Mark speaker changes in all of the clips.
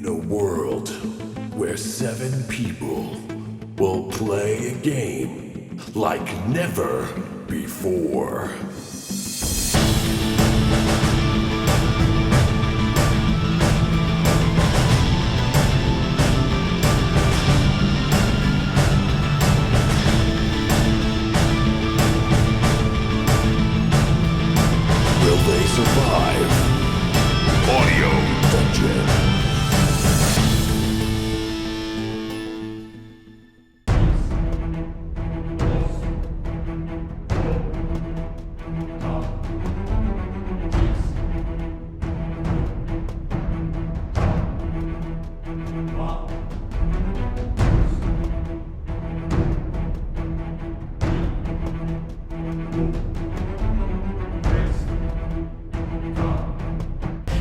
Speaker 1: In a world where 7 people will play a game like never before. Will they survive? Audio Dungeon.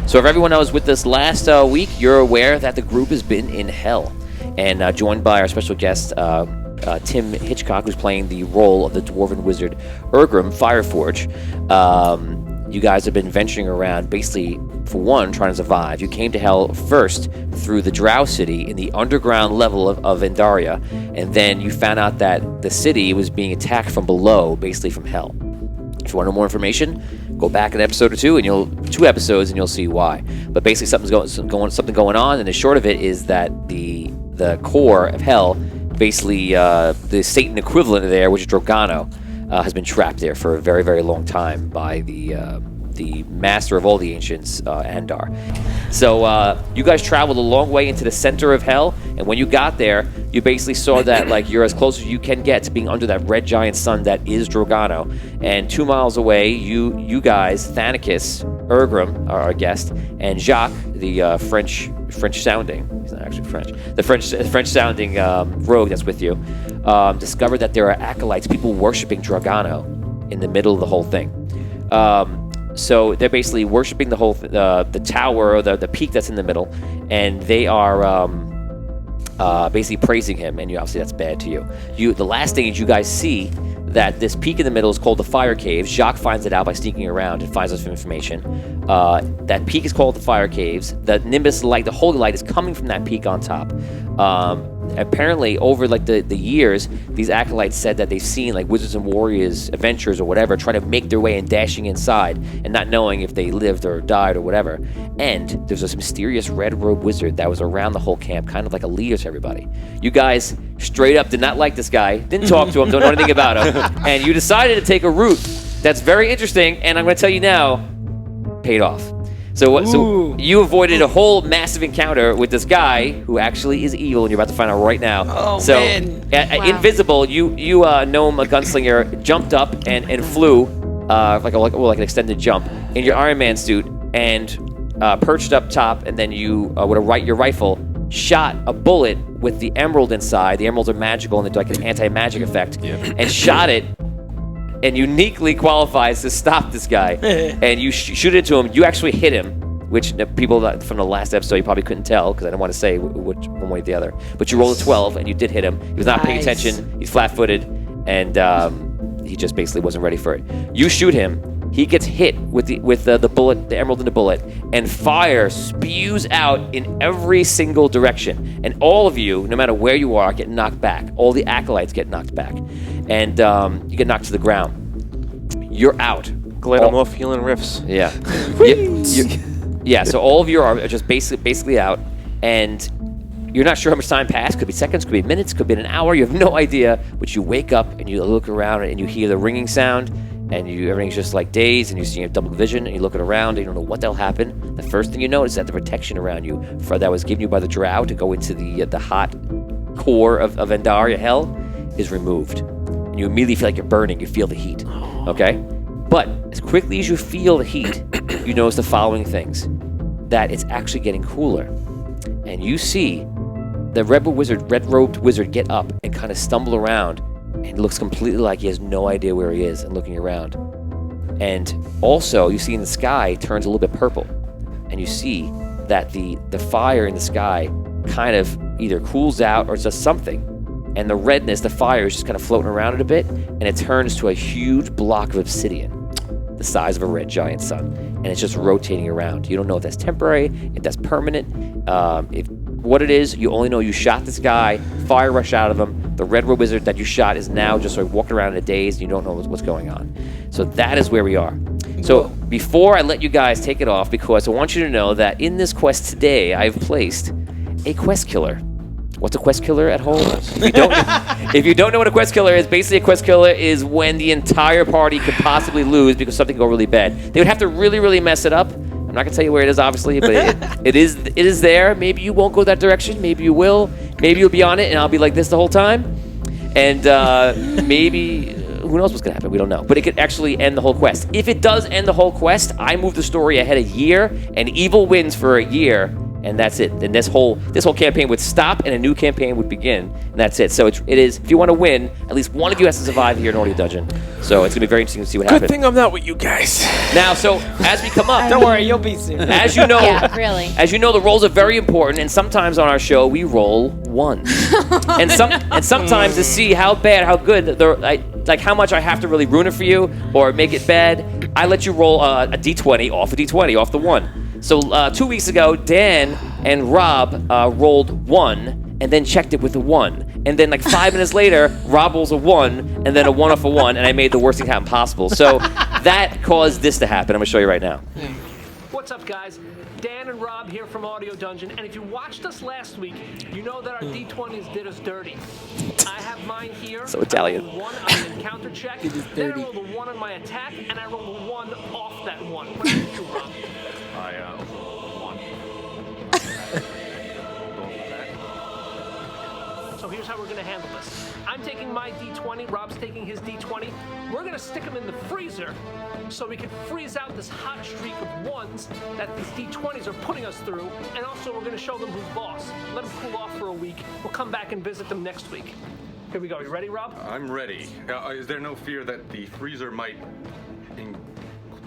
Speaker 2: So if everyone was with us last week, you're aware that the group has been in hell, and joined by our special guest, Tim Hitchcock, who's playing the role of the dwarven wizard Urgrim Fireforge. You guys have been venturing around, basically, for one, trying to survive. You came to hell first through the Drow City in the underground level of Andaria, and then you found out that the city was being attacked from below, basically from hell. If you want to know more information, go back an episode or two, and two episodes, and you'll see why. But basically, something going on, and the short of it is that the core of hell, basically the Satan equivalent of there, which is Drogano, has been trapped there for a very, very long time by the master of all the ancients, Andar. So you guys traveled a long way into the center of hell, and when you got there, you basically saw that you're as close as you can get to being under that red giant sun that is Drogano. And 2 miles away, you guys, Thanicus, Urgrim, our guest, and Jacques, the French sounding, he's not actually French, the French sounding rogue that's with you, discovered that there are acolytes, people worshiping Drogano in the middle of the whole thing. So they're basically worshiping the whole the tower, or the peak that's in the middle, and they are basically praising him. And obviously that's bad to you. The last thing is you guys see that this peak in the middle is called the Fire Caves. Jacques finds it out by sneaking around and finds out some information. That peak is called the Fire Caves. The Nimbus light, the holy light, is coming from that peak on top. Apparently, over the years, these acolytes said that they've seen wizards and warriors, adventurers or whatever, trying to make their way and dashing inside, and not knowing if they lived or died or whatever. And there's this mysterious red-robed wizard that was around the whole camp, kind of like a leader to everybody. You guys straight up did not like this guy, didn't talk to him, don't know anything about him, and you decided to take a route that's very interesting, and I'm going to tell you now, paid off. So you avoided a whole massive encounter with this guy who actually is evil, and you're about to find out right now.
Speaker 3: Oh,
Speaker 2: so,
Speaker 3: man.
Speaker 2: Wow. Invisible, you gnome, a gunslinger, jumped up and flew like an extended jump in your Iron Man suit, and perched up top, and then you with your rifle shot a bullet with the emerald inside. The emeralds are magical and they do an anti-magic effect, and shot it. And uniquely qualifies to stop this guy. And you shoot into him. You actually hit him, which people from the last episode you probably couldn't tell because I didn't want to say which one way or the other. But you rolled a 12 and you did hit him. He was not paying attention. He's flat-footed, and he just basically wasn't ready for it. You shoot him. He gets hit with the bullet, the emerald in the bullet, and fire spews out in every single direction. And all of you, no matter where you are, get knocked back. All the acolytes get knocked back, and you get knocked to the ground. You're out.
Speaker 4: Glad I'm off healing riffs.
Speaker 2: Yeah. Yeah. So all of you are just basically out, and you're not sure how much time passed. Could be seconds, could be minutes, could be an hour. You have no idea. But you wake up and you look around and you hear the ringing sound. And everything's just dazed, and you see double vision, and you're looking around, and you don't know what the hell happened. The first thing you notice is that the protection around you that was given you by the Drow to go into the hot core of Andaria hell is removed. And you immediately feel like you're burning. You feel the heat. Okay? But as quickly as you feel the heat, you notice the following things. That it's actually getting cooler. And you see the red-robed wizard get up and kind of stumble around, and looks completely like he has no idea where he is and looking around. And also, you see in the sky turns a little bit purple. And you see that the fire in the sky kind of either cools out or does something. And the redness, the fire is just kind of floating around it a bit, and it turns to a huge block of obsidian. the size of a red giant sun, and it's just rotating around. You don't know if that's temporary, if that's permanent. If what it is, you only know you shot this guy, fire rush out of him. The red robe wizard that you shot is now just sort of walking around in a daze, and you don't know what's going on. So that is where we are. So before I let you guys take it off, because I want you to know that in this quest today, I've placed a quest killer. What's a quest killer at home? If you don't know what a quest killer is, basically a quest killer is when the entire party could possibly lose because something go really bad. They would have to really, really mess it up. I'm not gonna tell you where it is, obviously, but it is there. Maybe you won't go that direction. Maybe you will. Maybe you'll be on it, and I'll be like this the whole time. And maybe who knows what's gonna happen? We don't know. But it could actually end the whole quest. If it does end the whole quest, I move the story ahead a year, and evil wins for a year. And that's it. Then this whole campaign would stop, and a new campaign would begin, and that's it. So it is. If you want to win, at least one of you has to survive here in Audio Dungeon. So it's gonna be very interesting to see what happens.
Speaker 4: Good thing I'm not with you guys.
Speaker 2: Now, so as we come up,
Speaker 3: Don't worry, you'll be soon.
Speaker 2: as you know,
Speaker 5: Yeah, really.
Speaker 2: as you know, the rolls are very important, and sometimes on our show we roll ones, and sometimes to see how bad, how good, like how much I have to really ruin it for you or make it bad. I let you roll a d20 off a d20 off the one. So 2 weeks ago, Dan and Rob rolled 1 and then checked it with a 1. And then like 5 minutes later, Rob rolls a 1 and then a 1 off a 1, and I made the worst thing happen possible. So that caused this to happen. I'm going to show you right now.
Speaker 6: What's up, guys? Dan and Rob here from Audio Dungeon, and if you watched us last week, you know that our D20s did us dirty. I have mine here.
Speaker 2: So Italian.
Speaker 6: I rolled 1 on an encounter check, then I rolled a 1 on my attack, and I rolled a 1 off that 1. What did you, Rob? So here's how we're going to handle this. I'm taking my D20, Rob's taking his D20. We're going to stick them in the freezer so we can freeze out this hot streak of 1s that these D20s are putting us through, and also we're going to show them who's boss. Let them cool off for a week. We'll come back and visit them next week. Here we go. You ready, Rob?
Speaker 7: I'm ready. Is there no fear that the freezer might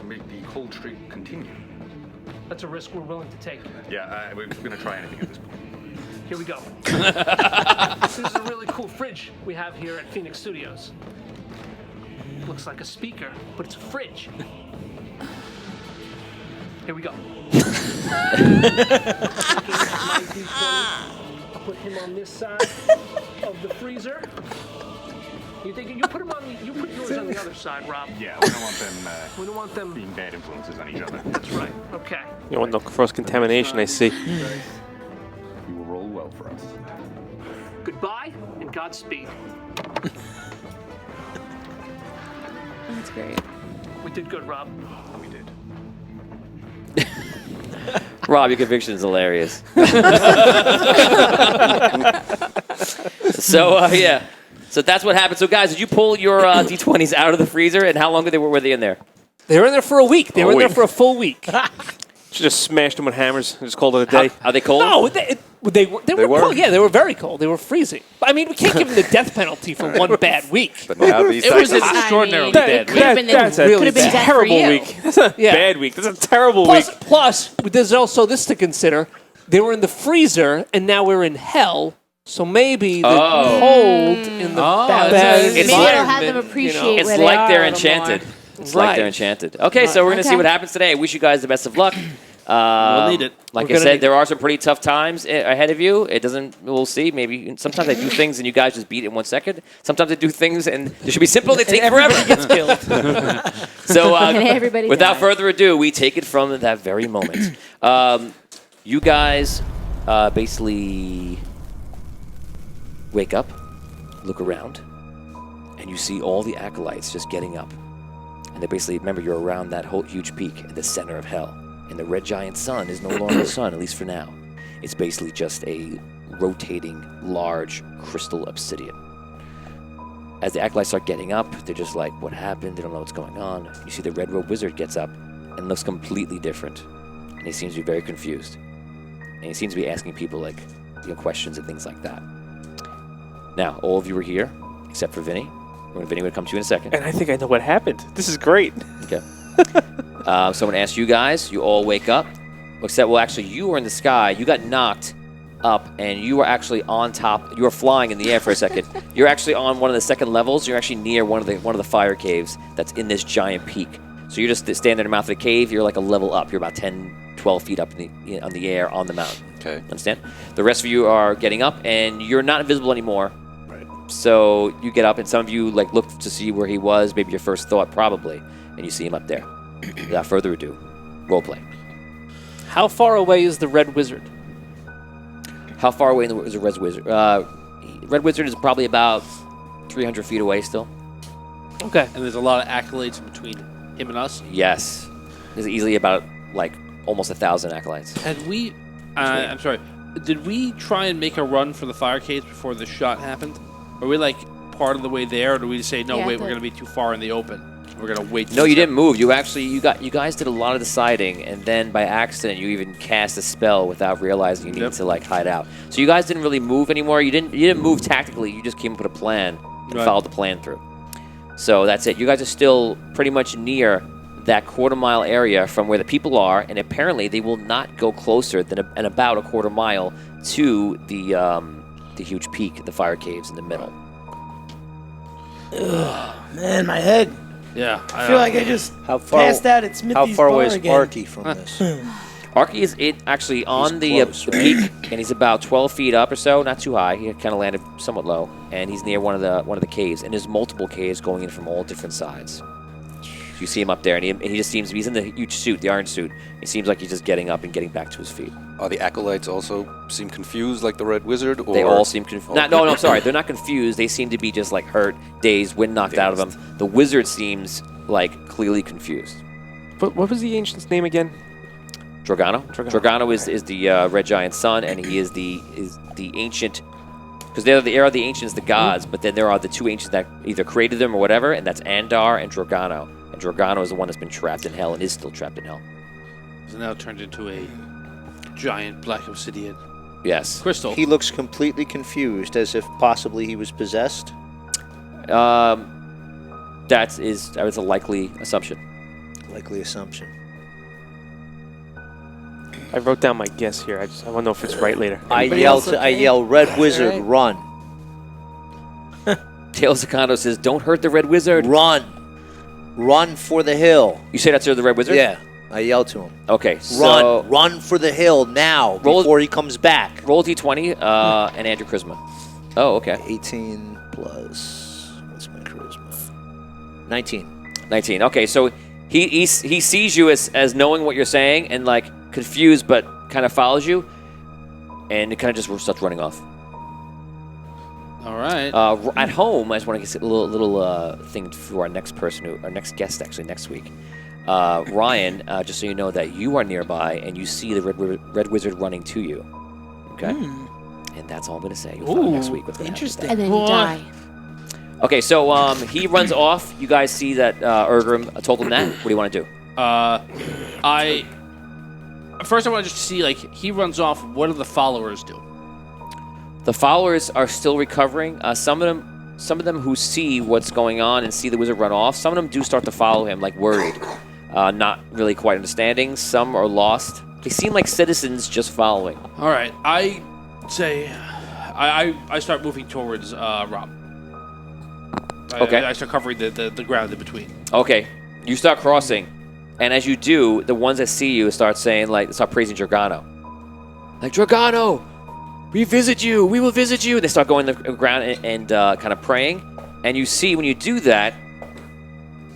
Speaker 7: make the cold streak continue?
Speaker 6: That's a risk we're willing to take.
Speaker 7: Yeah, we're going to try anything at this point.
Speaker 6: Here we go. This is a really cool fridge we have here at Phoenix Studios. Looks like a speaker, but it's a fridge. Here we go. I'll put him on this side of the freezer. You put him on you put yours on the other side, Rob.
Speaker 7: Yeah, we don't want them.
Speaker 6: We don't want them
Speaker 7: being bad influences on each other.
Speaker 6: That's right. Okay.
Speaker 4: You want no cross-contamination, I see.
Speaker 7: You will roll well for us.
Speaker 6: Goodbye and Godspeed.
Speaker 5: That's great.
Speaker 6: We did good, Rob.
Speaker 7: We did.
Speaker 2: Rob, your conviction is hilarious. So yeah. So that's what happened. So guys, did you pull your D20s out of the freezer, and how long were they in there?
Speaker 3: They were in there for a week. They were in there for a full week.
Speaker 4: Should just smashed them with hammers and just called it a day.
Speaker 2: Are they cold?
Speaker 3: No, they were cold. Yeah, they were very cold. They were freezing. I mean, we can't give them the death penalty for one bad week.
Speaker 7: But now these
Speaker 2: It was an
Speaker 5: I
Speaker 2: extraordinarily
Speaker 5: mean,
Speaker 2: bad
Speaker 5: could
Speaker 2: week.
Speaker 5: have been
Speaker 4: That's a
Speaker 5: could have been death for
Speaker 4: terrible
Speaker 5: you.
Speaker 4: week. That's a
Speaker 3: Yeah.
Speaker 4: bad week. That's a terrible week.
Speaker 3: Plus, there's also this to consider. They were in the freezer, and now we're in hell. So maybe the cold in the bad
Speaker 2: It's
Speaker 5: Maybe
Speaker 2: like-
Speaker 5: it'll have them appreciate
Speaker 2: It's
Speaker 5: where they
Speaker 2: like
Speaker 5: are
Speaker 2: they're
Speaker 5: a little more.
Speaker 2: enchanted. It's like
Speaker 3: Right.
Speaker 2: they're enchanted. Okay, so we're going to see
Speaker 5: Okay.
Speaker 2: what happens today. I wish you guys the best of luck.
Speaker 8: We'll need it.
Speaker 2: Like
Speaker 3: We're
Speaker 2: I
Speaker 3: gonna
Speaker 2: said,
Speaker 3: need-
Speaker 2: there are some pretty tough times ahead of you. It doesn't. We'll see. Maybe sometimes I do things and you guys just beat it in 1 second. Sometimes I do things and they should be simple. They take forever.
Speaker 3: gets killed.
Speaker 2: So
Speaker 5: And everybody
Speaker 2: without
Speaker 5: dies.
Speaker 2: further ado, we take it from that very moment. You guys basically wake up, look around, and you see all the acolytes just getting up. And they basically, remember, you're around that whole huge peak at the center of hell. And the red giant sun is no longer a sun, at least for now. It's basically just a rotating, large crystal obsidian. As the acolytes start getting up, they're just like, what happened? They don't know what's going on. You see the red robe wizard gets up and looks completely different. And he seems to be very confused. And he seems to be asking people like, questions and things like that. Now, all of you are here, except for Vinny. Vinny will come to you in a second.
Speaker 4: And I think I know what happened. This is great.
Speaker 2: Okay. So I'm going to ask you guys. You all wake up. Except, well, actually, you were in the sky. You got knocked up, and you were actually on top. You were flying in the air for a second. You're actually on one of the second levels. You're actually near one of the fire caves that's in this giant peak. So you're just standing in the mouth of the cave. You're like a level up. You're about 10, 12 feet up on the air on the mountain.
Speaker 8: Okay.
Speaker 2: Understand? The rest of you are getting up, and you're not invisible anymore.
Speaker 8: Right.
Speaker 2: So you get up, and some of you like look to see where he was. Maybe your first thought, probably, and you see him up there. Without further ado, role play.
Speaker 3: How far away is the Red Wizard?
Speaker 2: How far away is the Red Wizard? Red Wizard is probably about 300 feet away still.
Speaker 3: Okay.
Speaker 9: And there's a lot of accolades in between him and us.
Speaker 2: Yes. There's easily about, like, almost 1,000 acolytes.
Speaker 9: Had we... I'm sorry. Did we try and make a run for the fire caves before the shot happened? Are we, like, part of the way there, or do we just say, no,
Speaker 5: Yeah,
Speaker 9: wait, we're going to be too far in the open? We're going to wait.
Speaker 2: No, you didn't move. You guys did a lot of deciding, and then by accident you even cast a spell without realizing you needed to like hide out. So you guys didn't really move anymore. You didn't move tactically. You just came up with a plan and followed the plan through. So that's it. You guys are still pretty much near that quarter-mile area from where the people are, and apparently they will not go closer than about a quarter mile to the huge peak, the fire caves in the middle.
Speaker 10: Ugh, man, my head.
Speaker 9: Yeah.
Speaker 10: I feel like I just passed out at Smithy's
Speaker 11: How far away is
Speaker 10: again.
Speaker 11: Arky from this?
Speaker 2: Arky is actually on the
Speaker 11: close,
Speaker 2: peak, and he's about 12 feet up or so, not too high. He kind of landed somewhat low, and he's near one of the caves. And there's multiple caves going in from all different sides. So you see him up there, and he just seems he's in the huge suit, the orange suit. He seems like he's just getting up and getting back to his feet.
Speaker 8: Are the acolytes also seem confused like the Red Wizard? Or?
Speaker 2: They all seem confused. No, I'm sorry. They're not confused. They seem to be just like hurt, dazed, wind knocked out of them. The wizard seems like clearly confused.
Speaker 4: But what was the ancient's name again?
Speaker 2: Dragano. Dragano is the red giant's son, and he is the ancient. Because there are the ancients, the gods, but then there are the two ancients that either created them or whatever, and that's Andar and Dragano. And Dragano is the one that's been trapped in hell and is still trapped in hell.
Speaker 9: He's now turned into a giant black obsidian.
Speaker 2: Yes.
Speaker 9: Crystal.
Speaker 11: He looks completely confused, as if possibly he was possessed.
Speaker 2: That is a likely assumption.
Speaker 11: Likely assumption.
Speaker 4: I wrote down my guess here. I want to know if it's right later.
Speaker 11: I yell, Red Wizard, run.
Speaker 2: Tails Sakano says, "Don't hurt the Red Wizard.
Speaker 11: Run. Run for the hill."
Speaker 2: You say that to the Red Wizard?
Speaker 11: Yeah. I yell to him.
Speaker 2: Okay, so...
Speaker 11: Run for the hill now, before he comes back.
Speaker 2: Roll D20 and add your charisma. Oh, okay.
Speaker 11: 18 plus... What's my charisma? 19.
Speaker 2: 19. Okay, so he sees you as knowing what you're saying and, like, confused, but kind of follows you, and it kind of just starts running off.
Speaker 9: All right.
Speaker 2: At home, I just want to get a little thing for our next person, our next guest, actually, next week. Ryan, just so you know that you are nearby and you see the Red Wizard running to you. Okay? And that's all I'm going to say. You'll find out next week what's going to happen.
Speaker 5: And then you die.
Speaker 2: Okay, so he runs off. You guys see that Urgrim told him that. What do you want to do?
Speaker 9: First I want to just see, like, he runs off. What do the followers do?
Speaker 2: The followers are still recovering. Some of them who see what's going on and see the wizard run off, some of them do start to follow him, like worried, not really quite understanding. Some are lost. They seem like citizens just following.
Speaker 9: All right, I say, I start moving towards Rob.
Speaker 2: Okay.
Speaker 9: I start covering the ground in between.
Speaker 2: Okay, you start crossing, and as you do, the ones that see you start praising Dragano. Like, Dragano, we visit you, we will visit you. They start going to the ground and kind of praying, and you see when you do that,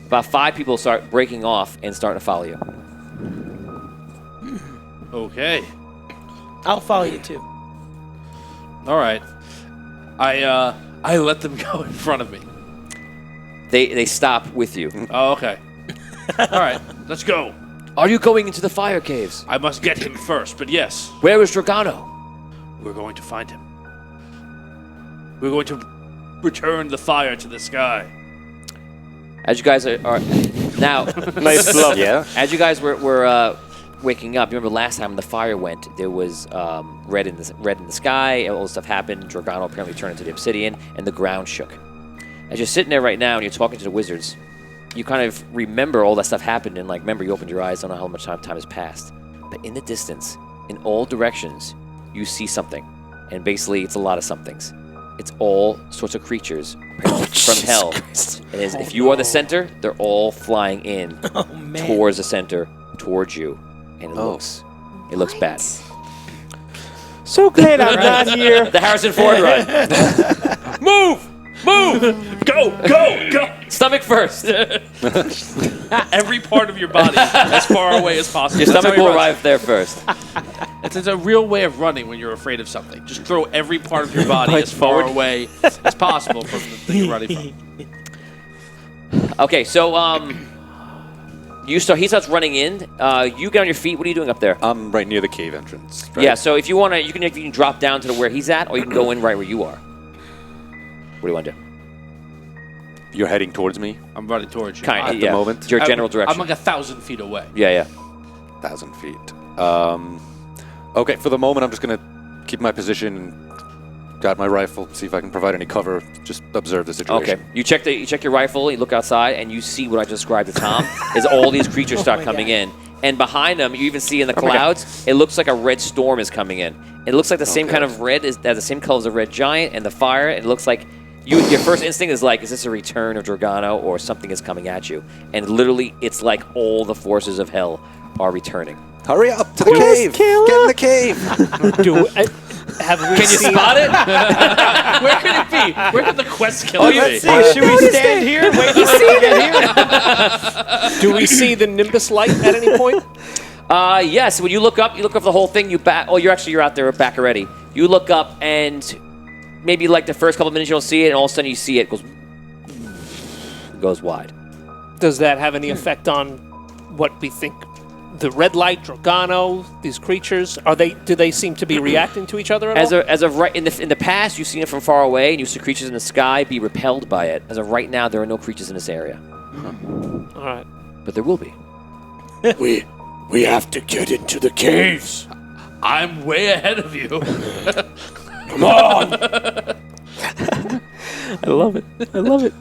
Speaker 2: about 5 people start breaking off and starting to follow you.
Speaker 9: Okay.
Speaker 10: I'll follow you too.
Speaker 9: All right. I let them go in front of me.
Speaker 2: They stop with you.
Speaker 9: Oh, okay. All right, let's go.
Speaker 2: Are you going into the fire caves?
Speaker 9: I must get him first, but yes.
Speaker 2: Where is Dragano?
Speaker 9: We're going to find him. We're going to return the fire to the sky.
Speaker 2: As you guys are now,
Speaker 4: Nice bluff.
Speaker 8: Yeah.
Speaker 2: as you guys were waking up, you remember last time the fire went, there was red in the sky. All this stuff happened. Dragano apparently turned into the obsidian, and the ground shook. As you're sitting there right now and you're talking to the wizards, you kind of remember all that stuff happened, and like, remember, you opened your eyes, don't know how much time has passed. But in the distance, in all directions, you see something. And basically, it's a lot of somethings. it's all sorts of creatures from hell. And if you are the center, they're all flying in towards the center, towards you, and it looks bad.
Speaker 4: So glad I'm not here.
Speaker 2: The Harrison Ford run. Move! Go! Stomach first.
Speaker 9: Every part of your body as far away as possible.
Speaker 2: Your stomach will arrive there first.
Speaker 9: It's a real way of running when you're afraid of something. Just throw every part of your body as far away as possible from the thing you're running from.
Speaker 2: Okay, so he starts running in. You get on your feet. What are you doing up there?
Speaker 8: I'm right near the cave entrance. Right?
Speaker 2: Yeah. So if you want to, you can drop down to where he's at, or you can go in right where you are. What do you want to do?
Speaker 8: You're heading towards me?
Speaker 9: I'm running towards you.
Speaker 8: At the moment?
Speaker 2: It's your general direction.
Speaker 9: I'm like 1,000 feet away.
Speaker 2: Yeah.
Speaker 8: 1,000 feet. Okay, for the moment, I'm just going to keep my position and got my rifle, see if I can provide any cover, just observe the situation.
Speaker 2: Okay. You check your rifle, you look outside, and you see what I just described to Tom, is all these creatures start coming in. And behind them, you even see in the clouds, it looks like a red storm is coming in. It looks like the same kind of red, has the same color as the red giant and the fire. It looks like your first instinct is like, is this a return of Dragano or something is coming at you? And literally, it's like all the forces of hell are returning.
Speaker 8: Hurry up to the cave! Get in the cave!
Speaker 2: Can you spot it?
Speaker 9: Where could it be? Where could the quest killer be?
Speaker 10: Let's see. Should we stand here? Wait for it to get here?
Speaker 3: Do we see the Nimbus light at any point?
Speaker 2: Yes. When you look up the whole thing. You're out there back already. You look up and maybe like the first couple of minutes you don't see it, and all of a sudden you see it goes wide.
Speaker 3: Does that have any effect on what we think? The red light, Dragano, these creatures, do they seem to be reacting to each other at all?
Speaker 2: As of right in the past, you've seen it from far away, and you see creatures in the sky be repelled by it. As of right now, there are no creatures in this area.
Speaker 3: All right,
Speaker 2: but there will be.
Speaker 1: We have to get into the caves.
Speaker 9: I'm way ahead of you.
Speaker 1: Come on.
Speaker 4: I love it.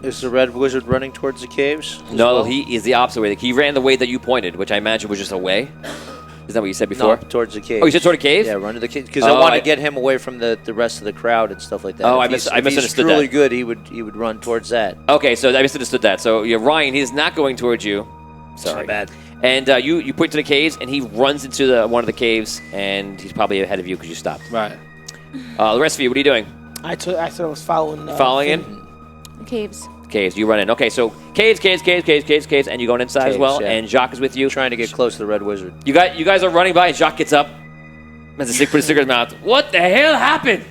Speaker 11: Is the red wizard running towards the caves?
Speaker 2: No, he is the opposite way. He ran the way that you pointed, which I imagine was just away. Is that what you said before?
Speaker 11: No, towards the cave.
Speaker 2: Oh, you said toward the cave?
Speaker 11: Yeah, run to the cave. Because I want to get him away from the rest of the crowd and stuff like that.
Speaker 2: Oh, I
Speaker 11: If he's
Speaker 2: misunderstood
Speaker 11: truly
Speaker 2: that.
Speaker 11: good, he would run towards that.
Speaker 2: Okay, so I misunderstood that. So Ryan, he's not going towards you. Sorry.
Speaker 11: My bad.
Speaker 2: And you point to the caves, and he runs into one of the caves, and he's probably ahead of you because you stopped.
Speaker 9: Right.
Speaker 2: The rest of you, what are you doing?
Speaker 10: I was following.
Speaker 2: Following in?
Speaker 5: Caves.
Speaker 2: Caves, you run in. Okay, so caves, and you going inside as well, and Jacques is with you.
Speaker 11: Trying to get close to the red wizard.
Speaker 2: You guys are running by, and Jacques gets up, has a put a cigarette in his mouth. What the hell happened?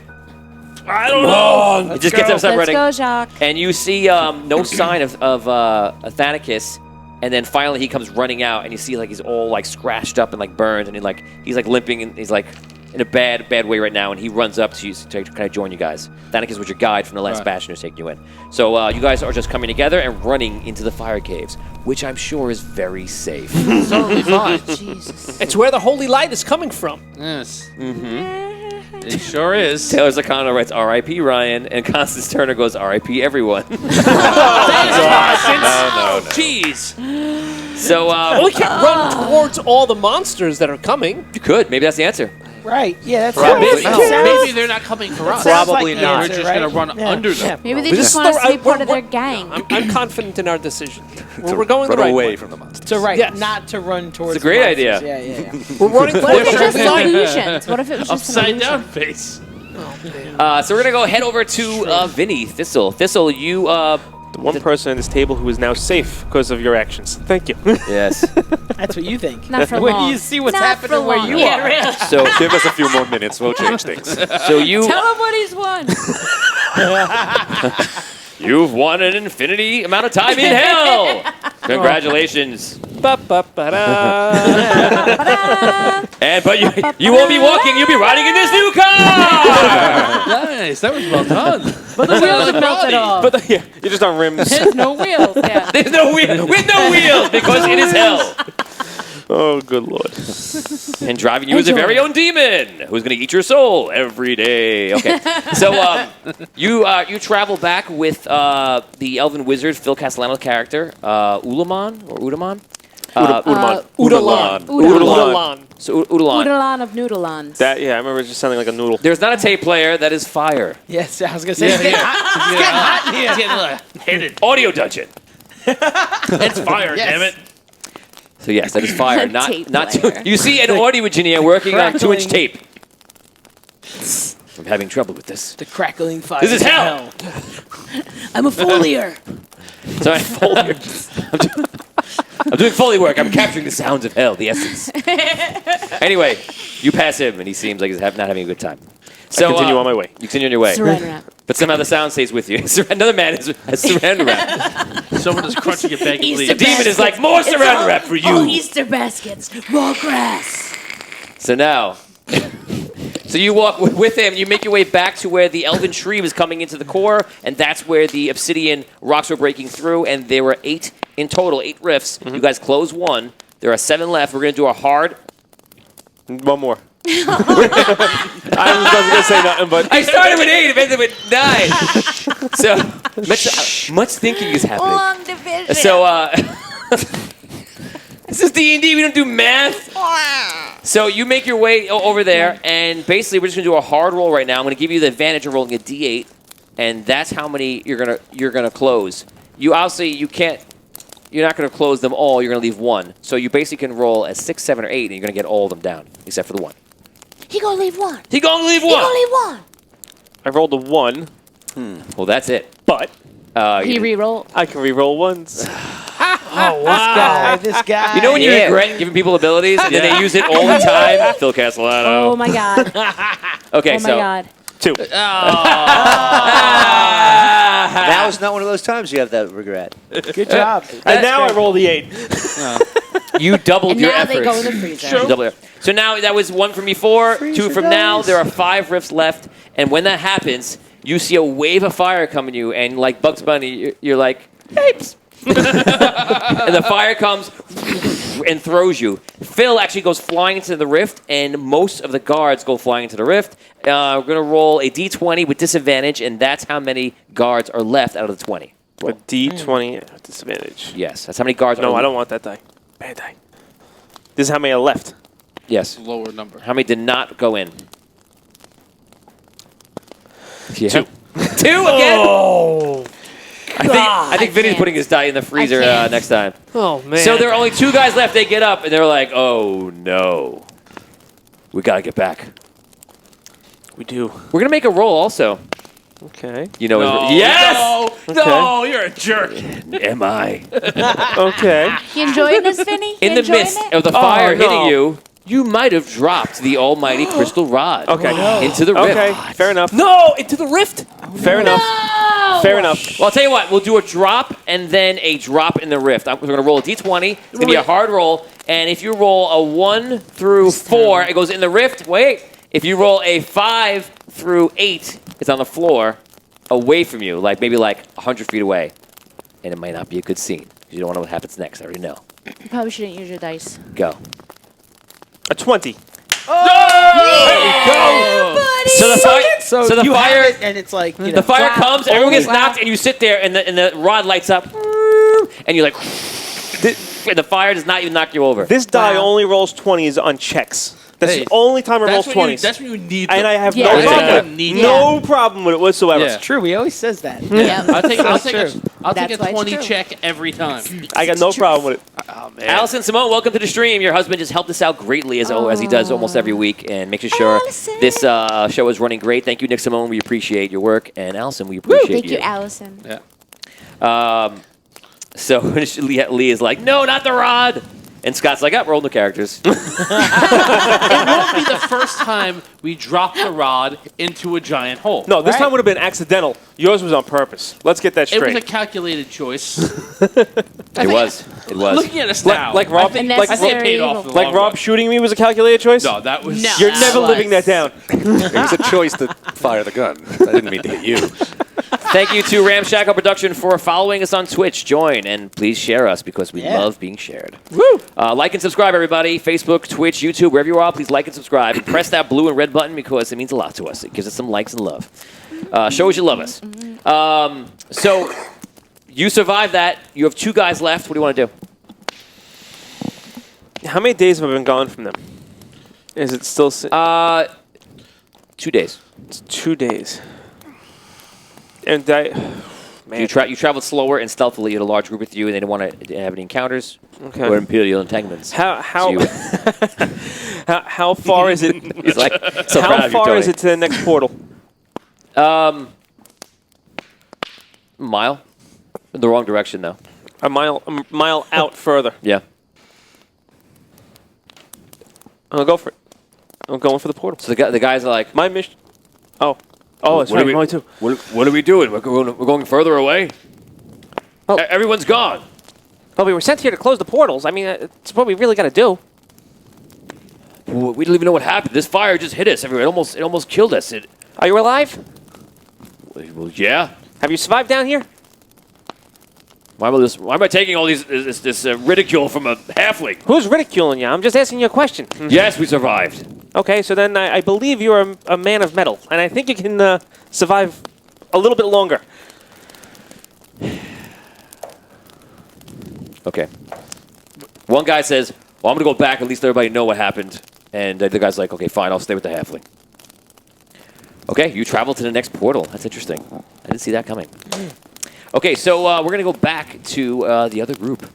Speaker 2: I don't know. He just gets up, starts running.
Speaker 5: Let's go, Jacques.
Speaker 2: And you see no sign of Athanicus, and then finally he comes running out, and you see like he's all like scratched up and like burned, and he's like limping, and he's like in a bad way right now, and he runs up to you to kind of join you guys. Athanicus was your guide from the last bastion who's taking you in. So you guys are just coming together and running into the fire caves, which I'm sure is very safe.
Speaker 9: Totally fine.
Speaker 5: Jesus.
Speaker 3: It's where the holy light is coming from.
Speaker 9: Yes. Mm-hmm. It sure is.
Speaker 2: Taylor Zakano writes R.I.P. Ryan, and Constance Turner goes R.I.P. everyone.
Speaker 9: No. Jeez.
Speaker 2: So
Speaker 3: well, we can't run towards all the monsters that are coming.
Speaker 2: You could. Maybe that's the answer.
Speaker 10: Right. Yeah, that's
Speaker 9: Maybe they're not coming for us.
Speaker 11: Probably
Speaker 10: like
Speaker 11: not.
Speaker 9: We're just going to run under them.
Speaker 5: Maybe they just want us to be part of their gang.
Speaker 3: I'm confident in our decision. We're going the
Speaker 8: Run
Speaker 3: right
Speaker 8: away
Speaker 3: way.
Speaker 8: from the monsters.
Speaker 10: So
Speaker 3: Yes.
Speaker 10: not to run towards.
Speaker 2: It's a great
Speaker 10: the monsters.
Speaker 2: idea.
Speaker 10: Yeah.
Speaker 3: We're running
Speaker 5: What if
Speaker 3: towards
Speaker 5: it's just
Speaker 3: the light.
Speaker 5: illusions? What if it was just an
Speaker 9: Upside
Speaker 5: illusion?
Speaker 9: down face.
Speaker 2: So we're going to go head over to Vinny Thistle. Thistle, you...
Speaker 4: The one person at this table who is now safe because of your actions. Thank you.
Speaker 2: Yes.
Speaker 10: That's what you think.
Speaker 5: Not for
Speaker 10: When
Speaker 5: long.
Speaker 10: you see what's
Speaker 5: Not for
Speaker 10: happening where
Speaker 5: long.
Speaker 10: you
Speaker 5: Yeah,
Speaker 10: are.
Speaker 5: really.
Speaker 2: So
Speaker 8: Give us a few more minutes. We'll change things.
Speaker 2: So you...
Speaker 5: Tell him what he's won.
Speaker 2: You've won an infinity amount of time in hell. Congratulations. But you won't be walking. You'll be riding in this new car.
Speaker 9: Nice. That was well done.
Speaker 5: But the wheels are melted off.
Speaker 4: But you're just on rims.
Speaker 5: There's no wheels. Yeah.
Speaker 2: There's no wheel with no wheels because it is hell.
Speaker 4: Oh, good lord.
Speaker 2: And driving you is your very own demon who's going to eat your soul every day. Okay. So you travel back with the elven wizard, Phil Castellano's character, Ulaman.
Speaker 4: Udamon.
Speaker 3: Udalon.
Speaker 2: Udalon. So Udalon.
Speaker 5: Oodalon of noodlons.
Speaker 4: That, yeah, I remember it just sounding like a noodle.
Speaker 2: There's not a tape player. That is fire.
Speaker 10: Yes, I was gonna say it's getting hot in here.
Speaker 9: It's getting a little heated.
Speaker 2: Audio dungeon.
Speaker 9: It's fire, damn it.
Speaker 2: So yes, that is fire.
Speaker 5: Tape
Speaker 2: not
Speaker 5: player.
Speaker 2: You see an audio engineer working on 2-inch
Speaker 10: Crackling.
Speaker 2: tape. I'm having trouble with this.
Speaker 10: The crackling fire.
Speaker 2: This is hell.
Speaker 5: I'm a foliar.
Speaker 2: So I'm doing Foley work. I'm capturing the sounds of hell, the essence. Anyway, you pass him, and he seems like he's not having a good time. So
Speaker 4: I continue on my way.
Speaker 2: You continue on your way.
Speaker 5: Saran wrap.
Speaker 2: But somehow the sound stays with you. Another man has saran wrap.
Speaker 9: Someone is crunching a bag of
Speaker 2: The
Speaker 9: leaves.
Speaker 2: demon is like, more saran wrap for you.
Speaker 5: Easter baskets, more grass.
Speaker 2: So now, so you walk with him, you make your way back to where the elven tree was coming into the core, and that's where the obsidian rocks were breaking through, and there were 8 in total, 8 rifts.
Speaker 4: Mm-hmm.
Speaker 2: You guys close 1. There are 7 left. We're going to do a hard...
Speaker 4: One more. I wasn't going to say nothing, but...
Speaker 2: I started with 8, ended with 9. So, much thinking is happening.
Speaker 5: Long division.
Speaker 2: So, this is D&D. We don't do math. So you make your way over there, and basically we're just going to do a hard roll right now. I'm going to give you the advantage of rolling a D8, and that's how many you're gonna close. You obviously you're not going to close them all. You're going to leave 1. So you basically can roll a 6, 7, or 8, and you're going to get all of them down except for the 1.
Speaker 5: He gonna leave 1.
Speaker 2: He gonna leave 1.
Speaker 5: He gonna leave 1.
Speaker 4: I rolled a 1,
Speaker 2: Well, that's it.
Speaker 4: but
Speaker 5: He re-rolled.
Speaker 4: I can re-roll ones.
Speaker 10: Oh wow! This guy.
Speaker 2: You know when you regret giving people abilities and then they use it all the time? Phil Castellano.
Speaker 5: Oh my god.
Speaker 2: Okay,
Speaker 5: Oh my
Speaker 2: so
Speaker 5: god.
Speaker 4: 2.
Speaker 11: Now is not one of those times you have that regret.
Speaker 10: Good job.
Speaker 4: And now I roll the 8.
Speaker 2: you doubled
Speaker 5: And
Speaker 2: your
Speaker 5: now
Speaker 2: efforts.
Speaker 5: they go in the freezer.
Speaker 2: You doubled your- So now that was 1 from before, 2 from now. There are 5 rifts left, and when that happens, you see a wave of fire coming you, and like Bugs Bunny, you're like, apes. And the fire comes and throws you. Phil actually goes flying into the rift, and most of the guards go flying into the rift. We're going to roll a d20 with disadvantage, and that's how many guards are left out of the 20.
Speaker 4: A D20 at disadvantage.
Speaker 2: Yes, that's how many guards are
Speaker 4: No,
Speaker 2: left.
Speaker 4: I don't want that die. Bad die. This is how many are left.
Speaker 2: Yes.
Speaker 9: Lower number.
Speaker 2: How many did not go in? Yeah.
Speaker 4: 2.
Speaker 2: 2 again?
Speaker 3: Oh,
Speaker 2: I think Vinny's
Speaker 5: can't.
Speaker 2: putting his die in the freezer
Speaker 5: can't.
Speaker 2: next time.
Speaker 3: oh man.
Speaker 2: So there are only 2 guys left. They get up, and they're like, oh, no. We got to get back.
Speaker 4: We do.
Speaker 2: We're going to make a roll also.
Speaker 4: Okay.
Speaker 2: You know,
Speaker 9: No,
Speaker 2: yes!
Speaker 9: No, you're a jerk.
Speaker 2: Am I?
Speaker 4: Okay.
Speaker 5: You enjoying this, Vinny?
Speaker 2: In the
Speaker 5: enjoying
Speaker 2: midst
Speaker 5: it?
Speaker 2: of the fire
Speaker 4: no.
Speaker 2: hitting you, you might have dropped the almighty crystal rod
Speaker 4: Okay.
Speaker 2: into the rift.
Speaker 4: Okay. Fair enough.
Speaker 3: no into the rift.
Speaker 4: Fair enough. Fair enough.
Speaker 2: Well, I'll tell you what. We'll do a drop and then a drop in the rift. We're going to roll a d20. It's going to be a hard roll. And if you roll a 1 through 4, it goes in the rift. Wait. If you roll a 5 through 8, it's on the floor away from you, maybe 100 feet away. And it might not be a good scene. You don't want to know what happens next. I already know.
Speaker 5: You probably shouldn't use your dice.
Speaker 2: Go.
Speaker 4: A 20.
Speaker 2: So the fire, so the
Speaker 10: you
Speaker 2: fire,
Speaker 10: have it, and it's like
Speaker 2: the fire
Speaker 5: Wow.
Speaker 2: comes, everyone gets
Speaker 5: Wow.
Speaker 2: knocked, and you sit there, and the rod lights up, and you're like, and the fire does not even knock you over.
Speaker 4: This die
Speaker 5: Wow.
Speaker 4: only rolls 20s on checks. That's
Speaker 9: Hey,
Speaker 4: the only time it rolls 20s.
Speaker 9: That's when you need.
Speaker 4: And I have
Speaker 5: Yeah.
Speaker 4: no
Speaker 5: Yeah.
Speaker 4: problem
Speaker 9: Yeah.
Speaker 4: with it. No problem with it whatsoever.
Speaker 9: Yeah.
Speaker 10: true. He always says that.
Speaker 5: Yeah.
Speaker 9: I'll take
Speaker 10: That's
Speaker 9: a
Speaker 10: why
Speaker 9: 20
Speaker 5: it's true.
Speaker 9: check every time.
Speaker 4: I got no problem with it.
Speaker 9: Oh man.
Speaker 2: Allison Simone, welcome to the stream. Your husband just helped us out greatly, as he does almost every week, and makes sure
Speaker 5: Allison.
Speaker 2: this show is running great. Thank you, Nick Simone. We appreciate your work, and Allison, we appreciate
Speaker 5: Thank you, Allison.
Speaker 9: Yeah.
Speaker 2: So Lee is like, no, not the rod. And Scott's like, roll the characters.
Speaker 9: It won't be the first time we drop the rod into a giant hole.
Speaker 4: No, this time would have been accidental. Yours was on purpose. Let's get that
Speaker 9: It was
Speaker 4: straight.
Speaker 9: a calculated choice.
Speaker 2: It was.
Speaker 9: Looking at us now,
Speaker 4: like Rob-
Speaker 9: I think
Speaker 5: like
Speaker 9: I think it paid
Speaker 5: Rob-
Speaker 9: off. in the
Speaker 4: Like
Speaker 9: long
Speaker 4: Rob
Speaker 9: run.
Speaker 4: shooting me was a calculated choice?
Speaker 9: No, that was.
Speaker 5: No.
Speaker 4: You're
Speaker 5: That
Speaker 4: never
Speaker 5: was.
Speaker 4: living that down.
Speaker 8: It was a choice to fire the gun. I didn't mean to hit you.
Speaker 2: Thank you to Ramshackle Production for following us on Twitch. Join, and please share us because we love being shared. Woo! Like and subscribe, everybody. Facebook, Twitch, YouTube, wherever you are, please like and subscribe. And press that blue and red button because it means a lot to us. It gives us some likes and love. Show us you love us. So you survived that. You have 2 guys left. What do you want to do?
Speaker 4: How many days have I been gone from them? Is it still...
Speaker 2: 2 days.
Speaker 4: It's 2 days. And man.
Speaker 2: You traveled slower and stealthily at a large group with you, and they didn't want to have any encounters or imperial entanglements.
Speaker 4: How
Speaker 2: So
Speaker 4: how far is it?
Speaker 2: He's like, so proud
Speaker 4: how
Speaker 2: of you,
Speaker 4: far
Speaker 2: Tony.
Speaker 4: is it to the next portal?
Speaker 2: Mile. In the wrong direction, though.
Speaker 4: A mile out further.
Speaker 2: Yeah.
Speaker 4: I'm gonna go for it. I'm going for the portal.
Speaker 2: So the guys are like,
Speaker 4: my mission. Oh, that's right. Only two.
Speaker 2: What are we doing? We're going further away.
Speaker 6: Oh.
Speaker 2: Everyone's gone.
Speaker 6: Well, we were sent here to close the portals. I mean, it's what we really got to do.
Speaker 2: We don't even know what happened. This fire just hit us everywhere. It almost killed us.
Speaker 6: Are you alive?
Speaker 2: Well, yeah.
Speaker 6: Have you survived down here?
Speaker 2: Why am I taking all this ridicule from a halfling?
Speaker 6: Who's ridiculing you? I'm just asking you a question.
Speaker 2: Yes, we survived.
Speaker 6: Okay, so then I believe you're a man of metal, and I think you can survive a little bit longer.
Speaker 2: Okay. One guy says, well, I'm going to go back. At least everybody know what happened. And the guy's like, okay, fine. I'll stay with the halfling. Okay, you travel to the next portal. That's interesting. I didn't see that coming. Okay, so we're going to go back to the other group.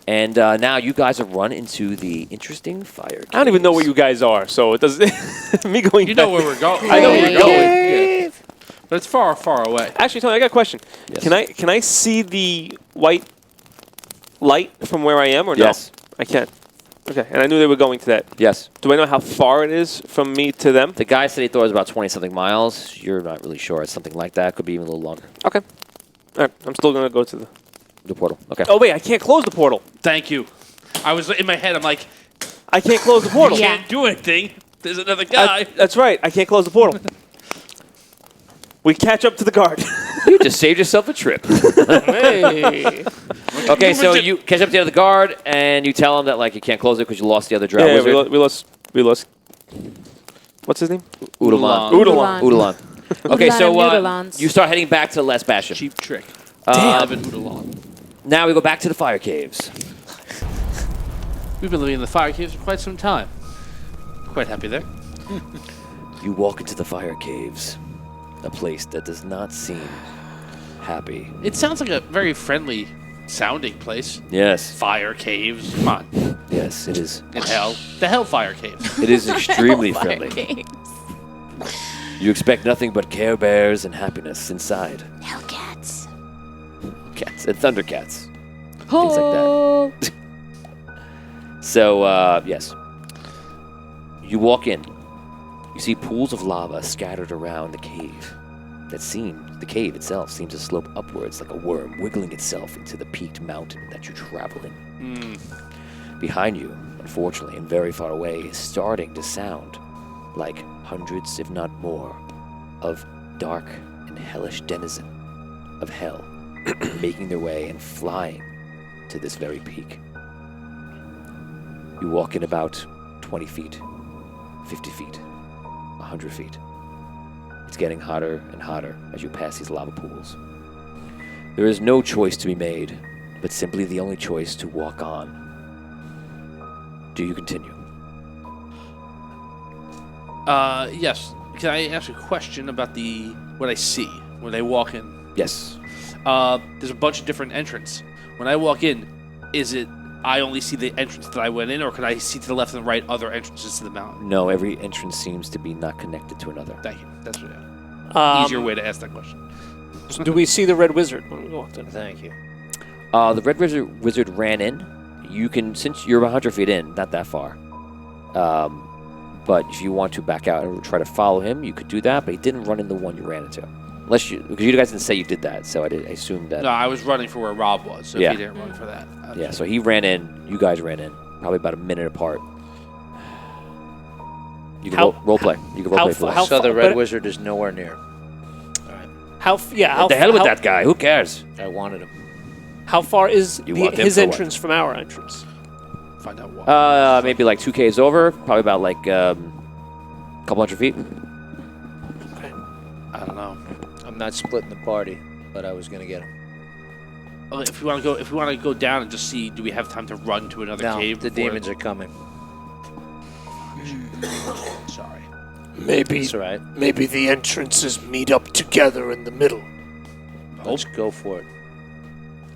Speaker 2: And now you guys have run into the interesting fire caves.
Speaker 4: I don't even know where you guys are, so it doesn't. Me going.
Speaker 9: You know where we're going.
Speaker 4: I know where we're going.
Speaker 9: Yeah. But it's far, far away.
Speaker 4: Actually, Tony, I got a question.
Speaker 2: Yes.
Speaker 4: Can I see the white light from where I am, or
Speaker 2: Yes.
Speaker 4: no? I can. Okay, and I knew they were going to that.
Speaker 2: Yes.
Speaker 4: Do I know how far it is from me to them?
Speaker 2: The guy said he thought it was about 20-something miles. You're not really sure. It's something like that. Could be even a little longer.
Speaker 4: Okay. All right, I'm still going to go to
Speaker 2: the portal. Okay.
Speaker 4: Oh, wait, I can't close the portal.
Speaker 9: Thank you. I was in my head, I'm like,
Speaker 4: I can't close the portal.
Speaker 9: You can't do anything. There's another guy.
Speaker 4: That's right. I can't close the portal. We catch up to the guard.
Speaker 2: You just saved yourself a trip.
Speaker 3: Hey.
Speaker 2: Okay, so you catch up to the other guard, and you tell him that like you can't close it because you lost the other drow
Speaker 4: Yeah,
Speaker 2: wizard.
Speaker 4: we lost. What's his name?
Speaker 2: Udalan.
Speaker 5: Udalan.
Speaker 2: Udalan. Okay, so
Speaker 5: Udalans.
Speaker 2: you start heading back to the last bastion.
Speaker 9: Cheap trick.
Speaker 2: Damn. Now we go back to the fire caves.
Speaker 9: We've been living in the fire caves for quite some time. Quite happy there.
Speaker 2: You walk into the fire caves, a place that does not seem happy.
Speaker 9: It sounds like a very friendly sounding place.
Speaker 2: Yes.
Speaker 9: Fire caves. Come on.
Speaker 2: Yes, it is.
Speaker 9: In hell. The Hellfire Caves.
Speaker 2: It is extremely friendly. You expect nothing but Care Bears and happiness inside.
Speaker 5: Hellcats.
Speaker 2: Cats and Thundercats. Things like that. So, yes. You walk in. You see pools of lava scattered around the cave. The cave itself seems to slope upwards like a worm, wiggling itself into the peaked mountain that you travel in. Behind you, unfortunately, and very far away, is starting to sound like hundreds, if not more, of dark and hellish denizen of hell making their way and flying to this very peak. You walk in about 20 feet, 50 feet, 100 feet. It's getting hotter and hotter as you pass these lava pools. There is no choice to be made, but simply the only choice to walk on. Do you continue?
Speaker 9: Yes. Can I ask a question about what I see when I walk in?
Speaker 2: Yes.
Speaker 9: There's a bunch of different entrances. When I walk in, is it I only see the entrance that I went in, or can I see to the left and right other entrances to the mountain?
Speaker 2: No, every entrance seems to be not connected to another.
Speaker 9: Thank you. That's what
Speaker 3: Easier
Speaker 9: easier way to ask that question.
Speaker 3: Do we see the Red Wizard when we walked in?
Speaker 11: Thank you.
Speaker 2: The Red Wizard ran in. You can, since you're 100 feet in, not that far. But if you want to back out and try to follow him, you could do that, but he didn't run in the one you ran into. Because you guys didn't say you did that, so I assumed that.
Speaker 9: No, I was running for where Rob was, so
Speaker 2: Yeah.
Speaker 9: he didn't run for that. Okay.
Speaker 2: Yeah, so he ran in, you guys ran in, probably about a minute apart. You can role play. You can role play for us.
Speaker 11: So the Red Wizard is nowhere near.
Speaker 3: How
Speaker 2: What the hell with that guy? Who cares?
Speaker 11: I wanted him.
Speaker 3: How far is
Speaker 2: You want him
Speaker 3: his
Speaker 2: for what?
Speaker 3: entrance from our entrance?
Speaker 9: Find out what.
Speaker 2: Maybe like 2 Ks over, probably about like a couple hundred feet.
Speaker 9: I don't know.
Speaker 11: I'm not splitting the party, but I was going to get him.
Speaker 9: if we want to go down and just see, do we have time to run to another
Speaker 11: No,
Speaker 9: cave?
Speaker 11: the demons are coming.
Speaker 9: Sorry.
Speaker 3: Maybe
Speaker 11: That's all right.
Speaker 3: maybe the entrances meet up together in the middle.
Speaker 11: Let's go for it.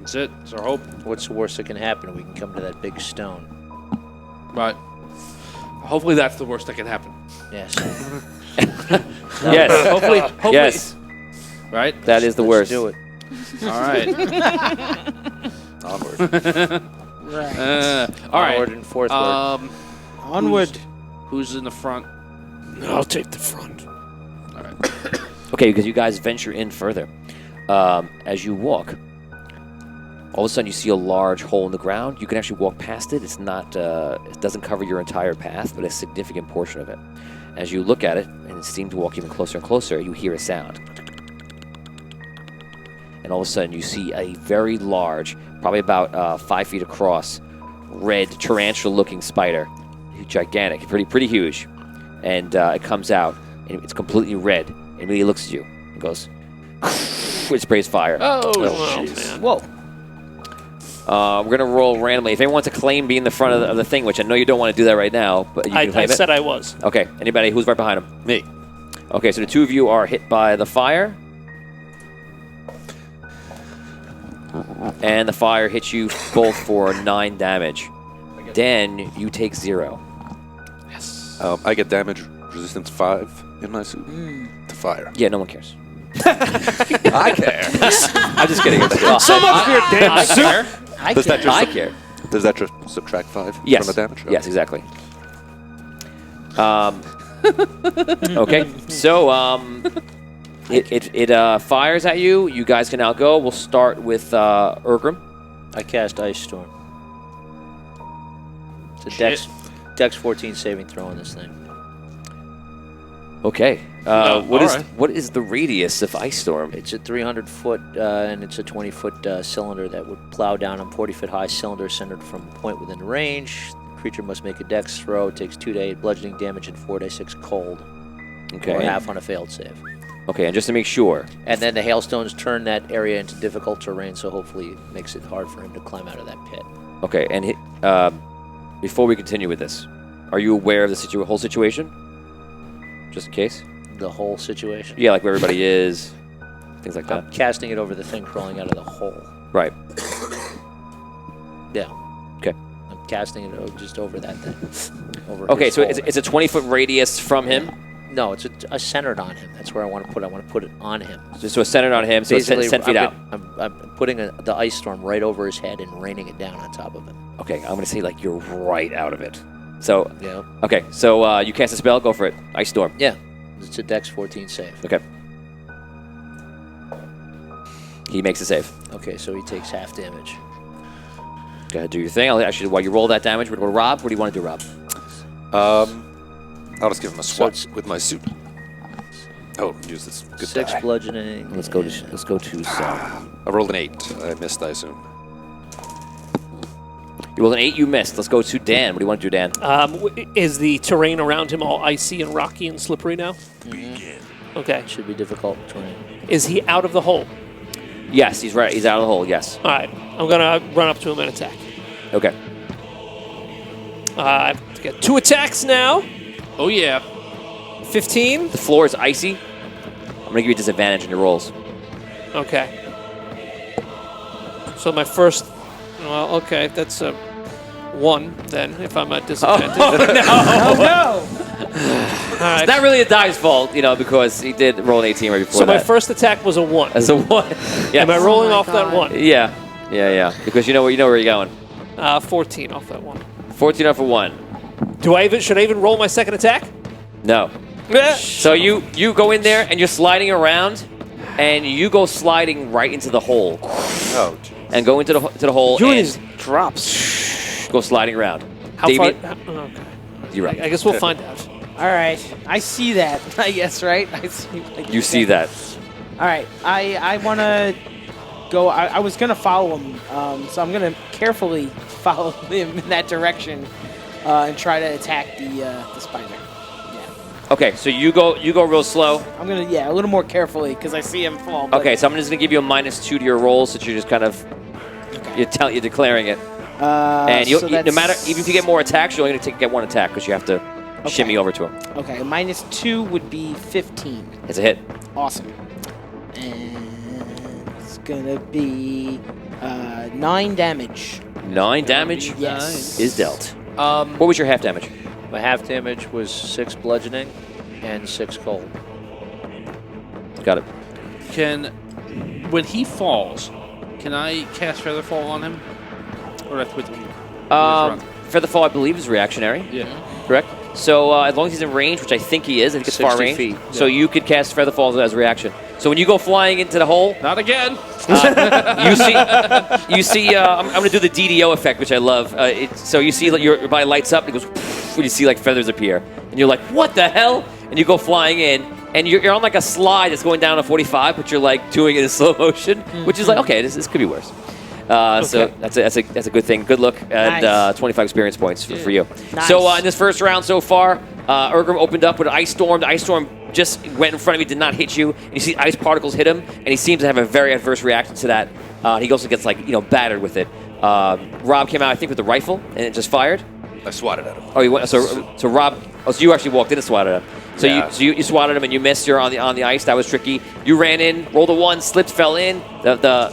Speaker 9: That's it. That's our hope.
Speaker 11: What's the worst that can happen? We can come to that big stone.
Speaker 9: Right. Hopefully that's the worst that can happen.
Speaker 11: Yes.
Speaker 2: Yes.
Speaker 9: Hopefully.
Speaker 2: Yes.
Speaker 9: Right?
Speaker 2: That is the
Speaker 11: Let's
Speaker 2: worst.
Speaker 11: do it.
Speaker 9: All right.
Speaker 8: Onward.
Speaker 10: Right.
Speaker 9: All right.
Speaker 11: Onward and forthward.
Speaker 10: Onward.
Speaker 9: Who's in the front?
Speaker 3: I'll take the front.
Speaker 9: All right.
Speaker 2: Okay, because you guys venture in further. As you walk, all of a sudden you see a large hole in the ground. You can actually walk past it. It's not, it doesn't cover your entire path, but a significant portion of it. As you look at it, and it seems to walk even closer and closer, you hear a sound. And all of a sudden you see a very large, probably about 5 feet across, red tarantula-looking spider. Gigantic, pretty huge. And it comes out, and it's completely red. It immediately looks at you and goes, it sprays fire.
Speaker 3: Oh,
Speaker 2: jeez.
Speaker 3: man.
Speaker 11: Whoa.
Speaker 2: We're going to roll randomly. If anyone wants to claim being the front of the thing, which I know you don't want to do that right now, but you can
Speaker 3: I
Speaker 2: claim it.
Speaker 3: said I was.
Speaker 2: Okay, anybody who's right behind him?
Speaker 8: Me.
Speaker 2: Okay, so the two of you are hit by the fire. And the fire hits you both for 9 damage. Dan, you take 0.
Speaker 8: I get damage resistance 5 in my suit to fire.
Speaker 2: Yeah, no one cares.
Speaker 8: I care. I'm just kidding.
Speaker 3: So much for your damn suit.
Speaker 8: Does that
Speaker 2: I
Speaker 8: just
Speaker 2: care.
Speaker 8: Does that just subtract 5
Speaker 2: Yes.
Speaker 8: from the damage?
Speaker 2: Yes, exactly. Okay, so it fires at you. You guys can now go. We'll start with Urgrim.
Speaker 11: I cast Ice Storm. It's a Dex 14 saving throw on this thing.
Speaker 2: Okay.
Speaker 9: all
Speaker 2: What is
Speaker 9: right.
Speaker 2: what is the radius of Ice Storm?
Speaker 11: It's a 300-foot, and it's a 20-foot cylinder that would plow down a 40-foot-high cylinder centered from a point within range. The creature must make a Dex throw. It takes 2d8 bludgeoning damage and 4d6 cold.
Speaker 2: Okay.
Speaker 11: Or half on a failed save.
Speaker 2: Okay, and just to make sure.
Speaker 11: And then the hailstones turn that area into difficult terrain, so hopefully it makes it hard for him to climb out of that pit.
Speaker 2: Okay, and before we continue with this, are you aware of the whole situation? Just in case?
Speaker 11: The whole situation?
Speaker 2: Yeah, like where everybody is, things like
Speaker 11: I'm
Speaker 2: that.
Speaker 11: casting it over the thing crawling out of the hole.
Speaker 2: Right.
Speaker 11: Yeah.
Speaker 2: Okay.
Speaker 11: I'm casting it just over that thing. Over
Speaker 2: Okay,
Speaker 11: his
Speaker 2: so
Speaker 11: hole.
Speaker 2: it's a 20-foot radius from him.
Speaker 11: No, it's a centered on him. That's where I want to put it. I want to put it on him.
Speaker 2: So it's centered on him, so it's 10 feet out.
Speaker 11: I'm putting the ice storm right over his head and raining it down on top of him.
Speaker 2: Okay, I'm going to say like you're right out of it. So,
Speaker 11: Yeah.
Speaker 2: okay, so you cast a spell, go for it. Ice Storm.
Speaker 11: Yeah. It's a Dex 14 save.
Speaker 2: Okay. He makes a save.
Speaker 11: Okay, so he takes half damage.
Speaker 2: Go ahead, do your thing. Actually, while you roll that damage, we're going to go to Rob. What do you want to do, Rob?
Speaker 8: I'll just give him a swat with my suit. Oh, use this good
Speaker 11: 6
Speaker 8: die.
Speaker 11: bludgeoning.
Speaker 2: Let's go to Sam.
Speaker 8: I rolled an 8. I missed, I assume.
Speaker 2: You rolled an 8, you missed. Let's go to Dan. What do you want to do, Dan?
Speaker 3: Is the terrain around him all icy and rocky and slippery now? Okay.
Speaker 11: Should be difficult terrain.
Speaker 3: Is he out of the hole?
Speaker 2: Yes, he's right. He's out of the hole, yes.
Speaker 3: All right. I'm going to run up to him and attack.
Speaker 2: Okay.
Speaker 3: I've got 2 attacks now.
Speaker 9: Oh, yeah.
Speaker 3: 15.
Speaker 2: The floor is icy. I'm going to give you disadvantage on your rolls.
Speaker 3: Okay. So my first... Well, okay, that's a 1 then, if I'm at disadvantage.
Speaker 10: Oh, no.
Speaker 3: All right.
Speaker 2: It's not really a die's fault, because he did roll an 18 right before
Speaker 3: So
Speaker 2: that.
Speaker 3: my first attack was a 1.
Speaker 2: That's a 1. Yeah.
Speaker 3: Am I rolling off that 1?
Speaker 2: Yeah. Because you know where you're going.
Speaker 3: 14 off that 1.
Speaker 2: 14 off of 1.
Speaker 3: Should I even roll my second attack?
Speaker 2: No. So you go in there and you're sliding around, and you go sliding right into the hole.
Speaker 8: Oh, geez.
Speaker 2: And go into the hole
Speaker 10: Doing
Speaker 2: and
Speaker 10: his drops.
Speaker 2: go sliding around.
Speaker 3: How
Speaker 2: Damien,
Speaker 3: far? Okay.
Speaker 2: you're right.
Speaker 3: I guess we'll find out.
Speaker 10: All right. I see that. I guess, right? I see.
Speaker 2: You see that.
Speaker 10: All right. I want to go. I was going to follow him, so I'm going to carefully follow him in that direction and try to attack the spider.
Speaker 2: Okay, so you go real slow.
Speaker 10: I'm going to, a little more carefully because I see him fall. but-
Speaker 2: Okay, so I'm just going to give you a -2 to your rolls, so you're just kind of You're declaring it. And
Speaker 10: so
Speaker 2: no matter, even if you get more attacks, you're only going to get one attack because you have to shimmy over to him.
Speaker 10: Okay, -2 would be 15.
Speaker 2: It's a hit.
Speaker 10: Awesome. And it's gonna be 9 damage.
Speaker 2: 9 damage
Speaker 10: Yes.
Speaker 2: is dealt. What was your half damage?
Speaker 11: My half damage was 6 bludgeoning and 6 cold.
Speaker 2: Got it.
Speaker 9: When he falls, can I cast Featherfall on him? Or do I have to wait till he
Speaker 2: Featherfall, I believe, is reactionary.
Speaker 9: Yeah.
Speaker 2: Correct? So as long as he's in range, which I think he is, I think it's far
Speaker 11: 60
Speaker 2: range.
Speaker 11: feet.
Speaker 2: So you could cast Featherfall as a reaction. So when you go flying into the hole,
Speaker 9: Not again.
Speaker 2: you see. I'm going to do the DDO effect, which I love. So you see your body lights up, and it goes. And you see like feathers appear, and you're like, "What the hell?" And you go flying in, and you're on like a slide that's going down to 45, but you're like doing it in slow motion, which is like, okay, this could be worse. So that's a good thing. Good look, and
Speaker 10: Nice.
Speaker 2: 25 experience points for you.
Speaker 10: Nice.
Speaker 2: So in this first round so far, Urgrim opened up with an ice storm. The ice storm just went in front of you, did not hit you. And you see ice particles hit him, and he seems to have a very adverse reaction to that. He also gets battered with it. Rob came out, I think, with the rifle, and it just fired.
Speaker 8: I swatted at him.
Speaker 2: Oh, you went. So Rob. Oh, so you actually walked in and swatted him. So
Speaker 8: Yeah.
Speaker 2: you swatted him and you missed. You're on the ice. That was tricky. You ran in, rolled a 1, slipped, fell in. The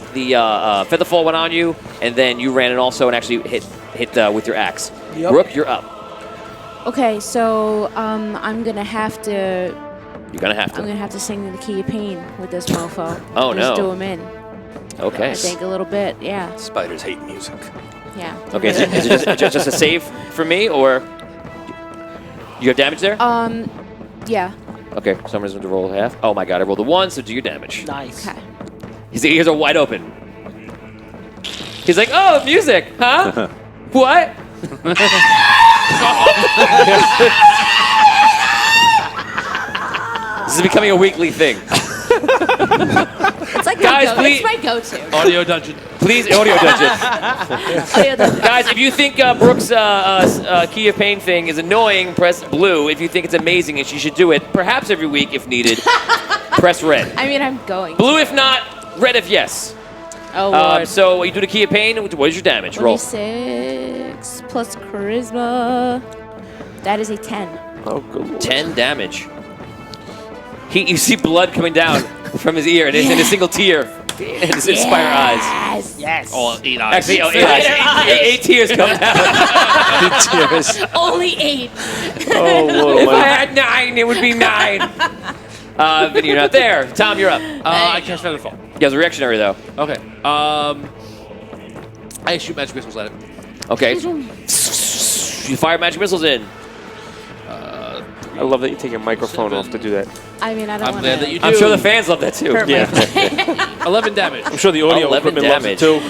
Speaker 2: featherfall went on you, and then you ran in also and actually hit with your axe.
Speaker 10: Yep.
Speaker 2: Brooke, you're up.
Speaker 5: Okay, so I'm gonna have to.
Speaker 2: You're gonna have
Speaker 5: I'm
Speaker 2: to.
Speaker 5: gonna have to sing the key of pain with this mofo.
Speaker 2: Oh,
Speaker 5: Just
Speaker 2: no.
Speaker 5: do him in.
Speaker 2: Okay.
Speaker 5: I think a little bit. Yeah.
Speaker 8: Spiders hate music.
Speaker 5: Yeah.
Speaker 2: Okay. Is it just a save for me, or you have damage there?
Speaker 5: Yeah.
Speaker 2: Okay. Someone's going to roll half. Oh my God! I rolled a 1, so do your damage.
Speaker 10: Nice.
Speaker 5: Okay.
Speaker 2: His ears are wide open. He's like, oh, music, huh? What? This is becoming a weekly thing.
Speaker 5: It's like
Speaker 2: Guys, please-
Speaker 5: it's my go-to.
Speaker 9: Audio dungeon.
Speaker 2: Please, audio dungeon.
Speaker 5: Audio dungeon.
Speaker 2: Guys, if you think Brooke's Key of Pain thing is annoying, press blue. If you think it's amazing and she should do it, perhaps every week if needed, press red.
Speaker 5: I mean, I'm going.
Speaker 2: Blue if not, red if yes.
Speaker 5: Oh, Lord.
Speaker 2: So you do the Key of Pain. What is your damage? Roll.
Speaker 5: 26 plus charisma. That is a 10.
Speaker 4: Oh, good lord.
Speaker 2: 10 damage. You see blood coming down from his ear, and it's in a single tear in his spider eyes.
Speaker 5: Yes.
Speaker 10: Yes.
Speaker 9: All 8 eyes.
Speaker 2: Actually, 8 eyes. 8 tears come down.
Speaker 5: Only 8.
Speaker 4: Oh, Lord.
Speaker 2: If I had 9, it would be 9. Vinny, you're not there. Tom, you're up.
Speaker 9: I cast Featherfall.
Speaker 2: You have a reactionary, though.
Speaker 9: Okay. I shoot magic missiles at it.
Speaker 2: Okay. You fire magic missiles in.
Speaker 4: I love that you take your microphone off to do that.
Speaker 5: I mean, I don't
Speaker 9: I'm
Speaker 5: want
Speaker 9: glad that you do.
Speaker 2: I'm sure the fans love that, too.
Speaker 4: Yeah.
Speaker 9: 11 damage.
Speaker 4: I'm sure the audio
Speaker 2: 11
Speaker 4: equipment loves it too.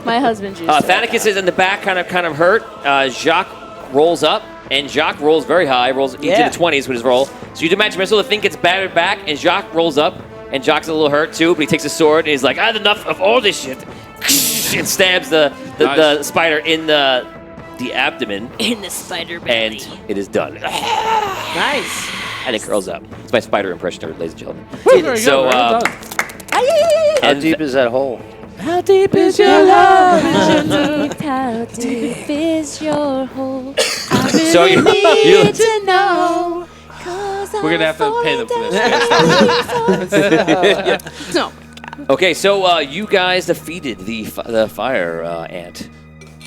Speaker 5: My husband used it.
Speaker 2: Thanicus is in the back, kind of hurt. Jacques rolls up, and Jacques rolls very high, rolls into the 20s with his roll. So you do magic missile, the thing gets battered back, and Jacques rolls up, and Jacques' a little hurt too, but he takes his sword, and he's like, I had enough of all this shit, and stabs the spider in the abdomen,
Speaker 5: In the spider belly.
Speaker 2: and it is done.
Speaker 10: Nice.
Speaker 2: And it curls up. It's my spider impression, ladies and gentlemen.
Speaker 9: Very good.
Speaker 2: So,
Speaker 9: Well done.
Speaker 11: How
Speaker 2: and
Speaker 11: deep is that hole?
Speaker 2: how deep is your love?
Speaker 5: How deep is your hole? I
Speaker 2: So
Speaker 5: really
Speaker 2: you-
Speaker 5: need to know. 'Cause
Speaker 9: We're going to have to pay them for this.
Speaker 5: this. No.
Speaker 2: Okay, so you guys defeated the fire ant.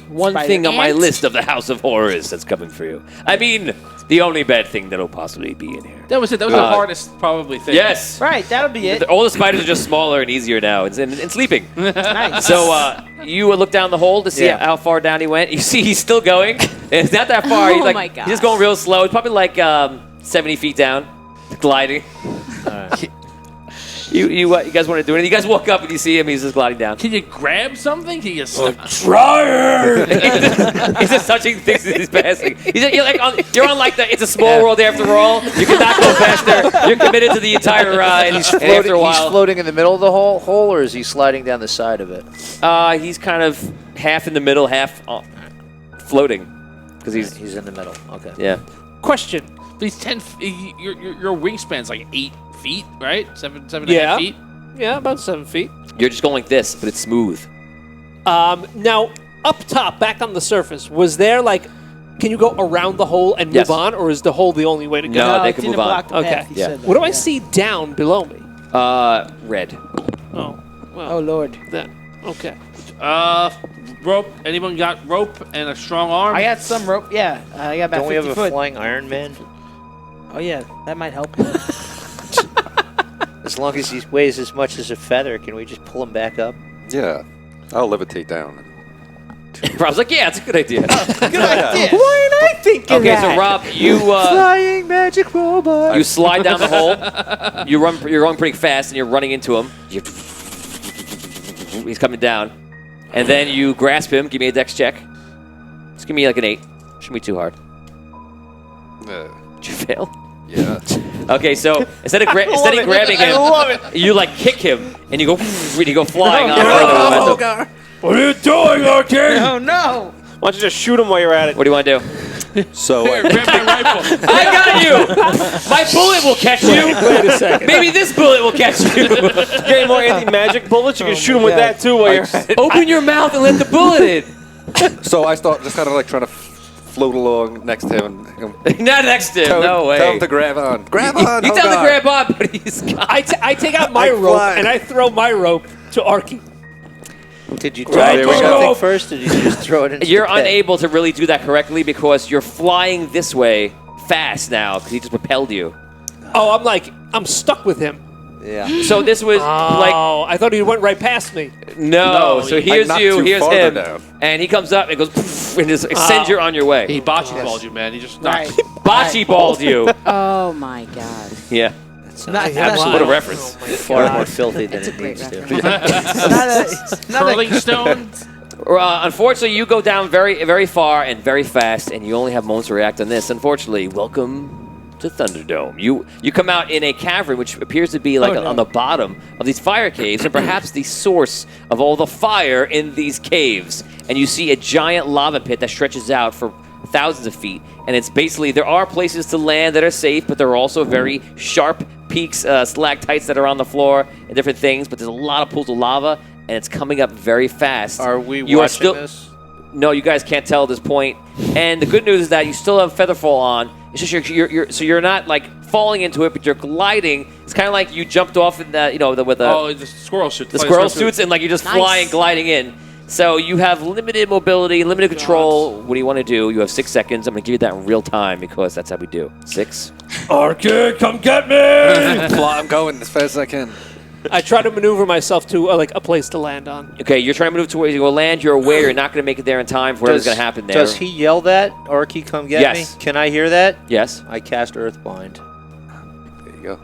Speaker 2: One
Speaker 10: Spider
Speaker 2: thing on my
Speaker 5: ant?
Speaker 2: list of the House of Horrors that's coming for you. I mean, the only bad thing that'll possibly be in here.
Speaker 9: That was it. That was the hardest probably thing.
Speaker 2: Yes.
Speaker 10: Right, that'll be it.
Speaker 2: All the spiders are just smaller and easier now, and sleeping.
Speaker 10: Nice.
Speaker 2: So you look down the hole to see how far down he went. You see he's still going. It's not that far.
Speaker 5: Oh
Speaker 2: He's like,
Speaker 5: my
Speaker 2: he's just going real slow. It's probably like 70 feet down, gliding. You guys want to do it? You guys walk up and you see him. He's just gliding down.
Speaker 9: Can you grab something? Can you
Speaker 2: Trying. He's just touching things as he's passing. You're on like the It's a Small World after all. You cannot go faster. You're committed to the entire ride.
Speaker 11: He's
Speaker 2: and
Speaker 11: floating,
Speaker 2: after a while,
Speaker 11: he's floating in the middle of the hole, or is he sliding down the side of it?
Speaker 2: he's kind of half in the middle, half floating, because
Speaker 11: He's in the middle. Okay.
Speaker 2: yeah.
Speaker 9: Question. These 10. Your wingspan's like 8 feet, right? 7 and a
Speaker 3: Yeah.
Speaker 9: half feet.
Speaker 3: Yeah, about 7 feet.
Speaker 2: You're just going like this, but it's smooth.
Speaker 3: Now, up top, back on the surface, was there like, can you go around the hole and move
Speaker 2: Yes.
Speaker 3: on, or is the hole the only way to go?
Speaker 2: No, they
Speaker 10: it
Speaker 2: can
Speaker 10: didn't
Speaker 2: move on.
Speaker 10: block the
Speaker 3: Okay.
Speaker 10: path, he
Speaker 2: Yeah.
Speaker 10: said that,
Speaker 3: What do I
Speaker 10: yeah.
Speaker 3: see down below me?
Speaker 2: Red.
Speaker 3: Oh, well,
Speaker 10: Oh, Lord.
Speaker 3: that. Okay.
Speaker 9: Rope. Anyone got rope and a strong arm?
Speaker 10: I got some rope. Yeah, I got about
Speaker 11: Don't we
Speaker 10: 50
Speaker 11: have a
Speaker 10: foot.
Speaker 11: flying Iron Man?
Speaker 10: Oh, yeah, that might help.
Speaker 11: As long as he weighs as much as a feather, can we just pull him back up?
Speaker 8: Yeah, I'll levitate down.
Speaker 2: Rob's like, yeah, it's a good idea.
Speaker 10: Good idea. Why ain't I thinking
Speaker 2: Okay, so Rob, you
Speaker 11: Flying magic robot.
Speaker 2: you slide down the hole. You're going pretty fast, and you're running into him. He's coming down, and then you grasp him. Give me a dex check. Just give me like an 8. Shouldn't be too hard. Did you fail?
Speaker 8: Yeah.
Speaker 2: Okay, so instead of grabbing him, you like kick him, and you go flying on further momentum.
Speaker 1: What are you doing, okay?
Speaker 10: Oh, no.
Speaker 4: Why don't you just shoot him while you're at it?
Speaker 2: What do you want to do?
Speaker 8: So
Speaker 9: Here, grab my rifle.
Speaker 2: I got you! My bullet will catch you! Wait a second. Maybe this bullet will catch you!
Speaker 4: Getting more anti-magic bullets, you can shoot him with that too while you're at it.
Speaker 2: Open your mouth and let the bullet in!
Speaker 8: So I start just kind of like trying to float along next to him. And
Speaker 2: Not next to him, no way.
Speaker 8: Tell him to grab on. Grab on.
Speaker 2: You
Speaker 8: oh
Speaker 2: tell him to
Speaker 8: God.
Speaker 2: grab on, but he's got...
Speaker 3: I take out my
Speaker 8: I
Speaker 3: rope
Speaker 8: fly.
Speaker 3: and I throw my rope to Arky.
Speaker 11: Did you
Speaker 2: Right,
Speaker 11: try
Speaker 2: there we go.
Speaker 11: something first, or did you just throw it into
Speaker 2: You're
Speaker 11: the pit?
Speaker 2: unable to really do that correctly because you're flying this way fast now because he just propelled you.
Speaker 3: Oh, I'm stuck with him.
Speaker 11: Yeah.
Speaker 2: So this was like...
Speaker 3: Oh, I thought he went right past me.
Speaker 2: No, so here's
Speaker 8: knocked
Speaker 2: you,
Speaker 8: you
Speaker 2: here's
Speaker 8: farther
Speaker 2: him,
Speaker 8: down.
Speaker 2: and he comes up and goes poof, and just sends you on your way.
Speaker 9: He bocce balled you, man. He just knocked.
Speaker 10: Right.
Speaker 2: Bocce balled you.
Speaker 5: Oh my god.
Speaker 2: Yeah,
Speaker 10: Not,
Speaker 2: what a reference.
Speaker 11: Far more filthy than
Speaker 5: That's a
Speaker 11: it
Speaker 5: great
Speaker 11: needs to.
Speaker 9: Curling stone.
Speaker 2: Unfortunately, you go down very, very far and very fast, and you only have moments to react on this. Unfortunately, welcome to Thunderdome. You come out in a cavern, which appears to be like on the bottom of these fire caves, and perhaps the source of all the fire in these caves. And you see a giant lava pit that stretches out for thousands of feet, and it's basically, there are places to land that are safe, but there are also very sharp peaks, stalactites that are on the floor, and different things, but there's a lot of pools of lava, and it's coming up very fast.
Speaker 11: Are we
Speaker 2: You are
Speaker 11: watching
Speaker 2: still-
Speaker 11: this?
Speaker 2: No, you guys can't tell at this point. And the good news is that you still have Featherfall on. It's just you're not like falling into it, but you're gliding. It's kind of like you jumped off in the with the
Speaker 9: Oh, the squirrel suit.
Speaker 2: the squirrel suits, and like you're just
Speaker 5: Nice.
Speaker 2: flying, gliding in. So you have limited mobility, limited control. What do you want to do? You have 6 seconds. I'm going to give you that in real time because that's how we do. 6.
Speaker 1: Arky, come get me!
Speaker 8: I'm going as fast as I can.
Speaker 3: I try to maneuver myself to like a place to land on.
Speaker 2: Okay, you're trying to move to where you go land. You're aware you're not going to make it there in time for whatever's going to happen there.
Speaker 11: Does he yell that? Arky, come get
Speaker 2: Yes.
Speaker 11: me? Can I hear that?
Speaker 2: Yes.
Speaker 11: I cast Earthbind.
Speaker 8: There you go.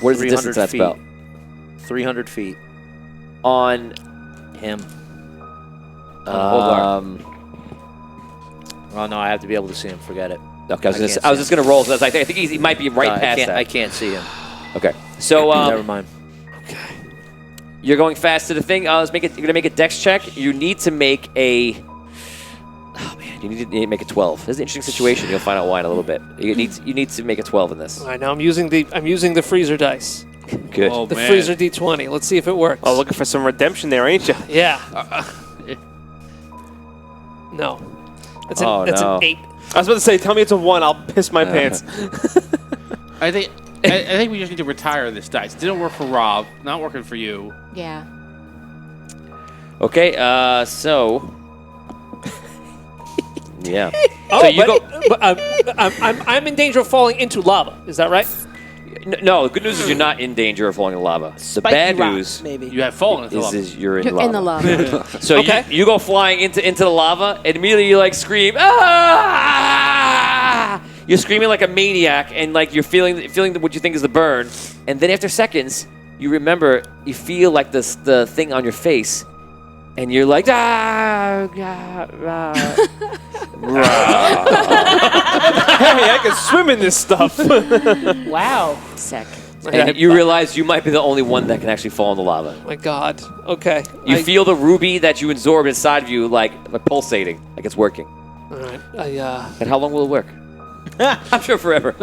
Speaker 2: What is the
Speaker 11: 300
Speaker 2: distance of that
Speaker 11: feet.
Speaker 2: spell?
Speaker 11: 300 feet.
Speaker 2: On
Speaker 11: Him.
Speaker 2: Um,
Speaker 11: Oh, no, I have to be able to see him. Forget it.
Speaker 2: okay, I was
Speaker 11: can't
Speaker 2: just
Speaker 11: see
Speaker 2: going to roll. So I think he might be right
Speaker 11: I
Speaker 2: past
Speaker 11: can't,
Speaker 2: that.
Speaker 11: I can't see him.
Speaker 2: Okay, so
Speaker 11: Never mind.
Speaker 2: you're going fast to the thing. You're going to make a dex check. You need to make a. Oh man, you need to make a 12. This is an interesting situation. You'll find out why in a little bit. You need to make a 12 in this.
Speaker 3: All right, now I'm using the freezer dice.
Speaker 2: Good.
Speaker 9: Oh,
Speaker 3: The
Speaker 9: man.
Speaker 3: freezer D20. Let's see if it works.
Speaker 4: Oh, looking for some redemption there, ain't you?
Speaker 3: Yeah. No. That's
Speaker 2: Oh,
Speaker 3: an
Speaker 2: no.
Speaker 3: 8.
Speaker 4: I was about to say, tell me it's a 1, I'll piss my pants.
Speaker 9: I think we just need to retire this dice. Didn't work for Rob. Not working for you.
Speaker 5: Yeah.
Speaker 2: Okay. So. Yeah.
Speaker 3: Oh,
Speaker 2: so you
Speaker 3: but I'm in danger of falling into lava. Is that right?
Speaker 2: No, the good news is you're not in danger of falling in lava. The
Speaker 10: Spiky
Speaker 2: bad
Speaker 10: rocks,
Speaker 2: news
Speaker 10: maybe.
Speaker 9: You have fallen into lava.
Speaker 2: is you're in
Speaker 5: You're
Speaker 2: lava.
Speaker 5: in the lava.
Speaker 2: So
Speaker 3: Okay.
Speaker 2: you go flying into the lava, and immediately you like scream, ah! You're screaming like a maniac, and like you're feeling what you think is the burn, and then after seconds, you remember you feel like the thing on your face, and you're like ah,
Speaker 4: Hey, I can swim in this stuff.
Speaker 10: Wow.
Speaker 5: Sick.
Speaker 2: and you realize you might be the only one that can actually fall in the lava.
Speaker 3: My God. Okay.
Speaker 2: You feel the ruby that you absorb inside of you like pulsating, like it's working.
Speaker 3: All right.
Speaker 2: And how long will it work? I'm sure forever.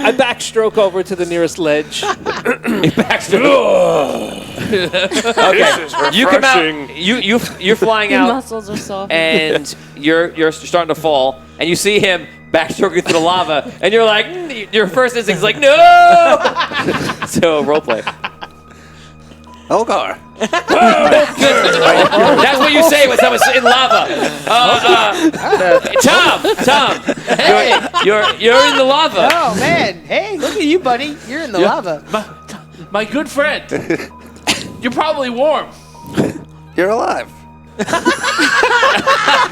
Speaker 3: I backstroke over to the nearest ledge.
Speaker 2: You come out. You're flying
Speaker 5: Your
Speaker 2: out,
Speaker 5: muscles are soft.
Speaker 2: and you're starting to fall, and you see him backstroking through the lava, and you're like, your first instinct is like, no. So role play.
Speaker 8: Hogar.
Speaker 2: That's what you say when someone's in lava. Tom, hey, you're in the lava.
Speaker 10: Oh man, hey, look at you, buddy. You're in the lava.
Speaker 9: My good friend. You're probably warm.
Speaker 8: You're alive.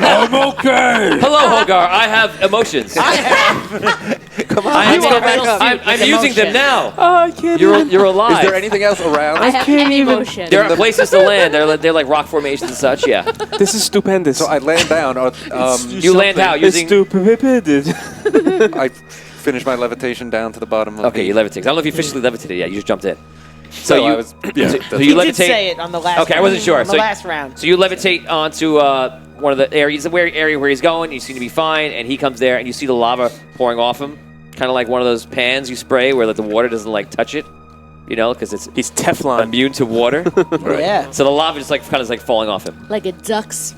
Speaker 1: I'm okay.
Speaker 2: Hello, Hogar. I have emotions.
Speaker 8: Come on,
Speaker 2: I'm
Speaker 8: let's go back up.
Speaker 2: using them now.
Speaker 3: Oh, I can't.
Speaker 2: You're alive.
Speaker 8: Is there anything else around?
Speaker 5: I have emotion.
Speaker 2: There are places to land. They're like rock formations and such. Yeah.
Speaker 4: This is stupendous.
Speaker 8: So I land down.
Speaker 2: You land how using?
Speaker 8: I finish my levitation down to the bottom of
Speaker 2: Okay, you levitate. I don't know if you officially levitated yet. You just jumped in. So
Speaker 8: No,
Speaker 2: you,
Speaker 8: I was- yeah,
Speaker 2: so
Speaker 8: that's-
Speaker 2: you
Speaker 10: He did
Speaker 2: levitate.
Speaker 10: say it on the last.
Speaker 2: Okay, I wasn't sure.
Speaker 10: On the
Speaker 2: So-
Speaker 10: last round.
Speaker 2: So you levitate onto one of the areas, area where he's going. You seem to be fine, and he comes there, and you see the lava pouring off him, kind of like one of those pans you spray where like the water doesn't like touch it, you know, because
Speaker 4: He's Teflon.
Speaker 2: immune to water.
Speaker 10: Yeah.
Speaker 2: So the lava just like kind of like falling off him.
Speaker 5: Like a duck's.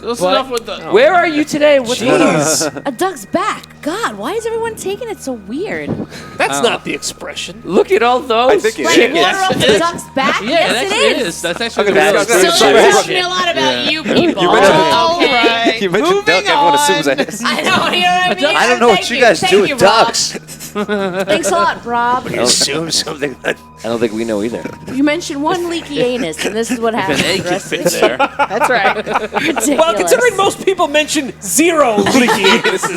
Speaker 9: That's enough with the.
Speaker 2: Where are you today? What's going on?
Speaker 5: A duck's back. God, why is everyone taking it so weird?
Speaker 3: That's not the expression.
Speaker 2: Look at all those.
Speaker 8: I think it
Speaker 5: Like
Speaker 8: is.
Speaker 5: water off the duck's back?
Speaker 9: Yeah,
Speaker 5: Yes,
Speaker 9: that's,
Speaker 5: it is.
Speaker 9: That's actually
Speaker 8: Okay,
Speaker 9: the
Speaker 8: let's
Speaker 9: real
Speaker 8: go.
Speaker 5: So
Speaker 8: Sorry.
Speaker 5: that tells me a lot about you people.
Speaker 8: You mentioned-
Speaker 5: Okay.
Speaker 8: You mentioned duck, everyone assumes that is.
Speaker 5: I know, you know what I mean?
Speaker 11: I don't know what
Speaker 5: Thank
Speaker 11: you guys
Speaker 5: Thank
Speaker 11: do
Speaker 5: you,
Speaker 11: with
Speaker 5: Rob.
Speaker 11: ducks.
Speaker 5: Thanks a lot, Rob.
Speaker 11: You assume something.
Speaker 2: I don't think we know either.
Speaker 5: You mentioned one leaky anus, and this is what
Speaker 9: An
Speaker 5: happens.
Speaker 9: egg
Speaker 5: The
Speaker 9: can
Speaker 5: rest
Speaker 9: fit
Speaker 5: of the
Speaker 9: there.
Speaker 10: That's right.
Speaker 5: Ridiculous.
Speaker 3: Well, considering most people mention 0 leaky anuses.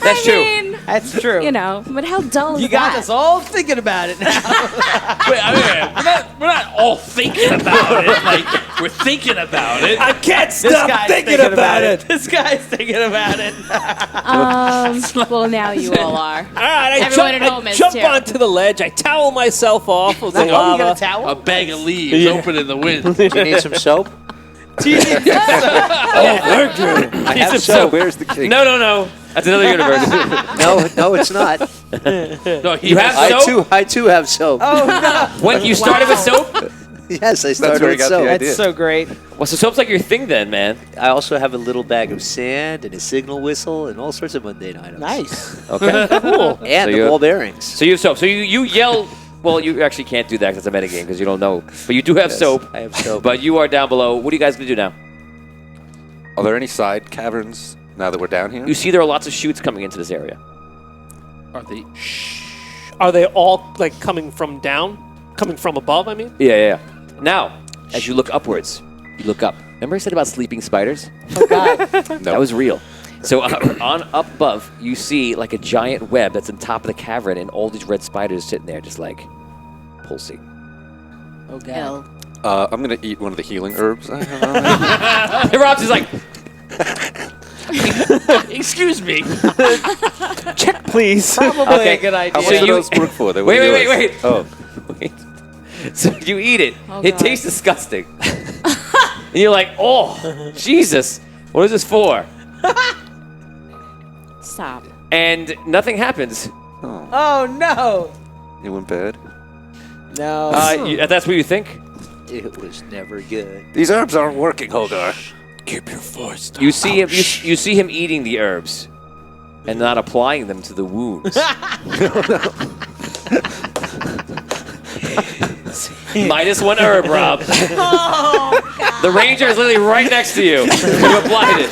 Speaker 2: That's
Speaker 5: I
Speaker 2: true.
Speaker 5: mean,
Speaker 10: That's true.
Speaker 5: you know, but how dull is
Speaker 10: You
Speaker 5: that?
Speaker 10: got us all thinking about it now.
Speaker 9: We're not all thinking about it. Like, we're thinking about it.
Speaker 3: I can't
Speaker 10: This
Speaker 3: stop
Speaker 10: guy's
Speaker 3: thinking about it.
Speaker 10: This guy's thinking about it.
Speaker 5: Well, now you all are.
Speaker 3: All right,
Speaker 5: Everyone at home
Speaker 3: I
Speaker 5: is
Speaker 3: jump
Speaker 5: too.
Speaker 3: onto the ledge. I towel myself off with the
Speaker 10: Oh, you got a
Speaker 3: lava.
Speaker 10: towel?
Speaker 9: A bag of leaves open in the wind.
Speaker 11: Do you need some soap?
Speaker 8: I have soap. Where's the king?
Speaker 2: No. That's another universe.
Speaker 11: No, it's not.
Speaker 9: No,
Speaker 2: You have soap?
Speaker 11: I too have soap.
Speaker 10: Oh no!
Speaker 2: When you started with soap?
Speaker 11: Yes, I started
Speaker 8: where he
Speaker 11: with
Speaker 8: got the
Speaker 11: soap.
Speaker 8: idea.
Speaker 10: That's so great.
Speaker 2: Well, so soap's like your thing then, man.
Speaker 11: I also have a little bag of sand and a signal whistle and all sorts of mundane items.
Speaker 10: Nice.
Speaker 2: Okay, cool.
Speaker 11: And
Speaker 2: So
Speaker 11: the
Speaker 2: you-
Speaker 11: ball bearings.
Speaker 2: So you have soap. So you yell. Well, you actually can't do that because it's a metagame because you don't know. But you do have
Speaker 11: Yes,
Speaker 2: soap.
Speaker 11: I have soap.
Speaker 2: But you are down below. What are you guys gonna do now?
Speaker 8: Are there any side caverns now that we're down here?
Speaker 2: You see there are lots of chutes coming into this area.
Speaker 9: Are they?
Speaker 3: Are they all like coming from down? Coming from above, I mean?
Speaker 2: Yeah. Now, as you look upwards, you look up. Remember I said about sleeping spiders?
Speaker 10: Oh God.
Speaker 2: That was real. So on up above, you see like a giant web that's on top of the cavern, and all these red spiders sitting there, just like pulsing.
Speaker 10: Oh God.
Speaker 5: Hell.
Speaker 8: I'm gonna eat one of the healing herbs. I have.
Speaker 2: And Rob's just like,
Speaker 9: Excuse me.
Speaker 3: Check, please.
Speaker 10: Probably
Speaker 2: Okay.
Speaker 10: a good idea.
Speaker 8: How much
Speaker 2: So
Speaker 8: do
Speaker 2: you-
Speaker 8: those work for? They were
Speaker 2: wait.
Speaker 8: yours. Oh,
Speaker 2: wait. So you eat it.
Speaker 5: Oh,
Speaker 2: It
Speaker 5: God.
Speaker 2: tastes disgusting. And you're like, oh, Jesus, what is this for?
Speaker 5: Stop.
Speaker 2: And nothing happens.
Speaker 10: Oh no.
Speaker 8: it went bad.
Speaker 10: No.
Speaker 2: That's what you think?
Speaker 11: It was never good.
Speaker 8: These herbs aren't working, Hogar.
Speaker 1: Keep your voice down.
Speaker 2: You see him. You see him eating the herbs, and not applying them to the wounds. -1 herb, Rob. The ranger is literally right next to you. You applied it.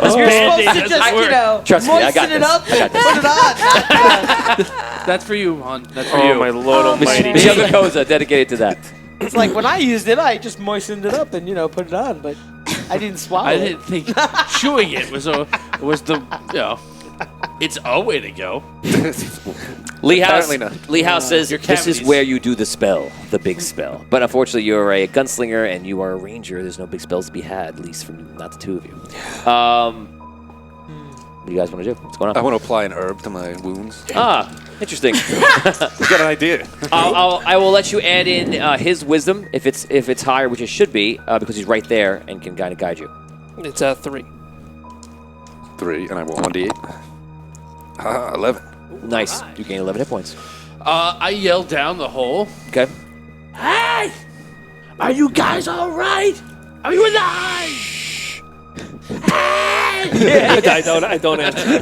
Speaker 10: You're supposed to just,
Speaker 2: Trust me, I got
Speaker 10: moisten it
Speaker 2: this.
Speaker 10: up
Speaker 2: I got
Speaker 10: and put it on.
Speaker 9: That's for you, hon. That's for
Speaker 4: Oh
Speaker 9: you.
Speaker 4: my lord almighty.
Speaker 2: Michelle Koza dedicated to that.
Speaker 10: It's like when I used it, I just moistened it up and put it on, but I didn't swallow
Speaker 9: I
Speaker 10: it.
Speaker 9: didn't think chewing it was the it's a way to go.
Speaker 2: Lee House
Speaker 8: Apparently not.
Speaker 2: Lee House says
Speaker 9: Your
Speaker 2: this is
Speaker 9: cavities.
Speaker 2: where you do the spell, the big spell. But unfortunately, you're a gunslinger and you are a ranger. There's no big spells to be had, at least from not the two of you. What do you guys want to do? What's going on?
Speaker 8: I want to apply an herb to my wounds.
Speaker 2: Interesting.
Speaker 8: We got an idea.
Speaker 2: I will let you add in his wisdom if it's higher, which it should be, because he's right there and can kind of guide you.
Speaker 3: It's 3.
Speaker 8: 3, and I roll 1d8. 11.
Speaker 2: Nice. You gain 11 hit points.
Speaker 9: I yell down the hole.
Speaker 2: Okay.
Speaker 11: Hey! Are you guys all right? Are you alive?
Speaker 3: I don't answer.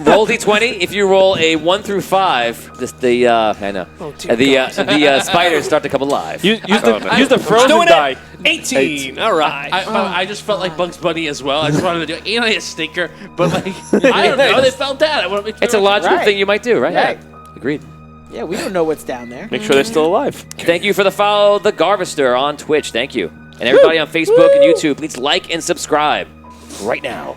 Speaker 2: Roll d20. If you roll a 1 through 5, I know.
Speaker 3: Oh, dear
Speaker 2: the spiders start to come alive.
Speaker 4: Use the frozen
Speaker 3: Doing
Speaker 4: die.
Speaker 3: 18. All right.
Speaker 9: I just felt like Bugs Bunny as well. I just wanted to do ain't I a stinker? But like I don't know, they felt that. I want to make sure
Speaker 2: It's a logical
Speaker 10: Right.
Speaker 2: thing you might do, right?
Speaker 10: Right.
Speaker 2: Agreed.
Speaker 10: Yeah, we don't know what's down there.
Speaker 4: Make sure they're still alive.
Speaker 2: Thank you for the follow, the Garvester on Twitch. Thank you. And everybody on Facebook and YouTube, please like and subscribe right now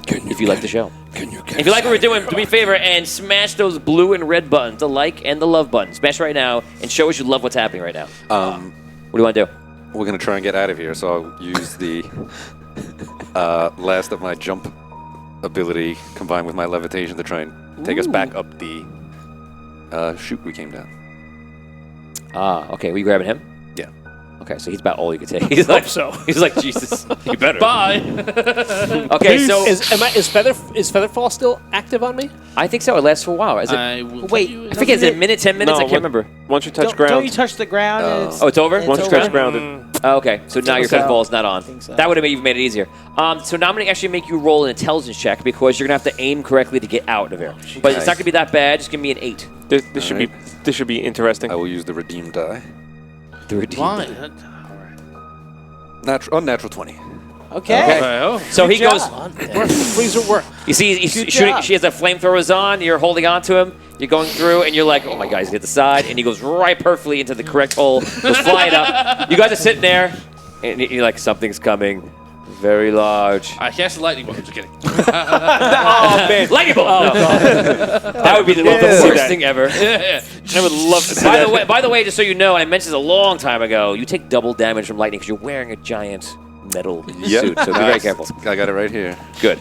Speaker 2: if you like the show. If you like what we're doing, do me a favor and smash those blue and red buttons, the like and the love button. Smash right now and show us you love what's happening right now. What do you want to do?
Speaker 8: We're going to try and get out of here, so I'll use the last of my jump ability combined with my levitation to try and take us back up the chute we came down.
Speaker 2: Okay. Were you grabbing him?
Speaker 8: Yeah.
Speaker 2: Okay, so he's about all you can take. He's like, he's like, Jesus, you better.
Speaker 9: Bye.
Speaker 2: Okay, so
Speaker 3: is Featherfall still active on me?
Speaker 2: I think so. It lasts for a while. Is it?
Speaker 10: Wait,
Speaker 2: I think it's a minute, 10 minutes. I can't remember.
Speaker 4: Once you touch
Speaker 10: Don't
Speaker 4: ground.
Speaker 10: you touch the ground?
Speaker 2: Oh, it's over?
Speaker 4: Once you touch grounded.
Speaker 2: Okay, so now your Featherfall is not on.
Speaker 10: so.
Speaker 2: That would have even made it easier. So now I'm going to actually make you roll an intelligence check because you're going to have to aim correctly to get out of here. But it's not going to be that bad. Just give me an 8.
Speaker 4: This should be interesting.
Speaker 8: I will use the redeem die.
Speaker 2: The redeem.
Speaker 9: Why?
Speaker 8: Unnatural 20.
Speaker 10: Okay.
Speaker 2: So he goes.
Speaker 3: Freezer work.
Speaker 2: You see, he's
Speaker 10: Good
Speaker 2: shooting.
Speaker 10: job.
Speaker 2: She has the flamethrowers on. You're holding on to him. You're going through, and you're like, "Oh my God, he's hit the side," and he goes right perfectly into the correct hole. Goes flying up. You guys are sitting there, and you're like, "Something's coming, very large."
Speaker 9: I cast a lightning bolt. I'm just kidding.
Speaker 2: Oh man, lightning bolt! No. That would be the worst thing ever.
Speaker 9: Yeah.
Speaker 4: I would love to see that.
Speaker 2: By the way, just so you know, I mentioned this a long time ago. You take double damage from lightning because you're wearing a giant metal suit. So be very careful.
Speaker 8: I got it right here.
Speaker 2: Good.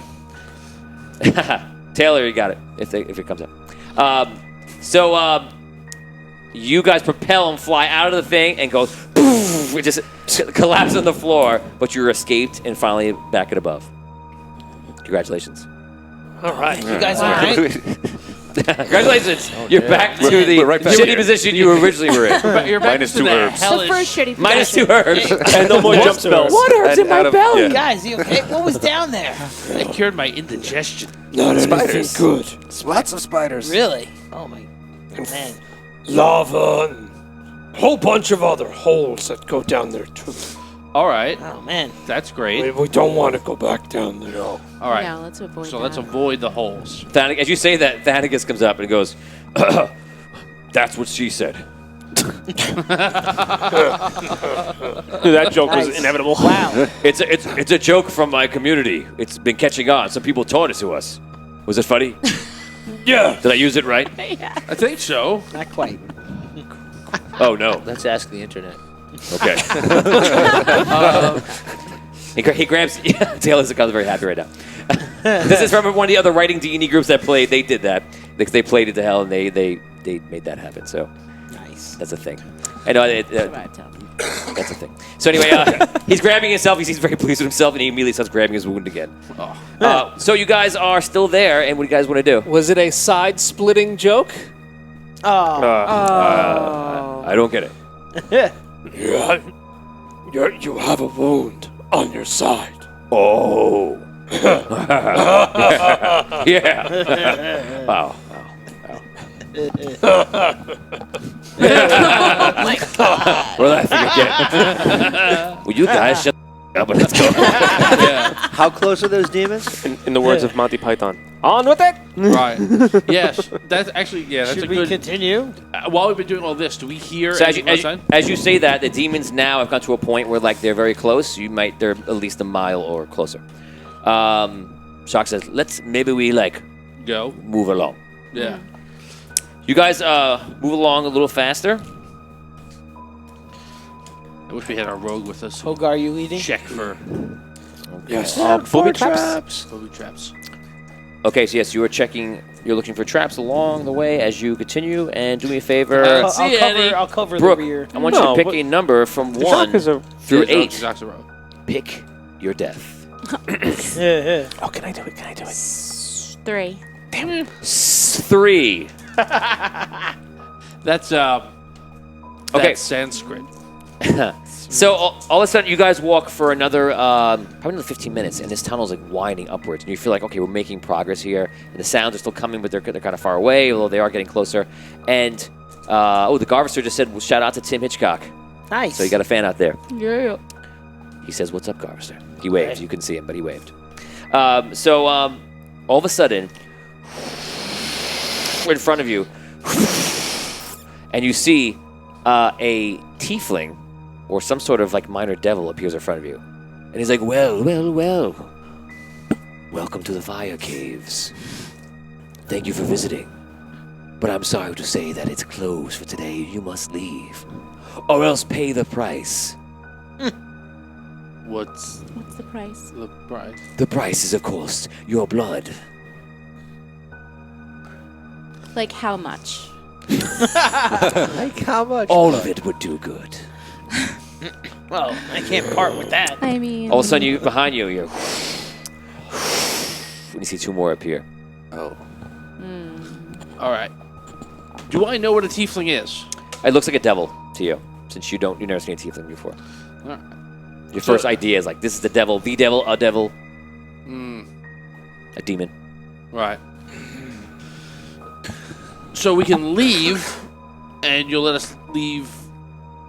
Speaker 2: Taylor, you got it if it comes up. You guys propel and fly out of the thing and go poof, it just collapse on the floor, but you're escaped and finally back at above. Congratulations.
Speaker 3: All right.
Speaker 10: You guys all right?
Speaker 2: Congratulations. You're back to the
Speaker 8: right back
Speaker 2: shitty
Speaker 8: here.
Speaker 2: position you originally were in.
Speaker 9: You're back
Speaker 8: Minus
Speaker 9: to
Speaker 8: 2
Speaker 9: the
Speaker 8: herbs.
Speaker 5: The
Speaker 9: hellish.
Speaker 5: first shitty
Speaker 2: Minus
Speaker 5: position.
Speaker 2: 2 herbs.
Speaker 4: And no more jump spells.
Speaker 10: What hurts
Speaker 8: And
Speaker 10: in my
Speaker 8: out of-
Speaker 10: belly?
Speaker 8: yeah.
Speaker 10: Guys, you okay? What was down there?
Speaker 9: I cured my indigestion.
Speaker 1: Not
Speaker 8: Spiders.
Speaker 1: anything good.
Speaker 8: Lots of spiders.
Speaker 10: Really? Oh my man.
Speaker 1: Lava and a whole bunch of other holes that go down there too.
Speaker 9: All right.
Speaker 10: Oh man.
Speaker 9: That's great.
Speaker 1: We don't want to go back down there.
Speaker 9: All right.
Speaker 5: Yeah, let's avoid
Speaker 9: So
Speaker 5: that.
Speaker 9: let's avoid the holes.
Speaker 2: As you say that, Thanagus comes up and goes, "That's what she said."
Speaker 4: That joke was
Speaker 10: Nice.
Speaker 4: inevitable.
Speaker 10: Wow.
Speaker 2: It's a joke from my community. It's been catching on. Some people taught it to us. Was it funny?
Speaker 1: Yeah.
Speaker 2: Did I use it right?
Speaker 9: I think so.
Speaker 10: Not quite.
Speaker 2: Oh no.
Speaker 11: Let's ask the internet.
Speaker 2: Okay. He grabs. Taylor's very happy right now. This is from one of the other writing D&D groups that played. They did that. They played it to hell and they made that happen. So
Speaker 10: Nice.
Speaker 2: that's a thing. I know. That's a thing. So anyway, he's grabbing himself. He seems very pleased with himself, and he immediately starts grabbing his wound again. So you guys are still there, and what do you guys want to do?
Speaker 3: Was it a side-splitting joke?
Speaker 10: Oh.
Speaker 2: I don't get it.
Speaker 1: You have a wound on your side.
Speaker 2: Oh. Yeah. Wow. We're laughing again. Will you guys shut up and let's go?
Speaker 11: How close are those demons?
Speaker 4: In the words of Monty Python. On with it!
Speaker 9: Right. Yes. That's actually, that's
Speaker 10: Should
Speaker 9: a
Speaker 10: we
Speaker 9: good...
Speaker 10: continue?
Speaker 9: While we've been doing all this, do we hear
Speaker 2: So
Speaker 9: anything outside?
Speaker 2: as you say that, the demons now have come to a point where like they're very close. They're at least a mile or closer. Shock says, maybe we like
Speaker 9: Go.
Speaker 2: move along.
Speaker 9: Yeah.
Speaker 2: You guys move along a little faster.
Speaker 9: I wish we had our rogue with us.
Speaker 10: Hogar, are you leading?
Speaker 9: Check for
Speaker 1: Yes.
Speaker 4: Booby traps?
Speaker 9: booby traps.
Speaker 2: Okay, so yes, you're looking for traps along the way as you continue. And do me a favor,
Speaker 10: I'll cover
Speaker 2: Brooke,
Speaker 10: the rear.
Speaker 2: I want you
Speaker 4: No,
Speaker 2: to pick
Speaker 4: but
Speaker 2: a number from
Speaker 4: The
Speaker 2: 1
Speaker 4: Jockers are...
Speaker 2: through
Speaker 9: Yeah,
Speaker 2: 8.
Speaker 9: Jock's a rogue.
Speaker 2: Pick your death.
Speaker 3: Oh, can I do it? Can I do it?
Speaker 5: 3.
Speaker 2: 3.
Speaker 9: That's
Speaker 2: Okay.
Speaker 9: Sanskrit.
Speaker 2: So all of a sudden, you guys walk for another probably another 15 minutes, and this tunnel's like winding upwards, and you feel like, okay, we're making progress here, and the sounds are still coming, but they're kind of far away, although they are getting closer. And the Garvester just said, well, shout out to Tim Hitchcock.
Speaker 10: Nice.
Speaker 2: So you got a fan out there.
Speaker 5: Yeah.
Speaker 2: He says, "What's up, Garvester?" He waved. You couldn't see him, but he waved. All of a sudden, we're in front of you, and you see a tiefling or some sort of like minor devil appears in front of you. And he's like, well. Welcome to the Fire Caves. Thank you for visiting. But I'm sorry to say that it's closed for today. You must leave. Or else pay the price.
Speaker 9: What's
Speaker 5: What's the price?
Speaker 9: the price?
Speaker 2: The price is, of course, your blood.
Speaker 5: Like how much?
Speaker 10: Like how much?
Speaker 2: All of it would do good.
Speaker 10: Well, I can't part with that.
Speaker 5: I mean.
Speaker 2: All of a sudden, behind you, you're... When you see 2 more appear.
Speaker 8: Oh.
Speaker 9: All right. Do I know what a tiefling is?
Speaker 2: It looks like a devil to you, since you've never seen a tiefling before.
Speaker 9: All right.
Speaker 2: Your first idea is like, this is the devil, a devil, a demon.
Speaker 9: Right. So we can leave, and you'll let us leave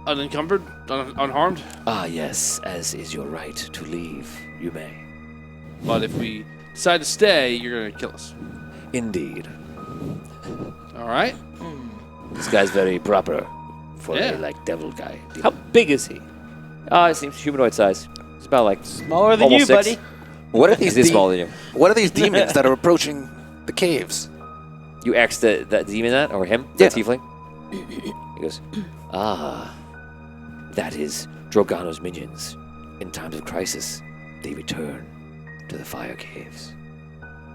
Speaker 9: unencumbered, unharmed?
Speaker 2: Ah, yes, as is your right to leave, you may.
Speaker 9: But if we decide to stay, you're going to kill us.
Speaker 2: Indeed.
Speaker 9: All right.
Speaker 2: This guy's very proper for
Speaker 9: Yeah.
Speaker 2: a, devil guy.
Speaker 3: How big is he?
Speaker 2: It seems humanoid size. It's about like
Speaker 10: Smaller than
Speaker 2: almost
Speaker 10: you,
Speaker 2: 6.
Speaker 10: buddy.
Speaker 8: What are these?
Speaker 2: He's smaller than you.
Speaker 8: What are these demons that are approaching the caves?
Speaker 2: You asked the demon that, or him?
Speaker 8: Yeah.
Speaker 2: The tiefling? He goes, that is Drogano's minions. In times of crisis, they return to the Fire Caves.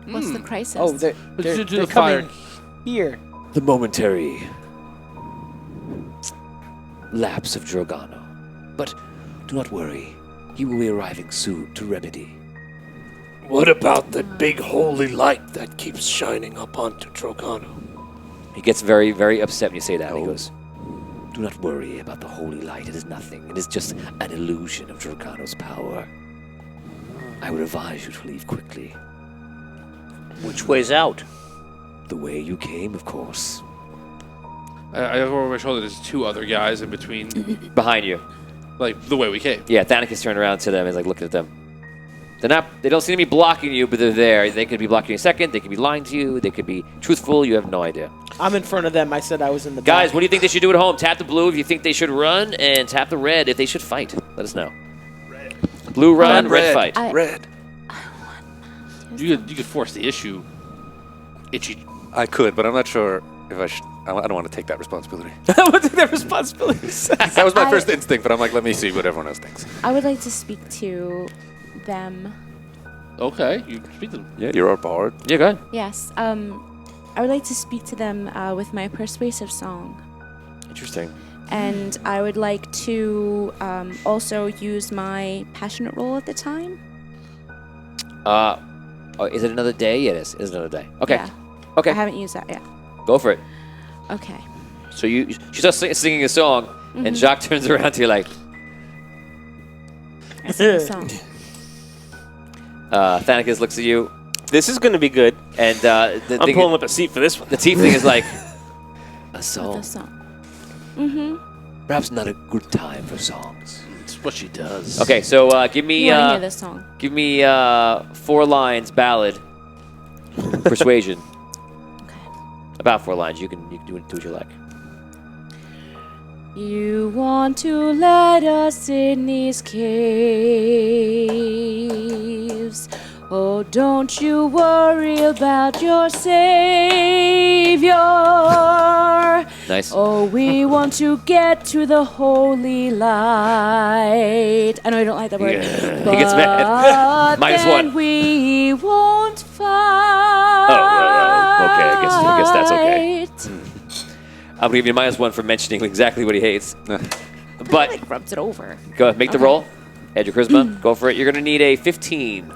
Speaker 5: What's the crisis?
Speaker 10: Oh, they're
Speaker 9: to the
Speaker 10: coming
Speaker 9: fire.
Speaker 10: here.
Speaker 2: The momentary lapse of Drogano. But do not worry, he will be arriving soon to remedy.
Speaker 1: What about the big holy light that keeps shining up onto Drogano?
Speaker 2: He gets very, very upset when you say that. He goes, do not worry about the holy light. It is nothing. It is just an illusion of Drogano's power. I would advise you to leave quickly.
Speaker 11: Which way's out?
Speaker 2: The way you came, of course.
Speaker 9: I have over my shoulder. There's 2 other guys in between,
Speaker 2: Behind you.
Speaker 9: like the way we came.
Speaker 2: Yeah, Thanakus turned around to them and is like looking at them. They don't seem to be blocking you, but they're there. They could be blocking you a second. They could be lying to you. They could be truthful. You have no idea.
Speaker 10: I'm in front of them. I said I was in the
Speaker 2: Guys,
Speaker 10: back.
Speaker 2: what do you think they should do at home? Tap the blue if you think they should run, and tap the red if they should fight. Let us know. Blue run, red fight.
Speaker 8: Red.
Speaker 9: You could force the issue. Itchy.
Speaker 8: I could, but I'm not sure if I should. I don't want to take that responsibility.
Speaker 3: I would take that responsibility.
Speaker 8: That was my first instinct, but I'm like, let me see what everyone else thinks.
Speaker 5: I would like to speak to them.
Speaker 9: Okay, you speak to them.
Speaker 8: Yeah, you're our bard.
Speaker 2: Yeah, go ahead.
Speaker 5: Yes. I would like to speak to them with my persuasive song.
Speaker 2: Interesting.
Speaker 5: And I would like to also use my passionate role at the time.
Speaker 2: Is it another day? Yeah, it is. It is another day. Okay.
Speaker 5: Yeah.
Speaker 2: Okay.
Speaker 5: I haven't used that yet.
Speaker 2: Go for it.
Speaker 5: Okay.
Speaker 2: So she starts singing a song, and Jacques turns around to you like,
Speaker 5: I sing a song.
Speaker 2: Thanakus looks at you,
Speaker 4: This is going to be good.
Speaker 2: and the
Speaker 4: I'm
Speaker 2: thing,
Speaker 4: pulling up a seat for this one.
Speaker 2: the tiefling is like, a
Speaker 5: The
Speaker 2: song.
Speaker 5: song.
Speaker 2: Perhaps not a good time for songs.
Speaker 9: It's what she does.
Speaker 2: Okay, so give me
Speaker 5: You want to hear this song?
Speaker 2: give me 4 lines ballad, persuasion.
Speaker 5: Okay.
Speaker 2: About 4 lines. You can do what you like.
Speaker 5: You want to let us in these caves. Oh, don't you worry about your savior.
Speaker 2: Nice.
Speaker 5: Oh, we want to get to the holy light. I know you don't like that word.
Speaker 2: Yeah. He gets mad.
Speaker 5: But
Speaker 2: -1.
Speaker 5: then we won't fight.
Speaker 2: Oh, okay. I guess that's okay. I'm gonna give you -1 for mentioning exactly what he hates. But
Speaker 5: Like rubs it over.
Speaker 2: go ahead, make the
Speaker 5: Okay.
Speaker 2: roll. Add your charisma. Go for it. You're going to need a 15.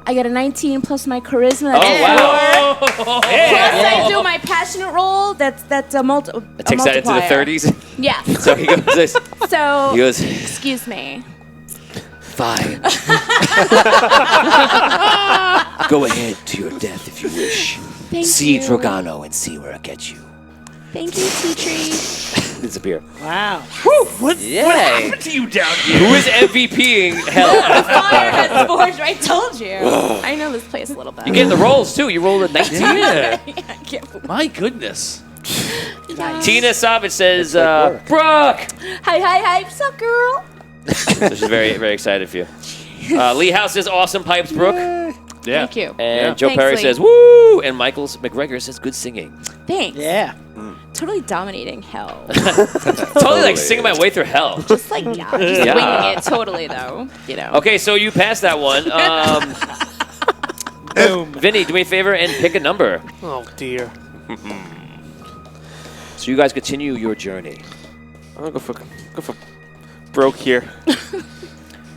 Speaker 5: I get a 19 plus my charisma.
Speaker 2: Oh,
Speaker 5: That's
Speaker 2: wow.
Speaker 5: Plus I do my passionate roll. That's a multiplier.
Speaker 2: It takes that into the 30s.
Speaker 5: Yeah.
Speaker 2: So he goes this.
Speaker 5: So,
Speaker 2: He goes,
Speaker 5: excuse me.
Speaker 2: fine. Go ahead to your death if you wish.
Speaker 5: Thank
Speaker 2: See
Speaker 5: you.
Speaker 2: Drogano and see where it gets you.
Speaker 5: Thank you, T-Tree.
Speaker 2: Disappear.
Speaker 10: Wow.
Speaker 9: What happened to you down here?
Speaker 2: Who is MVPing hell?
Speaker 5: Fire has forged. I told you. I know this place a little better.
Speaker 2: You get the rolls too. You rolled a 19.
Speaker 9: Yeah.
Speaker 5: I can't believe
Speaker 9: My goodness.
Speaker 2: Tina Savage says, Brooke.
Speaker 5: Hi. What's up, girl?
Speaker 2: So she's very, very excited for you. Lee House says, awesome pipes, Brooke.
Speaker 9: Yeah.
Speaker 5: Thank you.
Speaker 2: And Joe
Speaker 5: Thanks,
Speaker 2: Perry
Speaker 5: Lee.
Speaker 2: says, woo. And Michael McGregor says, good singing.
Speaker 5: Thanks.
Speaker 10: Yeah.
Speaker 5: Totally dominating hell.
Speaker 2: Totally like singing my way through hell.
Speaker 5: Just like, just
Speaker 2: Yeah.
Speaker 5: winging it totally, though. You know.
Speaker 2: Okay, so you passed that one.
Speaker 10: Boom.
Speaker 2: Vinny, do me a favor and pick a number.
Speaker 4: Oh, dear.
Speaker 2: So you guys continue your journey.
Speaker 4: I'll go for broke here.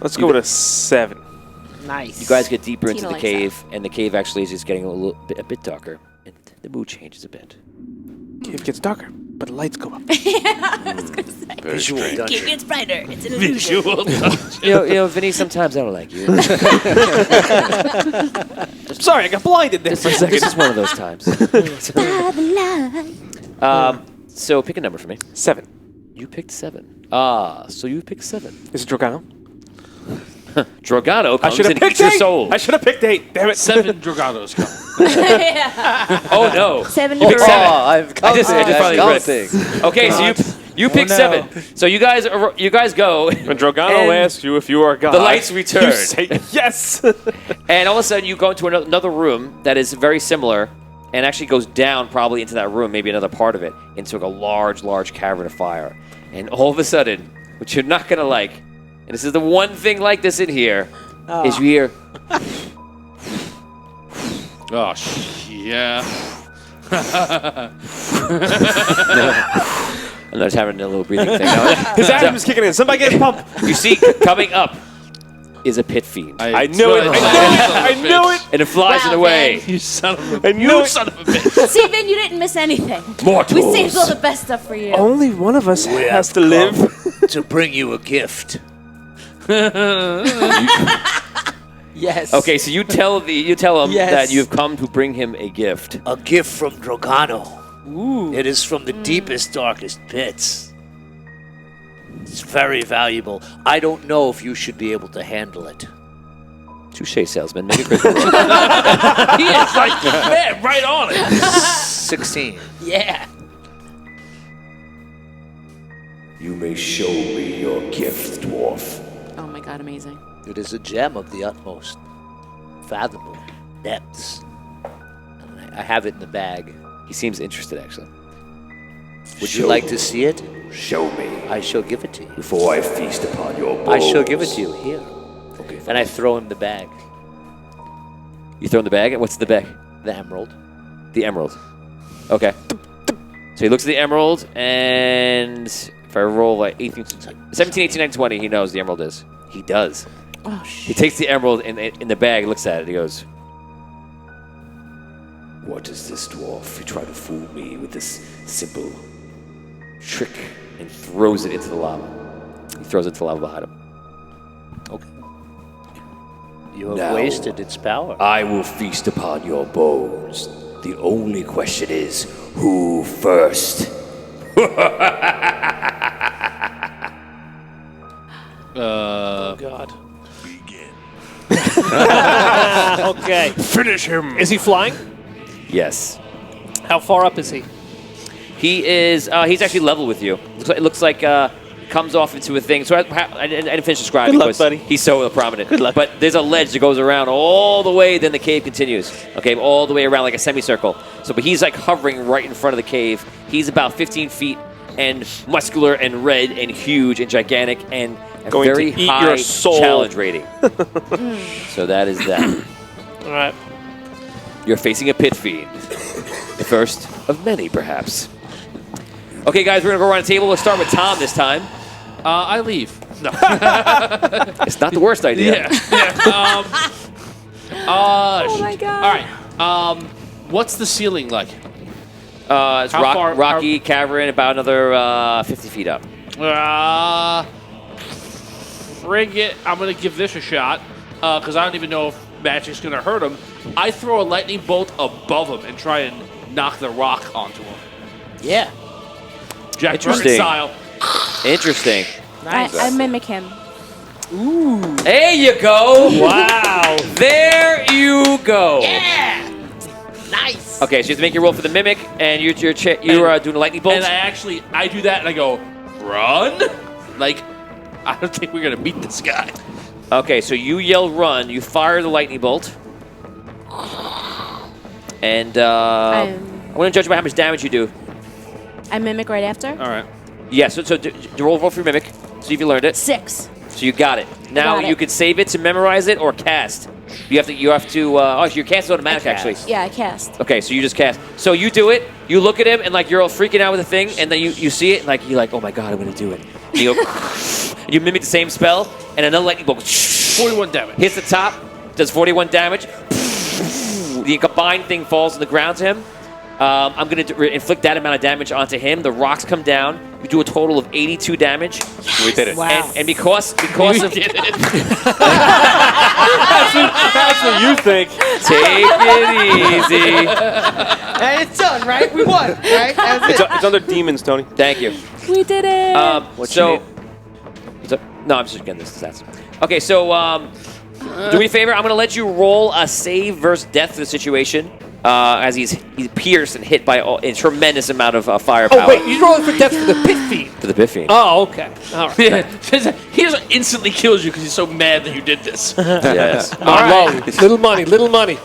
Speaker 4: Let's go with a 7.
Speaker 10: Nice.
Speaker 2: You guys get deeper into
Speaker 5: Tina
Speaker 2: the
Speaker 5: likes
Speaker 2: cave, and the cave actually is just getting a bit darker, and the mood changes a bit.
Speaker 4: Cave gets darker, but the lights go up.
Speaker 11: Visual dungeon.
Speaker 5: It gets brighter. It's an illusion.
Speaker 2: You know, Vinny, sometimes I don't like you.
Speaker 4: Sorry, I got blinded there for a second.
Speaker 2: This is one of those times. So pick a number for me.
Speaker 4: 7.
Speaker 2: You picked 7. So you picked 7.
Speaker 4: Is it Drogano?
Speaker 2: Drogano
Speaker 4: I
Speaker 2: comes
Speaker 4: should have
Speaker 2: and
Speaker 4: picked
Speaker 2: eats your
Speaker 4: 8.
Speaker 2: soul.
Speaker 4: I should have picked 8. Damn it.
Speaker 9: 7 Droganos come.
Speaker 2: Oh no!
Speaker 5: 7
Speaker 2: You picked 7.
Speaker 11: I'm
Speaker 2: I
Speaker 11: counting.
Speaker 2: just finally read it. Okay, so you picked 7. So you guys go.
Speaker 4: When Drogano asks you if you are God,
Speaker 2: The lights return.
Speaker 4: You say yes.
Speaker 2: And all of a sudden, you go into another room that is very similar, and actually goes down probably into that room, maybe another part of it, into a large cavern of fire. And all of a sudden, which you're not gonna like, and this is the one thing like this in here, is you hear.
Speaker 9: Oh, yeah.
Speaker 2: I'm just having a little breathing thing.
Speaker 4: His Adam's kicking in. Somebody get a pump.
Speaker 2: You see, coming up is a pit fiend,
Speaker 4: I knew it. I knew it.
Speaker 2: and it flies
Speaker 5: Wow,
Speaker 2: it away.
Speaker 9: You son of a
Speaker 4: I knew it.
Speaker 9: son of a bitch.
Speaker 5: Steven, you didn't miss anything.
Speaker 1: Mortals.
Speaker 5: We saved all the best stuff for you.
Speaker 4: Only one of us has to live.
Speaker 11: To bring you a gift.
Speaker 10: Yes.
Speaker 2: Okay, so you tell him
Speaker 10: Yes.
Speaker 2: that you've come to bring him a gift.
Speaker 11: A gift from Drogano.
Speaker 10: Ooh.
Speaker 11: It is from the deepest, darkest pits. It's very valuable. I don't know if you should be able to handle it.
Speaker 2: Touche, salesman. Make a charisma roll.
Speaker 9: He is like, man, right on it.
Speaker 11: 16.
Speaker 10: Yeah.
Speaker 1: You may show me your gift, dwarf.
Speaker 5: Oh my god, amazing.
Speaker 11: It is a gem of the utmost fathomable depths. And I have it in the bag.
Speaker 2: He seems interested, actually.
Speaker 11: Would you like to see it?
Speaker 1: Show me
Speaker 11: I shall give it to you.
Speaker 1: before I feast upon your bones.
Speaker 11: I shall give it to you here.
Speaker 1: Okay,
Speaker 11: And I throw him the bag.
Speaker 2: You throw in the bag? What's the bag?
Speaker 11: The emerald.
Speaker 2: The emerald. Okay. So he looks at the emerald, and if I roll like 17, 18, 19, 20, he knows the emerald is. He does.
Speaker 5: Oh,
Speaker 2: He takes the emerald in the bag, looks at it, he goes,
Speaker 1: What is this, dwarf? You try to fool me with this simple
Speaker 2: trick, and throws it into the lava. He throws it into the lava behind him.
Speaker 11: Okay. You have
Speaker 1: Now,
Speaker 11: wasted its power.
Speaker 1: I will feast upon your bones. The only question is, who first?
Speaker 10: Oh God.
Speaker 3: Okay.
Speaker 4: Finish him.
Speaker 3: Is he flying?
Speaker 2: Yes.
Speaker 3: How far up is he?
Speaker 2: He is, he's actually level with you. It looks like, comes off into a thing. So I didn't finish describing
Speaker 4: Good luck,
Speaker 2: because
Speaker 4: buddy.
Speaker 2: he's so prominent.
Speaker 4: Good luck.
Speaker 2: But there's a ledge that goes around all the way, then the cave continues. Okay, all the way around like a semicircle. So, but he's like hovering right in front of the cave. He's about 15 feet and muscular and red and huge and gigantic and a
Speaker 4: Going to
Speaker 2: very
Speaker 4: eat
Speaker 2: high
Speaker 4: your soul.
Speaker 2: challenge rating. So that is that.
Speaker 3: All right.
Speaker 2: You're facing a pit fiend. The first of many, perhaps. Okay, guys, we're going to go around the table. Let's start with Tom this time.
Speaker 9: I leave. No.
Speaker 2: It's not the worst idea.
Speaker 9: Yeah.
Speaker 5: Oh my god.
Speaker 9: All right. What's the ceiling like?
Speaker 2: It's
Speaker 9: How far-
Speaker 2: rocky cavern, about another 50 feet up.
Speaker 9: Frig it. I'm going to give this a shot because I don't even know if magic's going to hurt him. I throw a lightning bolt above him and try and knock the rock onto him.
Speaker 10: Yeah.
Speaker 9: Jack Burton
Speaker 2: Interesting.
Speaker 9: style.
Speaker 2: Interesting.
Speaker 5: I mimic him.
Speaker 2: There you go. Wow. There you go.
Speaker 10: Yeah. Nice.
Speaker 2: Okay, so you have to make your roll for the mimic, and you're doing a lightning bolt.
Speaker 9: And I do that and I go, run? Like, I don't think we're going to beat this guy.
Speaker 2: Okay, so you yell run, you fire the lightning bolt. And I'm going to judge by how much damage you do.
Speaker 5: I mimic right after.
Speaker 9: All right.
Speaker 2: Yeah, so roll for your mimic, see if you learned it.
Speaker 5: 6.
Speaker 2: So you got it. Now
Speaker 5: got it.
Speaker 2: you could save it to memorize it or cast. You have to. Your cast is automatic, actually.
Speaker 5: Yeah, I cast.
Speaker 2: Okay, so you just cast. So you do it. You look at him, and like you're all freaking out with the thing, and then you see it, and like you're like, oh my god, I'm gonna do it. And you go, and you mimic the same spell, and another lightning bolt
Speaker 9: 41 damage.
Speaker 2: hits the top, does 41 damage. The combined thing falls on the ground to him. I'm going to inflict that amount of damage onto him. The rocks come down. We do a total of 82 damage.
Speaker 8: Yes. We did it.
Speaker 10: Wow.
Speaker 2: And because of
Speaker 4: That's what you think.
Speaker 2: take it easy.
Speaker 10: And it's done, right? We won, right? That's it.
Speaker 4: It's under demons, Tony.
Speaker 2: Thank you.
Speaker 5: We did it.
Speaker 2: No, I'm just getting this stats. Okay, so do me a favor. I'm going to let you roll a save versus death for the situation. As he's pierced and hit by a tremendous amount of firepower.
Speaker 3: Oh, wait, you're rolling for death for the pit fiend.
Speaker 2: For the pit fiend.
Speaker 3: Oh, okay. All right.
Speaker 9: Yeah. He just instantly kills you because he's so mad that you did this.
Speaker 2: Yes.
Speaker 3: All right. Little money, little money.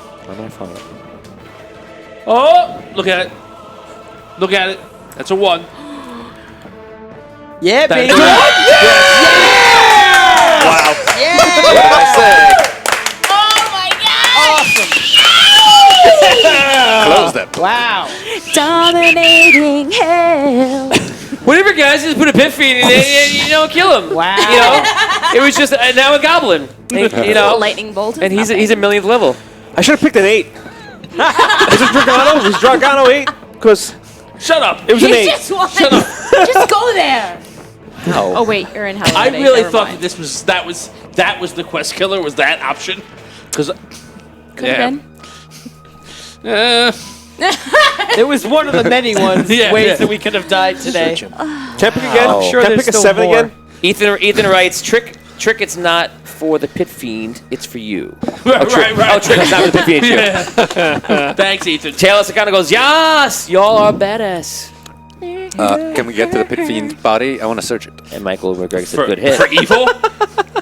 Speaker 9: Oh, look at it. Look at it. That's a 1.
Speaker 10: Yeah, baby.
Speaker 2: Wow.
Speaker 10: Yeah.
Speaker 2: What did I say?
Speaker 5: Oh my god.
Speaker 8: Close that.
Speaker 10: Wow.
Speaker 5: Dominating hell.
Speaker 2: Whatever, guys, just put a pit fiend in it and kill him.
Speaker 10: Wow.
Speaker 2: You know, it was just now a goblin. You know,
Speaker 5: A lightning bolt.
Speaker 2: and he's a millionth level.
Speaker 4: I should have picked an 8. Was it Dragano? Was Dragano 8? Because
Speaker 9: Shut up.
Speaker 4: it was an 8.
Speaker 5: Just go there.
Speaker 2: No.
Speaker 5: Oh wait, you're in hell.
Speaker 9: I
Speaker 5: already.
Speaker 9: really
Speaker 5: Never
Speaker 9: thought
Speaker 5: mind.
Speaker 9: that that was the quest killer. Was that option? Because
Speaker 5: Could have been.
Speaker 10: It was one of the many ways
Speaker 9: Yeah.
Speaker 10: that we could have died today.
Speaker 4: Can I pick again?
Speaker 2: I'm
Speaker 10: sure
Speaker 4: Can I
Speaker 10: there's
Speaker 4: pick a
Speaker 10: still
Speaker 4: 7
Speaker 10: more.
Speaker 4: again?
Speaker 2: Ethan writes, Trick, it's not for the pit fiend, it's for you.
Speaker 9: right.
Speaker 2: Oh, Trick, it's not for the pit fiend, it's you.
Speaker 9: Thanks, Ethan.
Speaker 2: Taylor kind of goes, yes, y'all are badass.
Speaker 8: Can we get to the pit fiend body? I want to search it.
Speaker 2: And Michael McGregor said, good hit.
Speaker 9: For evil?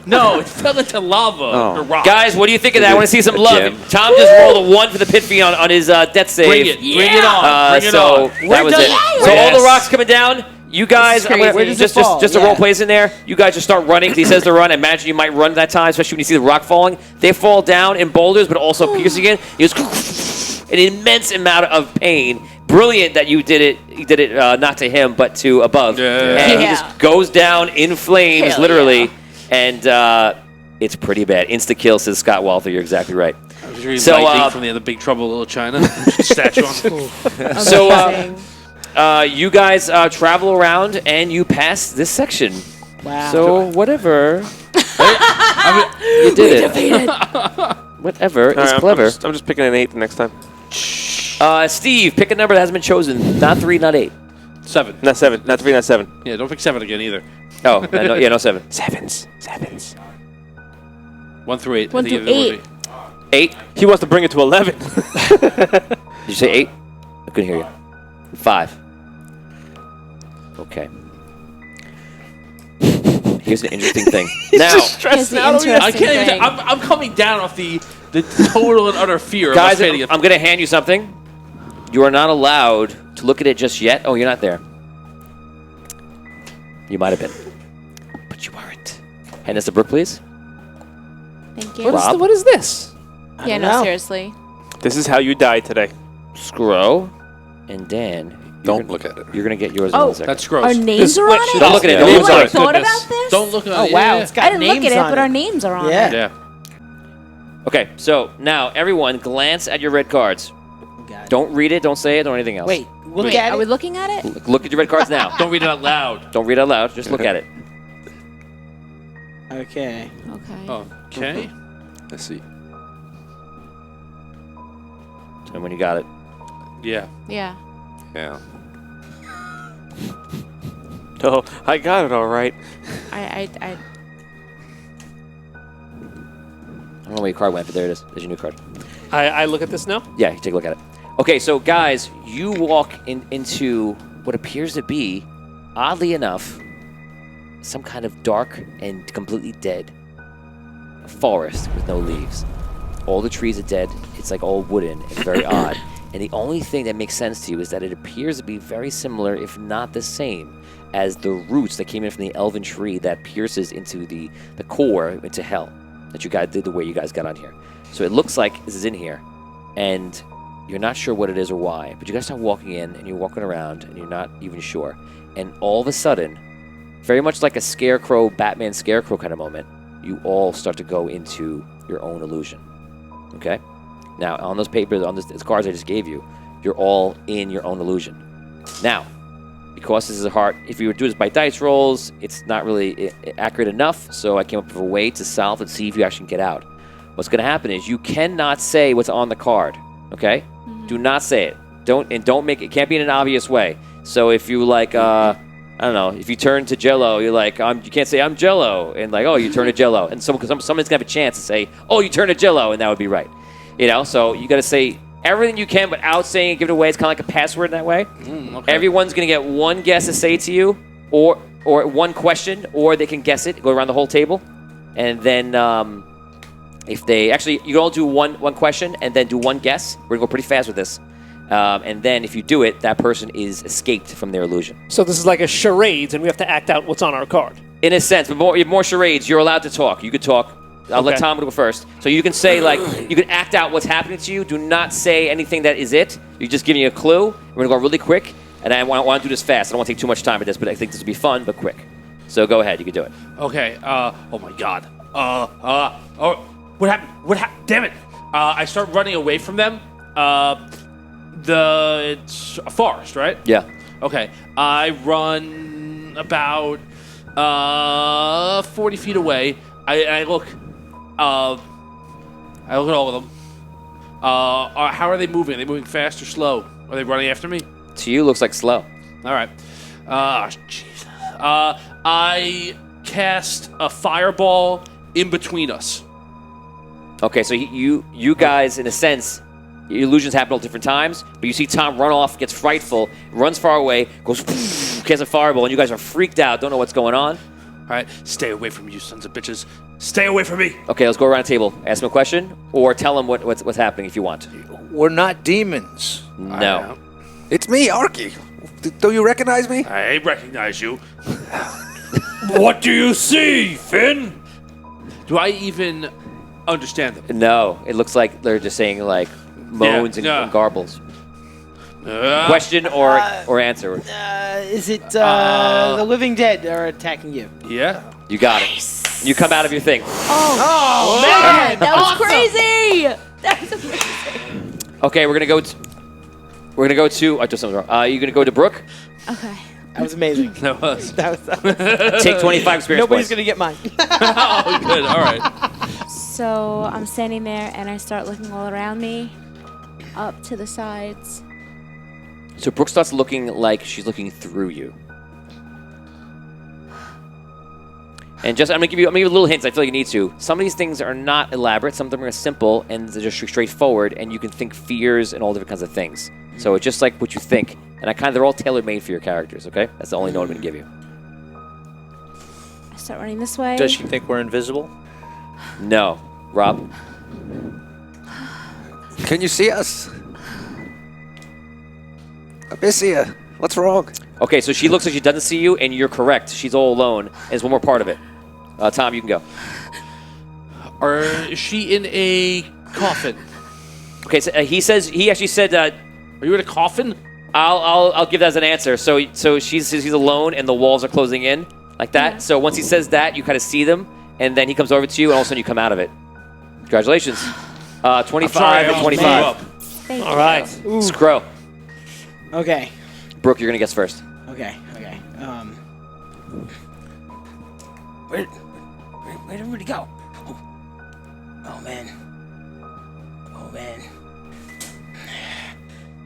Speaker 9: No, it fell into lava. Or rock.
Speaker 2: Guys, what do you think of that? I want to see some love.
Speaker 8: Jim.
Speaker 2: Tom just rolled a 1 for the pit fiend on his death save.
Speaker 9: Bring it. Bring it on. Bring it
Speaker 2: So
Speaker 9: on.
Speaker 2: that was it. So all the rocks coming down. You guys, I'm gonna,
Speaker 10: Where does it fall?
Speaker 2: just a role plays in there. You guys just start running. 'Cause he says to run. Imagine you might run at that time, especially when you see the rock falling. They fall down in boulders, but also piercing it. It was an immense amount of pain. Brilliant that you did it. You did it not to him, but to above.
Speaker 9: Yeah.
Speaker 2: And he just goes down in flames,
Speaker 5: Hell
Speaker 2: literally, and it's pretty bad. Insta kill, says Scott Walther. You're exactly right.
Speaker 9: So,
Speaker 2: So,
Speaker 9: from the other Big Trouble in Little China statue on.
Speaker 2: So,
Speaker 5: Amazing.
Speaker 2: you guys travel around and you pass this section.
Speaker 10: Wow.
Speaker 2: So whatever. You did it. Whatever is clever.
Speaker 4: I'm just picking an 8 the next time.
Speaker 2: Steve, pick a number that hasn't been chosen. Not 3, not 8.
Speaker 9: 7.
Speaker 4: Not 7. Not 3, not 7.
Speaker 9: Yeah, don't pick 7 again either.
Speaker 2: Oh, no 7.
Speaker 4: 7s.
Speaker 9: 1 through 8.
Speaker 5: 1
Speaker 9: I think
Speaker 5: through
Speaker 9: either
Speaker 5: 8.
Speaker 2: 8.
Speaker 4: He wants to bring it to 11.
Speaker 2: Did you say 8? I couldn't hear you. 5. Okay. Here's an interesting thing. Now,
Speaker 5: Here's the interesting
Speaker 9: I can't even.
Speaker 5: thing.
Speaker 9: I'm coming down off the total and utter fear
Speaker 2: guys,
Speaker 9: of us fading.
Speaker 2: I'm going to hand you something. You are not allowed to look at it just yet. Oh, you're not there. You might have been. But you aren't. Hand this to Brooke, please.
Speaker 5: Thank you.
Speaker 2: Rob?
Speaker 3: What is this?
Speaker 5: Yeah,
Speaker 10: know.
Speaker 5: no, seriously.
Speaker 4: This is how you die today.
Speaker 2: Scro and Dan,
Speaker 8: Don't look at it.
Speaker 2: You're going to get yours in
Speaker 5: Oh,
Speaker 2: a second.
Speaker 9: That's gross.
Speaker 5: Our names are on it?
Speaker 2: Don't look at it.
Speaker 5: You
Speaker 2: Names on it.
Speaker 5: thought
Speaker 9: Goodness.
Speaker 5: about this?
Speaker 9: Don't look at
Speaker 10: Oh
Speaker 9: it.
Speaker 10: wow,
Speaker 9: Yeah.
Speaker 10: it's got
Speaker 5: I didn't look
Speaker 10: names
Speaker 5: at it,
Speaker 10: on
Speaker 5: but our names are on
Speaker 10: Yeah.
Speaker 5: it.
Speaker 9: Yeah.
Speaker 2: Okay, so now everyone glance at your red cards.
Speaker 10: God.
Speaker 2: Don't read it, don't say it, or anything else.
Speaker 10: Wait, look
Speaker 5: Wait,
Speaker 10: at
Speaker 5: are we
Speaker 10: it.
Speaker 5: looking at it?
Speaker 2: Look at your red cards now.
Speaker 9: Don't read it out loud.
Speaker 2: Don't read it out loud, just look at it.
Speaker 10: Okay.
Speaker 5: Okay.
Speaker 9: Okay.
Speaker 8: Let's see.
Speaker 2: And when you got it.
Speaker 9: Yeah.
Speaker 5: Yeah.
Speaker 8: Yeah.
Speaker 4: No, I got it all right.
Speaker 5: I
Speaker 2: I don't know where your card went, but there it is. There's your new card.
Speaker 3: I look at this now.
Speaker 2: Yeah, take a look at it. Okay, so guys, you walk into what appears to be, oddly enough, some kind of dark and completely dead forest with no leaves. All the trees are dead. It's like all wooden. It's very odd. And the only thing that makes sense to you is that it appears to be very similar, if not the same, as the roots that came in from the elven tree that pierces into the core, into hell, that you guys did the way you guys got on here. So it looks like this is in here, and you're not sure what it is or why, but you guys start walking in, and you're walking around, and you're not even sure. And all of a sudden, very much like a scarecrow, Batman scarecrow kind of moment, you all start to go into your own illusion. Okay? Now, on those papers, on these cards I just gave you, you're all in your own illusion. Now, because this is a hard, if you were to do this by dice rolls, it's not really accurate enough, so I came up with a way to solve and see if you actually can get out. What's going to happen is you cannot say what's on the card, okay? Do not say it. Don't make it, can't be in an obvious way. So if you like, I don't know, if you turn to Jello, you're like, you can't say I'm Jello, and like, oh, you turn to Jello, and someone's gonna have a chance to say, oh, you turn to Jello, and that would be right. You know, so you got to say everything you can without saying it, give it away. It's kind of like a password in that way.
Speaker 9: Okay.
Speaker 2: Everyone's gonna get one guess to say to you, or one question, or they can guess it, go around the whole table, and then if they actually, you can all do one question and then do one guess. We're gonna go pretty fast with this. And then if you do it, that person is escaped from their illusion.
Speaker 3: So this is like a charades, and we have to act out what's on our card.
Speaker 2: In a sense, but more charades, you're allowed to talk. You could talk. I'll let Tom go first. So you can say, like, you can act out what's happening to you. Do not say anything that is it. You're just giving you a clue. We're going to go really quick, and I want to do this fast. I don't want to take too much time with this, but I think this will be fun, but quick. So go ahead. You can do it.
Speaker 9: Okay. Oh my God. Oh, what happened? What happened? Damn it! I start running away from them. It's a forest, right?
Speaker 2: Yeah.
Speaker 9: Okay. I run about 40 feet away. I look. I look at all of them. How are they moving? Are they moving fast or slow? Are they running after me?
Speaker 2: To you, looks like slow.
Speaker 9: All right. Jeez. I cast a fireball in between us.
Speaker 2: Okay, so you guys, in a sense, your illusions happen at different times, but you see Tom run off, gets frightful, runs far away, goes, casts a fireball, and you guys are freaked out, don't know what's going on.
Speaker 9: All right, stay away from me, you sons of bitches. Stay away from me.
Speaker 2: Okay, let's go around the table. Ask him a question, or tell him what's happening if you want.
Speaker 12: We're not demons.
Speaker 2: No.
Speaker 12: It's me, Arky. Do you recognize me?
Speaker 9: I recognize you.
Speaker 3: What do you see, Finn?
Speaker 9: Do I even understand them?
Speaker 2: No, it looks like they're just saying, like, moans and garbles. Question or answer?
Speaker 10: Is it the living dead are attacking you?
Speaker 9: Yeah.
Speaker 2: You got it. You come out of your thing.
Speaker 5: Oh man, that was crazy! That was amazing.
Speaker 2: Okay, we're gonna go to. I just something wrong. You're gonna go to Brooke.
Speaker 5: Okay.
Speaker 10: That was amazing.
Speaker 9: That was.
Speaker 2: Take 25 experience
Speaker 10: Nobody's
Speaker 2: points.
Speaker 10: gonna get mine.
Speaker 9: Oh, good. All right.
Speaker 5: So I'm standing there and I start looking all around me, up to the sides.
Speaker 2: So Brooke starts looking like she's looking through you. And I'm gonna give you little hints. I feel like you need to. Some of these things are not elaborate. Some of them are simple and they're just straightforward. And you can think fears and all different kinds of things. So it's just like what you think. And they're all tailor made for your characters. Okay, that's the only note I'm gonna give you.
Speaker 5: I start running this way.
Speaker 11: Does she think we're invisible?
Speaker 2: No, Rob.
Speaker 12: Can you see us? Abyssia, what's wrong?
Speaker 2: Okay, so she looks like she doesn't see you, and you're correct. She's all alone. And there's one more part of it. Tom, you can go.
Speaker 9: Is she in a coffin?
Speaker 2: Okay, so he actually said.
Speaker 9: Are you in a coffin?
Speaker 2: I'll give that as an answer. So she's alone and the walls are closing in like that.
Speaker 5: Yeah.
Speaker 2: So once he says that, you kind of see them, and then he comes over to you, and all of a sudden you come out of it. Congratulations. 25 and 25.
Speaker 5: Thank
Speaker 3: All
Speaker 5: you.
Speaker 3: right.
Speaker 2: Scroll.
Speaker 10: Okay.
Speaker 2: Brooke, you're gonna guess first.
Speaker 10: Okay. Where did everybody go? Oh man.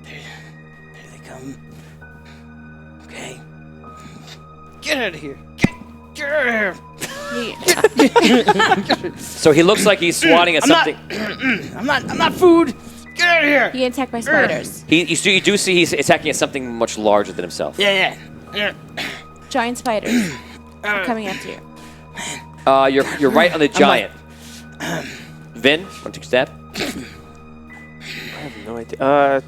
Speaker 10: Here they come. Okay. Get out of here. Get out of here.
Speaker 2: So he looks like he's swatting at something.
Speaker 10: I'm not food. Get out of here.
Speaker 5: He attacked by spiders.
Speaker 2: You do see he's attacking at something much larger than himself.
Speaker 10: Yeah.
Speaker 5: Giant spiders are coming after you.
Speaker 2: You're right on the giant. Vin, want to take a stab?
Speaker 4: I have no idea.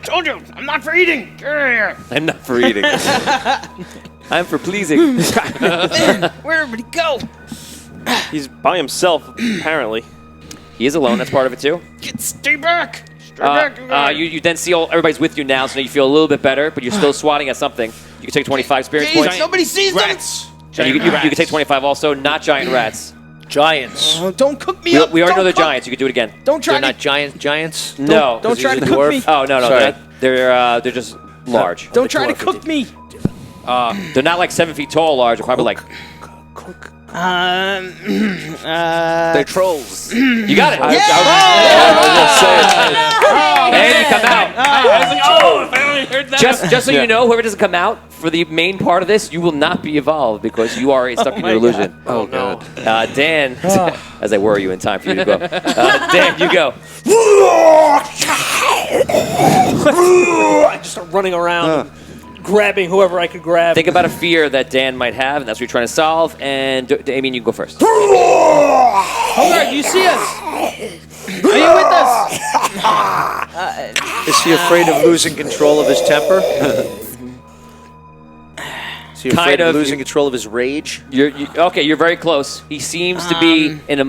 Speaker 10: Told you, I'm not for eating. Get out of here.
Speaker 2: I'm not for eating. I'm for pleasing.
Speaker 10: Where everybody go?
Speaker 4: He's by himself, apparently.
Speaker 2: He is alone. That's part of it too.
Speaker 10: Stay back.
Speaker 2: You then see everybody's with you now, so you feel a little bit better, but you're still swatting at something. You can take 25 experience points.
Speaker 10: Nobody sees
Speaker 9: Rats.
Speaker 2: And you can take 25 also. Not giant rats.
Speaker 11: Giants.
Speaker 10: them. Don't cook me up.
Speaker 2: We already know they're
Speaker 10: Don't cook-
Speaker 2: giants. You can do it again.
Speaker 10: Don't try
Speaker 11: They're
Speaker 10: to.
Speaker 11: not giants?
Speaker 2: No.
Speaker 10: Don't try to
Speaker 11: he's a
Speaker 10: cook
Speaker 11: dwarf?
Speaker 10: me.
Speaker 2: Oh no.
Speaker 11: Sorry.
Speaker 2: They're just large.
Speaker 10: Don't try to cook me.
Speaker 2: They're not like 7 feet tall. Large. They're probably like.
Speaker 12: They're trolls.
Speaker 2: You got it.
Speaker 10: Oh,
Speaker 2: And you come out.
Speaker 9: I was like, oh, if I only heard that.
Speaker 2: Just so you know, whoever doesn't come out for the main part of this, you will not be evolved because you are stuck in your illusion.
Speaker 12: Oh, no.
Speaker 2: Dan, as I worry you in time for you to go. Dan, you go.
Speaker 3: I just start running around, grabbing whoever I could grab.
Speaker 2: Think about a fear that Dan might have, and that's what you're trying to solve. And Damien, you can go first.
Speaker 10: Hogard, you see us? Are you with us?
Speaker 11: Is he afraid of losing control of his temper? Is he afraid of losing control of his rage?
Speaker 2: Okay, you're very close. He seems to be in a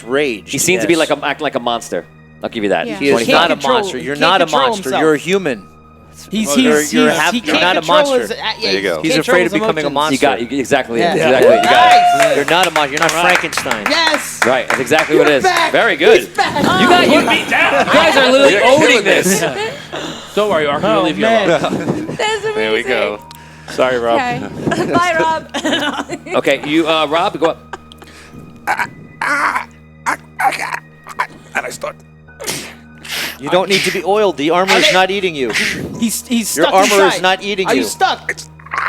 Speaker 11: rage.
Speaker 2: He seems to be acting like a monster. I'll give you that.
Speaker 5: Yeah.
Speaker 11: He is not a monster. You're not a monster.
Speaker 10: himself.
Speaker 11: You're a human.
Speaker 10: He
Speaker 11: You're
Speaker 10: can't
Speaker 11: not a
Speaker 10: control
Speaker 11: monster.
Speaker 10: his-
Speaker 12: There you go.
Speaker 11: He's afraid of becoming a monster.
Speaker 2: You got it. Exactly.
Speaker 10: Yeah.
Speaker 2: Exactly. You got it.
Speaker 11: You're not a monster. You're not Frankenstein.
Speaker 10: Yes.
Speaker 2: Right. That's exactly what it is.
Speaker 10: back.
Speaker 2: Very good.
Speaker 10: He's back.
Speaker 2: You got you beat down. You guys are literally owning this.
Speaker 9: Don't worry, Ark. We'll leave you alone.
Speaker 5: That's amazing.
Speaker 12: There we go.
Speaker 4: Sorry, Rob.
Speaker 5: Okay. Bye, Rob.
Speaker 2: Okay, you, Rob, go up.
Speaker 12: And I start.
Speaker 11: You don't need to be oiled. The armor is not eating you.
Speaker 10: He's stuck
Speaker 11: Your armor
Speaker 10: inside.
Speaker 11: is not eating
Speaker 10: Are
Speaker 11: you.
Speaker 10: you stuck?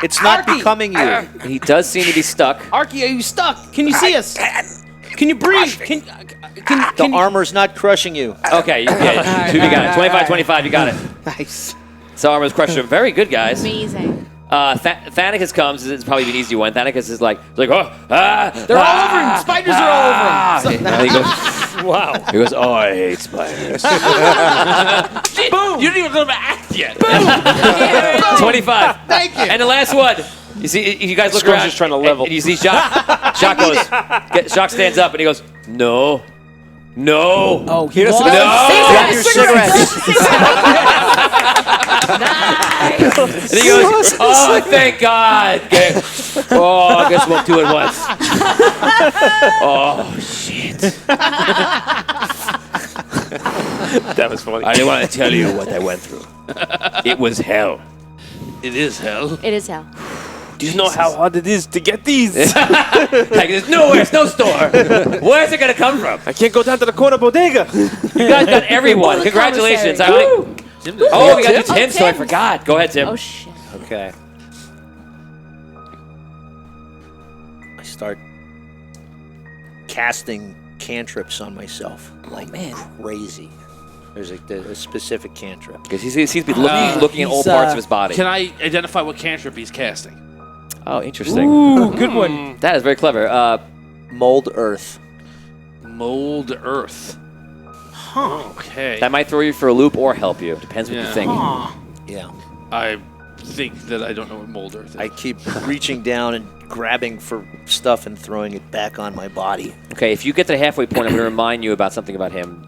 Speaker 11: It's not
Speaker 10: Arky.
Speaker 11: becoming you.
Speaker 2: He does seem to be stuck.
Speaker 10: Arky, are you stuck? Can you see us? Can you breathe? Can
Speaker 11: The
Speaker 10: you...
Speaker 11: armor's not crushing you.
Speaker 2: Okay, you got it. 25, 25, you got it.
Speaker 10: Nice.
Speaker 2: So armor's crushed him. Very good, guys.
Speaker 5: Amazing.
Speaker 2: Thanicus comes. It's probably an easy one. Thanicus is like,
Speaker 10: They're all over him. Spiders are all over him.
Speaker 2: And he goes,
Speaker 3: Wow.
Speaker 2: he goes, oh, I hate spiders.
Speaker 9: Boom! You didn't even let him act yet.
Speaker 2: 25.
Speaker 10: Thank you.
Speaker 2: And the last one. You see, you guys look
Speaker 4: Scrub's
Speaker 2: around.
Speaker 4: just trying to level.
Speaker 2: And you see Jacques. Jacques goes, Jacques stands up and he goes, no. No.
Speaker 10: Oh, he
Speaker 3: doesn't-
Speaker 2: No.
Speaker 11: Grab your cigarettes.
Speaker 2: And he goes, oh, thank God. Oh, I guess we'll do it once. Oh, shit.
Speaker 4: That was funny.
Speaker 2: I didn't want to tell you what I went through. It was hell.
Speaker 9: It is hell.
Speaker 5: It is hell.
Speaker 4: Do you know how hard it is to get these?
Speaker 2: Like, there's nowhere, there's no store. Where's it going to come from?
Speaker 4: I can't go down to the corner bodega.
Speaker 2: You guys got everyone.
Speaker 5: Or the
Speaker 2: Congratulations.
Speaker 5: commissary.
Speaker 2: Oh, we got to Tim, so I
Speaker 5: Tim.
Speaker 2: forgot. Go ahead, Tim.
Speaker 5: Oh, shit.
Speaker 11: Okay. I start casting cantrips on myself like crazy. There's a specific cantrip.
Speaker 2: Because he seems to be looking at all parts of his body.
Speaker 9: Can I identify what cantrip he's casting?
Speaker 2: Oh, interesting.
Speaker 10: Ooh, good one.
Speaker 2: That is very clever.
Speaker 11: Mold earth.
Speaker 9: Mold earth. Huh. Okay.
Speaker 2: That might throw you for a loop or help you. Depends what you
Speaker 9: Yeah.
Speaker 2: think.
Speaker 11: Yeah.
Speaker 9: I think that I don't know what mold earth is.
Speaker 11: I keep reaching down and grabbing for stuff and throwing it back on my body.
Speaker 2: Okay, if you get to the halfway point, I'm going to remind you about something about him.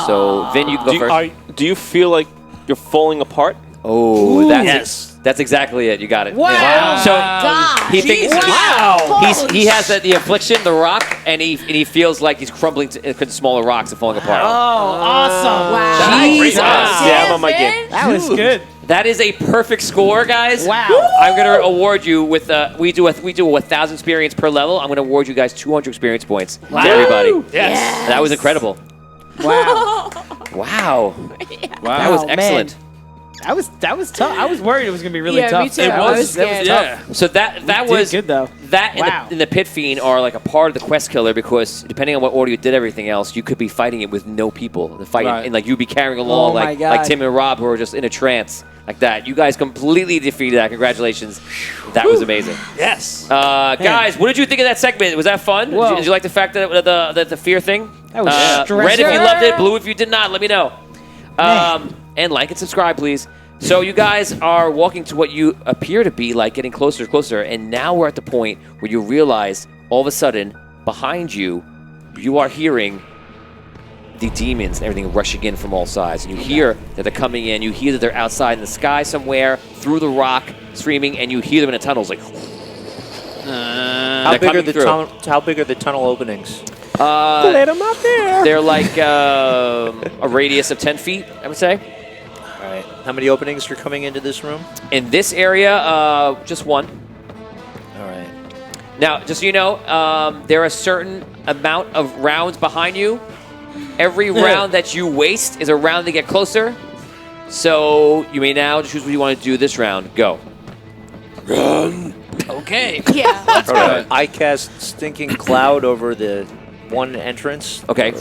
Speaker 2: So, Vin, you can go first.
Speaker 4: Do you feel like You're falling apart.
Speaker 2: Oh, that's exactly it. You got it.
Speaker 10: Wow.
Speaker 2: Yeah. So
Speaker 5: God.
Speaker 2: he thinks
Speaker 5: Wow.
Speaker 2: he has the affliction, the rock, and he feels like he's crumbling into smaller rocks and falling apart.
Speaker 10: Oh, awesome.
Speaker 5: Wow.
Speaker 2: Jesus.
Speaker 4: Yeah, I'm on my game.
Speaker 10: That was good.
Speaker 2: That is a perfect score, guys.
Speaker 10: Wow.
Speaker 2: I'm gonna award you with we do a 1,000 experience per level. I'm gonna award you guys 200 experience points. To everybody.
Speaker 3: Yes.
Speaker 2: That was incredible.
Speaker 10: Wow.
Speaker 2: Wow.
Speaker 9: Wow.
Speaker 2: That was
Speaker 10: Oh,
Speaker 2: excellent.
Speaker 10: man. That was tough. I was worried it was gonna be really
Speaker 5: Yeah,
Speaker 10: tough.
Speaker 5: me too.
Speaker 9: It
Speaker 5: I was
Speaker 9: was.
Speaker 5: scared.
Speaker 9: Yeah.
Speaker 2: So that
Speaker 10: Did
Speaker 2: was
Speaker 10: good though.
Speaker 2: that
Speaker 10: Wow.
Speaker 2: and the pit fiend are like a part of the quest killer because depending on what order you did everything else, you could be fighting it with no people. The fight
Speaker 9: Right.
Speaker 2: and like you'd be carrying along
Speaker 10: Oh my
Speaker 2: like
Speaker 10: God.
Speaker 2: Tim and Rob who are just in a trance like that. You guys completely defeated that. Congratulations. That was amazing.
Speaker 3: Yes.
Speaker 2: Guys, what did you think of that segment? Was that fun?
Speaker 10: Whoa.
Speaker 2: Did you like the fact that the fear thing?
Speaker 10: That was
Speaker 2: red if you
Speaker 10: stressful.
Speaker 2: loved it, blue if you did not. Let me know. And like and subscribe, please. So you guys are walking to what you appear to be like getting closer and closer, and now we're at the point where you realize all of a sudden behind you, you are hearing the demons and everything rushing in from all sides. And you hear that they're coming in. You hear that they're outside in the sky somewhere, through the rock, screaming, and you hear them in the tunnels like.
Speaker 11: How big are the How big are the tunnel openings?
Speaker 10: Let them out there.
Speaker 2: They're like a radius of 10 feet, I would say.
Speaker 11: All right. How many openings are coming into this room?
Speaker 2: In this area, just one.
Speaker 11: All right.
Speaker 2: Now, just so you know, there are a certain amount of rounds behind you. Every round that you waste is a round to get closer. So you may now choose what you want to do this round. Go.
Speaker 1: Run.
Speaker 9: Okay.
Speaker 5: Yeah. Let's
Speaker 11: All right. I cast Stinking Cloud over the one entrance.
Speaker 2: Okay.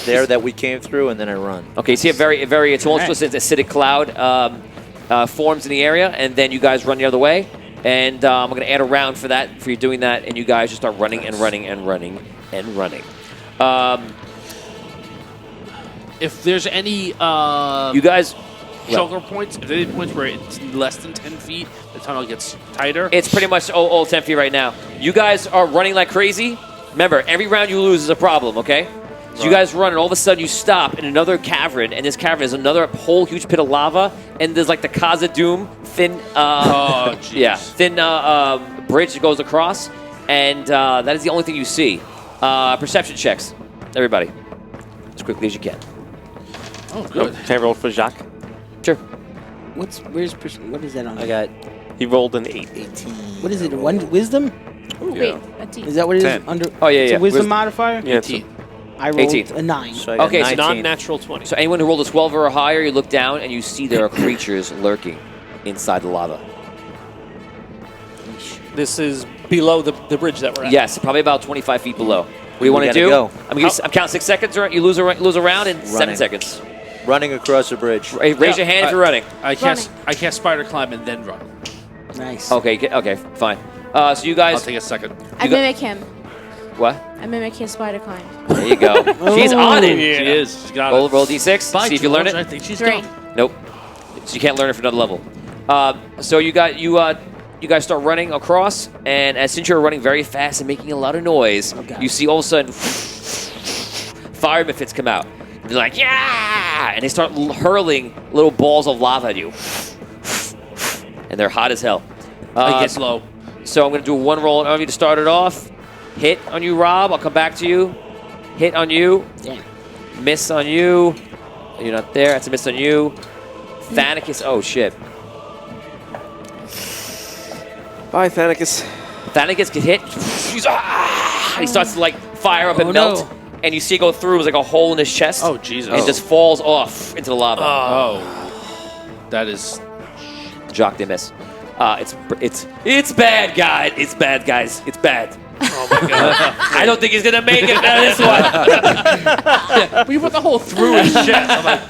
Speaker 11: There that we came through, and then I run.
Speaker 2: Okay, see a very it's almost just an acidic cloud forms in the area, and then you guys run the other way. And I'm going to add a round for that, for you doing that, and you guys just start running and running and running and running.
Speaker 9: If there's any
Speaker 2: You guys...
Speaker 9: choker points, if there's any points where it's less than 10 feet, the tunnel gets tighter.
Speaker 2: It's pretty much all 10 feet right now. You guys are running like crazy. Remember, every round you lose is a problem, okay? So you guys run, and all of a sudden you stop in another cavern, and this cavern is another whole huge pit of lava, and there's like the Khazad-dûm thin, thin bridge that goes across, and that is the only thing you see. Perception checks, everybody, as quickly as you can.
Speaker 9: Oh, good.
Speaker 4: Can I roll for Jacques?
Speaker 2: Sure.
Speaker 10: What is that on?
Speaker 11: I got
Speaker 4: He rolled an 8.
Speaker 11: 18.
Speaker 10: What is it? One wisdom?
Speaker 5: Wait, a T.
Speaker 10: Is that what it is?
Speaker 8: 10.
Speaker 10: Under.
Speaker 2: Oh, yeah,
Speaker 10: It's
Speaker 2: yeah.
Speaker 10: a wisdom
Speaker 2: Wisdom.
Speaker 10: modifier.
Speaker 4: Yeah, it's
Speaker 9: 18.
Speaker 10: I rolled
Speaker 2: 18.
Speaker 10: a 9.
Speaker 11: So I got
Speaker 2: Okay, so
Speaker 11: 19.
Speaker 3: Non-natural 20.
Speaker 2: So anyone who rolled a 12 or higher, you look down, and you see there are creatures lurking inside the lava.
Speaker 3: This is below the bridge that we're at.
Speaker 2: Yes, probably about 25 feet below. What do you want to
Speaker 11: gotta
Speaker 2: do?
Speaker 11: go.
Speaker 2: I'm counting 6 seconds. You lose a round in 7
Speaker 11: Running.
Speaker 2: seconds.
Speaker 11: Running across the bridge.
Speaker 2: Raise your hand if you're running.
Speaker 9: I cast spider climb and then run.
Speaker 10: Nice.
Speaker 2: Okay, fine. So you
Speaker 9: I'll
Speaker 2: guys,
Speaker 9: take a second.
Speaker 5: I mimic him.
Speaker 2: what?
Speaker 5: I mimic his spider climb.
Speaker 2: There you go. She's on it.
Speaker 9: She is. She's got
Speaker 2: Roll,
Speaker 9: it.
Speaker 2: roll d6.
Speaker 9: By
Speaker 2: See if you learn
Speaker 9: George, I
Speaker 2: it.
Speaker 9: think she's
Speaker 5: 3.
Speaker 9: gone.
Speaker 2: Nope. So you can't learn it for another level. So you guys start running across, and since you're running very fast and making a lot of noise, you see all of a sudden fire mephites come out. They're like, yeah! And they start hurling little balls of lava at you. And they're hot as hell.
Speaker 9: I get low.
Speaker 2: So I'm going to do one roll on you to start it off. Hit on you, Rob. I'll come back to you. Hit on you.
Speaker 10: Yeah.
Speaker 2: Miss on you. You're not there. That's a miss on you. Thanicus. Oh, shit.
Speaker 4: Bye, Thanicus.
Speaker 2: Thanicus get hit. He starts to like fire up and melt. And you see it go through. It's like a hole in his chest.
Speaker 9: Oh, Jesus.
Speaker 2: And it just falls off into the lava.
Speaker 9: Oh. That is...
Speaker 2: Jacques de miss. It's bad, guys. It's bad, guys. It's bad.
Speaker 9: Oh, my God.
Speaker 2: I don't think he's going to make it out of this one.
Speaker 9: But you put the hole through his chest. I'm like,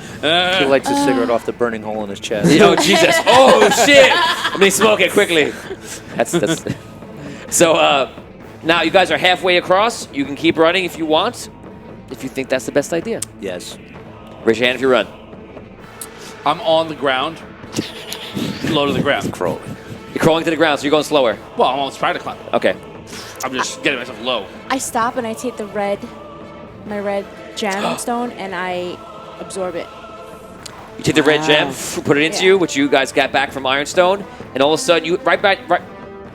Speaker 11: He lights a cigarette off the burning hole in his chest.
Speaker 2: Oh, Jesus. Oh, shit. Let me smoke it quickly. That's So, now you guys are halfway across. You can keep running if you want, if you think that's the best idea.
Speaker 11: Yes.
Speaker 2: Raise your hand if you run.
Speaker 9: I'm on the ground. Low to the ground.
Speaker 8: Crawling.
Speaker 2: You're crawling to the ground, so you're going slower.
Speaker 9: Well, I'm on spider climb.
Speaker 2: Okay.
Speaker 9: I'm just getting myself low.
Speaker 5: I stop and I take my red gemstone, and I absorb it.
Speaker 2: You take the red gem, put it into you, which you guys got back from Ironstone, and all of a sudden, you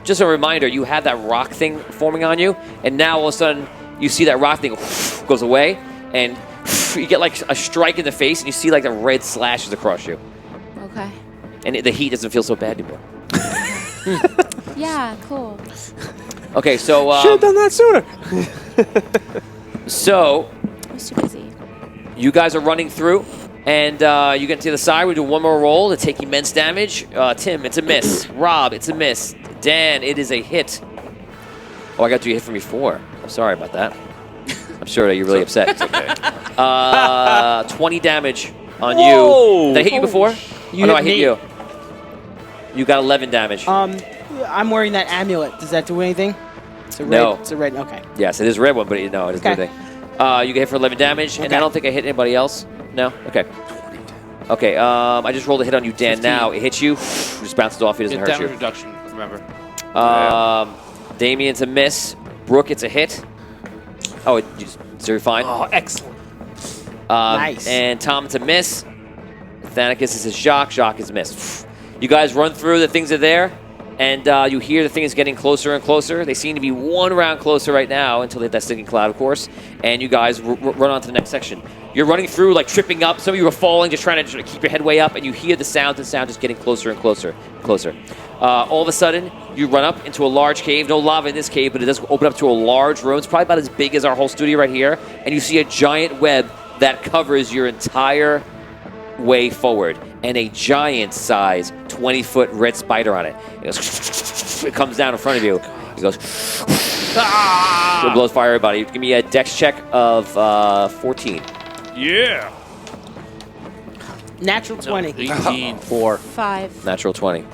Speaker 2: just a reminder, you had that rock thing forming on you, and now all of a sudden, you see that rock thing goes away, and you get like a strike in the face, and you see like the red slashes across you.
Speaker 5: Okay.
Speaker 2: And the heat doesn't feel so bad anymore.
Speaker 5: Yeah, cool.
Speaker 2: Okay, so...
Speaker 4: Should have done that sooner.
Speaker 2: So...
Speaker 5: I was too busy.
Speaker 2: You guys are running through, and you get to the other side. We do one more roll to take immense damage. Tim, it's a miss. Rob, it's a miss. Dan, it is a hit. Oh, I got to do a hit from before. I'm sorry about that. I'm sure that you're really upset. It's okay. 20 damage on you. Did I hit you before? No, I hit you. You got 11 damage.
Speaker 10: I'm wearing that amulet. Does that do anything? It's a red,
Speaker 2: No.
Speaker 10: It's a red. Okay.
Speaker 2: Yes, it is a red one, but no, it doesn't do anything. You get hit for 11 damage, and I don't think I hit anybody else. No? Okay. Okay, I just rolled a hit on you, Dan.
Speaker 9: 15.
Speaker 2: Now it hits you. Just bounces off. It doesn't hurt
Speaker 9: damage
Speaker 2: you.
Speaker 9: reduction, remember.
Speaker 2: Damien's a miss. Brooke, it's a hit. Oh, so you're fine.
Speaker 3: Oh, excellent.
Speaker 10: Nice.
Speaker 2: And Tom, it's a miss. Thanicus is a shock. Shock is a miss. You guys run through. The things are there. And you hear the thing is getting closer and closer. They seem to be one round closer right now until they hit that sticking cloud, of course. And you guys run on to the next section. You're running through, like tripping up. Some of you are falling, just trying to keep your head way up. And you hear the sound just getting closer and closer and closer. All of a sudden, you run up into a large cave. No lava in this cave, but it does open up to a large room. It's probably about as big as our whole studio right here. And you see a giant web that covers your entire way forward. And a giant-size 20-foot red spider on it. It comes down in front of you. It goes. It blows fire everybody. Give me a dex check of 14.
Speaker 9: Yeah.
Speaker 10: Natural 20.
Speaker 9: 18.
Speaker 11: 4.
Speaker 5: 5.
Speaker 2: Natural 20.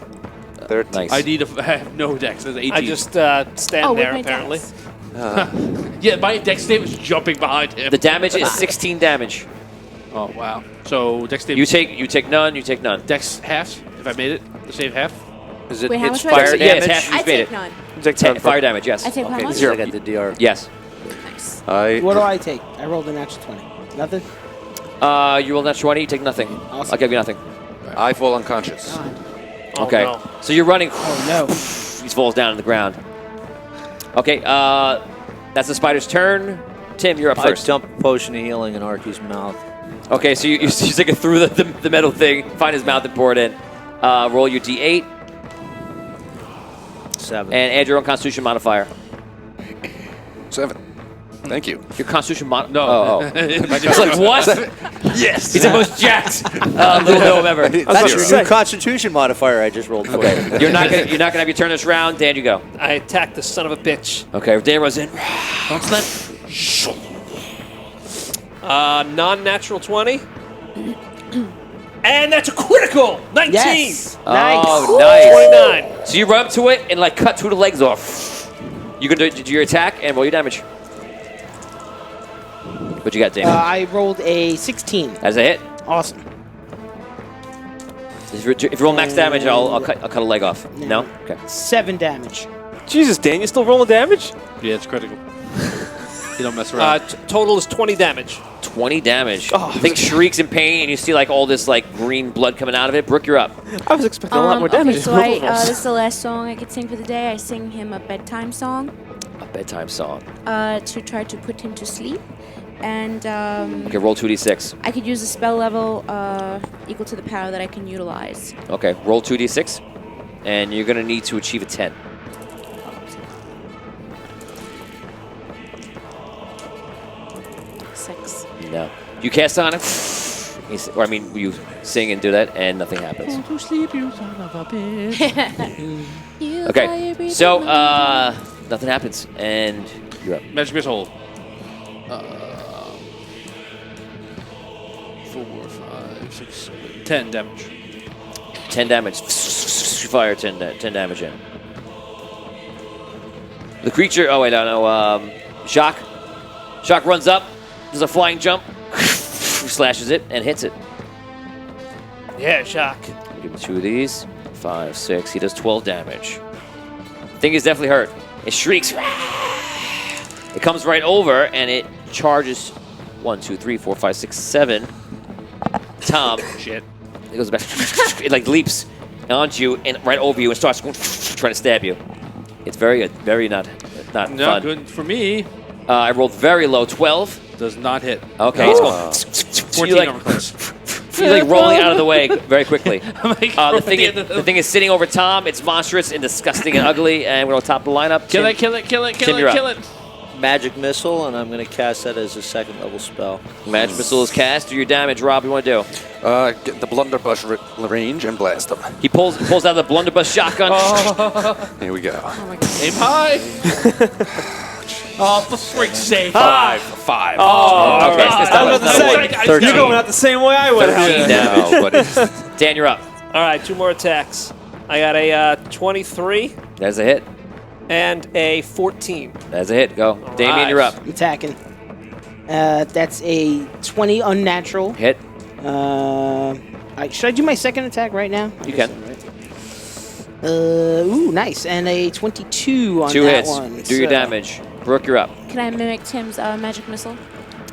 Speaker 8: 13.
Speaker 2: Nice.
Speaker 9: I need I have no dex. That's 18.
Speaker 3: I just stand
Speaker 5: with
Speaker 3: there,
Speaker 5: my
Speaker 3: apparently.
Speaker 5: dice.
Speaker 9: Yeah, my dex save is jumping behind him.
Speaker 2: The damage is 16 damage.
Speaker 9: Oh, wow. So dex save.
Speaker 2: You take none. You take none.
Speaker 9: Dex half, if I made it. The save half.
Speaker 11: Is it
Speaker 5: Wait, how
Speaker 11: it's
Speaker 5: much was
Speaker 11: fire
Speaker 5: it?
Speaker 2: Yeah, it's
Speaker 11: damage?
Speaker 2: half.
Speaker 5: I
Speaker 2: You've made
Speaker 5: take
Speaker 2: it.
Speaker 5: none.
Speaker 2: Fire damage. Yes.
Speaker 5: I take how much?
Speaker 11: I got the DR.
Speaker 2: Yes.
Speaker 5: Nice.
Speaker 10: What do I take? I rolled a natural 20. Nothing?
Speaker 2: You roll that 20. You take nothing.
Speaker 10: Awesome.
Speaker 2: I'll give you nothing.
Speaker 8: I fall unconscious.
Speaker 3: Oh,
Speaker 2: Okay.
Speaker 3: no.
Speaker 2: So you're running.
Speaker 10: Oh, no.
Speaker 2: He falls down on the ground. Okay. That's the spider's turn. Tim, you're up
Speaker 11: I
Speaker 2: first.
Speaker 11: dump a potion of healing in Arky's mouth.
Speaker 2: Okay, so you stick it through the metal thing, find his mouth and pour it in. Roll your D8
Speaker 11: 7.
Speaker 2: and add your own Constitution modifier.
Speaker 8: 7. Thank you.
Speaker 2: Your Constitution
Speaker 9: No.
Speaker 2: Oh. It's like, what?
Speaker 8: Yes.
Speaker 2: He's the most jacked little gnome ever.
Speaker 11: That's your new Constitution modifier I just rolled for.
Speaker 2: Okay, you're not gonna have your turn this round. Dan, you go.
Speaker 3: I attacked the son of a bitch.
Speaker 2: Okay, Dan runs in.
Speaker 9: Don't slip.
Speaker 3: Non-natural 20. And that's a critical! 19!
Speaker 10: Yes.
Speaker 2: Oh,
Speaker 10: Nice.
Speaker 2: nice.
Speaker 3: 29.
Speaker 2: So you run up to it and like cut two of the legs off. You can do your attack and roll your damage. What you got, Dan?
Speaker 10: I rolled a 16.
Speaker 2: As a hit.
Speaker 10: Awesome.
Speaker 2: If you roll max damage, I'll cut a leg off. No? Okay.
Speaker 10: 7 damage.
Speaker 4: Jesus, Dan, you still rolling damage?
Speaker 9: Yeah, it's critical. You don't mess around.
Speaker 3: Total is 20 damage.
Speaker 2: 20 damage. The thing shrieks in pain, and you see like all this like green blood coming out of it. Brooke, you're up.
Speaker 4: I was expecting a lot more damage.
Speaker 5: Okay, so this is the last song I could sing for the day. I sing him a bedtime song
Speaker 2: A bedtime song.
Speaker 5: to try to put him to sleep. And
Speaker 2: Okay, roll 2d6.
Speaker 5: I could use a spell level equal to the power that I can utilize.
Speaker 2: Okay, roll 2d6, and you're gonna need to achieve a 10.
Speaker 5: Six.
Speaker 2: No. You cast on it, or I mean, you sing and do that, and nothing happens.
Speaker 9: to sleep, you son of a bitch.
Speaker 2: Okay, so nothing happens, and you're up.
Speaker 9: Magic missile. 4, 5, 6, 7, 10 damage.
Speaker 2: 10 damage. Fire 10 damage in. The creature. Oh wait, I don't know. Shock. Shock runs up. Does a flying jump. Slashes it and hits it.
Speaker 3: Yeah, shock.
Speaker 2: Give him 2 of these. 5, 6. He does 12 damage. Thing is definitely hurt. It shrieks. It comes right over and it charges 1, 2, 3, 4, 5, 6, 7. Tom.
Speaker 9: Shit.
Speaker 2: It goes back. It like leaps onto you and right over you and starts trying to stab you. It's very not fun.
Speaker 9: Good for me.
Speaker 2: I rolled very low, 12.
Speaker 9: Does not hit.
Speaker 2: Okay, it's going.
Speaker 9: 14 over close.
Speaker 2: You're like rolling out of the way very quickly.
Speaker 9: The
Speaker 2: thing is sitting over Tom. It's monstrous and disgusting and ugly. And we're on top of the lineup.
Speaker 9: Kill
Speaker 2: Tim,
Speaker 9: it, kill it, kill it,
Speaker 2: Tim,
Speaker 9: kill
Speaker 2: you're
Speaker 9: it,
Speaker 2: up.
Speaker 9: kill it.
Speaker 11: Magic missile, and I'm going to cast that as a 2nd level spell.
Speaker 2: Magic missile is cast. Do your damage, Rob. You want to do?
Speaker 8: Get the blunderbuss range and blast them.
Speaker 2: He pulls out the blunderbuss shotgun.
Speaker 8: Here we go.
Speaker 9: Aim high. Oh, for freak's sake.
Speaker 8: 5.
Speaker 2: Oh, okay.
Speaker 3: God.
Speaker 2: This time
Speaker 3: I was about to
Speaker 2: it's
Speaker 3: say,
Speaker 2: not
Speaker 3: 13. You're going out the same way I went out.
Speaker 2: 13 damage. Dan, you're up.
Speaker 3: All right, 2 more attacks. I got a 23
Speaker 2: That's a hit.
Speaker 3: and a 14.
Speaker 2: That's a hit. Go. Damien,
Speaker 3: right.
Speaker 2: you're up.
Speaker 10: I'm attacking. That's a 20 unnatural.
Speaker 2: Hit.
Speaker 10: Should I do my second attack right now?
Speaker 2: You can.
Speaker 10: Ooh, nice. And a 22 on
Speaker 2: 2
Speaker 10: that
Speaker 2: hits.
Speaker 10: one.
Speaker 2: Do your damage. Brooke, you're up.
Speaker 5: Can I mimic Tim's magic missile?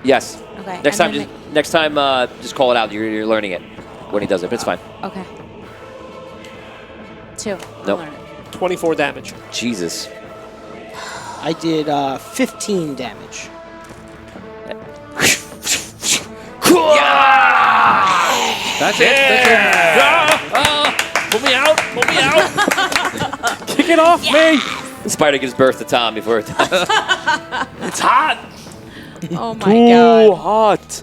Speaker 2: Yes.
Speaker 5: Okay.
Speaker 2: Next
Speaker 5: and
Speaker 2: time, just call it out. You're learning it when he does it, but it's fine.
Speaker 5: Okay. 2. I'll
Speaker 2: Nope.
Speaker 5: learn it.
Speaker 3: 24 damage.
Speaker 2: Jesus.
Speaker 10: I did 15 damage.
Speaker 9: That's it. Put me out. Put me out.
Speaker 3: Kick it off me!
Speaker 2: The spider gives birth to Tom before it dies.
Speaker 9: It's hot.
Speaker 5: Oh my god.
Speaker 3: hot.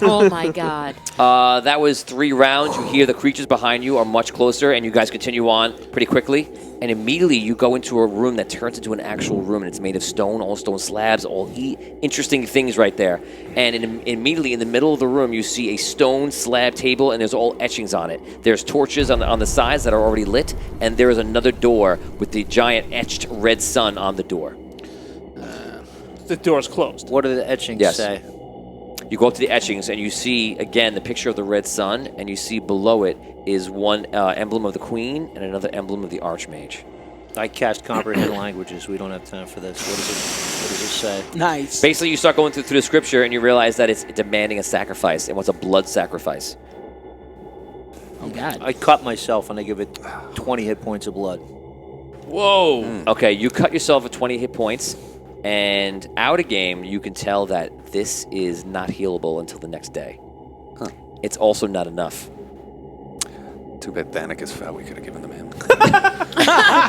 Speaker 5: Oh my god.
Speaker 2: That was 3 rounds. You hear the creatures behind you are much closer, and you guys continue on pretty quickly. And immediately you go into a room that turns into an actual room, and it's made of stone, all stone slabs, all interesting things right there. And immediately in the middle of the room, you see a stone slab table, and there's all etchings on it. There's torches on the sides that are already lit, and there is another door with the giant etched red sun on the door.
Speaker 3: The door's closed.
Speaker 11: What do the etchings
Speaker 2: Yes.
Speaker 11: say?
Speaker 2: You go up to the etchings and you see, again, the picture of the red sun, and you see below it is one emblem of the queen and another emblem of the archmage.
Speaker 11: I cast comprehend languages. We don't have time for this. What does it say?
Speaker 10: Nice.
Speaker 2: Basically, you start going through the scripture and you realize that it's demanding a sacrifice, and what's a blood sacrifice.
Speaker 10: Oh, God.
Speaker 11: I cut myself and I give it 20 hit points of blood.
Speaker 9: Whoa.
Speaker 2: Okay, you cut yourself at 20 hit points, and out of game, you can tell that this is not healable until the next day.
Speaker 8: Huh.
Speaker 2: It's also not enough.
Speaker 8: Too bad Thanakus fell. We could have given them him.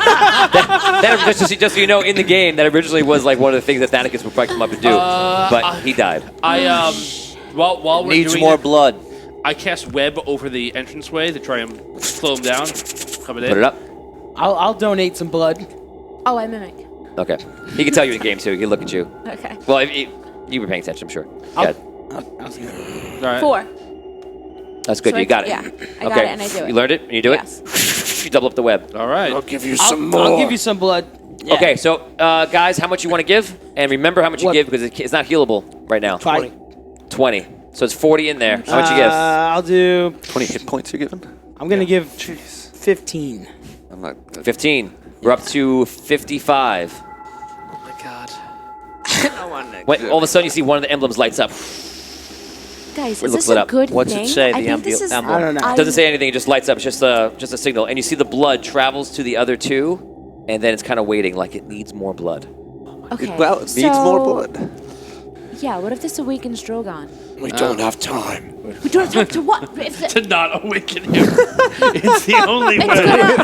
Speaker 2: That just so you know, in the game, that originally was like one of the things that Thanakus would probably come up and do, but he died.
Speaker 9: While we're
Speaker 11: Needs
Speaker 9: doing
Speaker 11: more
Speaker 9: it,
Speaker 11: blood.
Speaker 9: I cast web over the entranceway to try and slow him down. Coming in.
Speaker 2: Put it up.
Speaker 10: I'll donate some blood.
Speaker 5: Oh, I mimic.
Speaker 2: Okay. He can tell you in game too. He can look at you.
Speaker 5: Okay.
Speaker 2: Well, if you were paying attention, I'm sure.
Speaker 10: I'll-
Speaker 2: Yeah.
Speaker 9: All right.
Speaker 5: 4.
Speaker 2: That's good.
Speaker 5: So
Speaker 2: You got it.
Speaker 5: Yeah, I got
Speaker 2: Okay.
Speaker 5: it and I do it.
Speaker 2: You learned it and you do
Speaker 5: Yes.
Speaker 2: it? You double up the web.
Speaker 9: All right.
Speaker 12: I'll give you
Speaker 10: I'll give you some blood. Yeah.
Speaker 2: Okay, so guys, how much you want to give? And remember how much you
Speaker 10: What?
Speaker 2: give because it's not healable right now.
Speaker 10: 20.
Speaker 2: 20. So it's 40 in there. How much you give?
Speaker 10: I'll do.
Speaker 8: 20 hit points you're given?
Speaker 10: I'm gonna give
Speaker 8: Jeez.
Speaker 10: 15.
Speaker 8: I'm not.
Speaker 2: 15. We're up to 55.
Speaker 3: Oh my god.
Speaker 2: When all of a sudden you see one of the emblems lights up.
Speaker 5: Guys,
Speaker 2: It
Speaker 5: is
Speaker 2: looks
Speaker 5: this
Speaker 2: lit
Speaker 5: a
Speaker 2: up.
Speaker 5: good
Speaker 11: What's
Speaker 5: thing?
Speaker 11: it say,
Speaker 5: I
Speaker 11: the
Speaker 5: think this is,
Speaker 11: emblem?
Speaker 10: I don't know.
Speaker 2: It doesn't say anything. It just lights up. It's just a signal. And you see the blood travels to the other two, and then it's kind of waiting like it needs more blood.
Speaker 5: Okay.
Speaker 8: Well, it needs more
Speaker 5: so-
Speaker 8: blood.
Speaker 5: Yeah, what if this awakens Drogon?
Speaker 12: We don't have time.
Speaker 5: We don't have to what? If the,
Speaker 9: To not awaken him. It's the only
Speaker 5: it's
Speaker 9: way.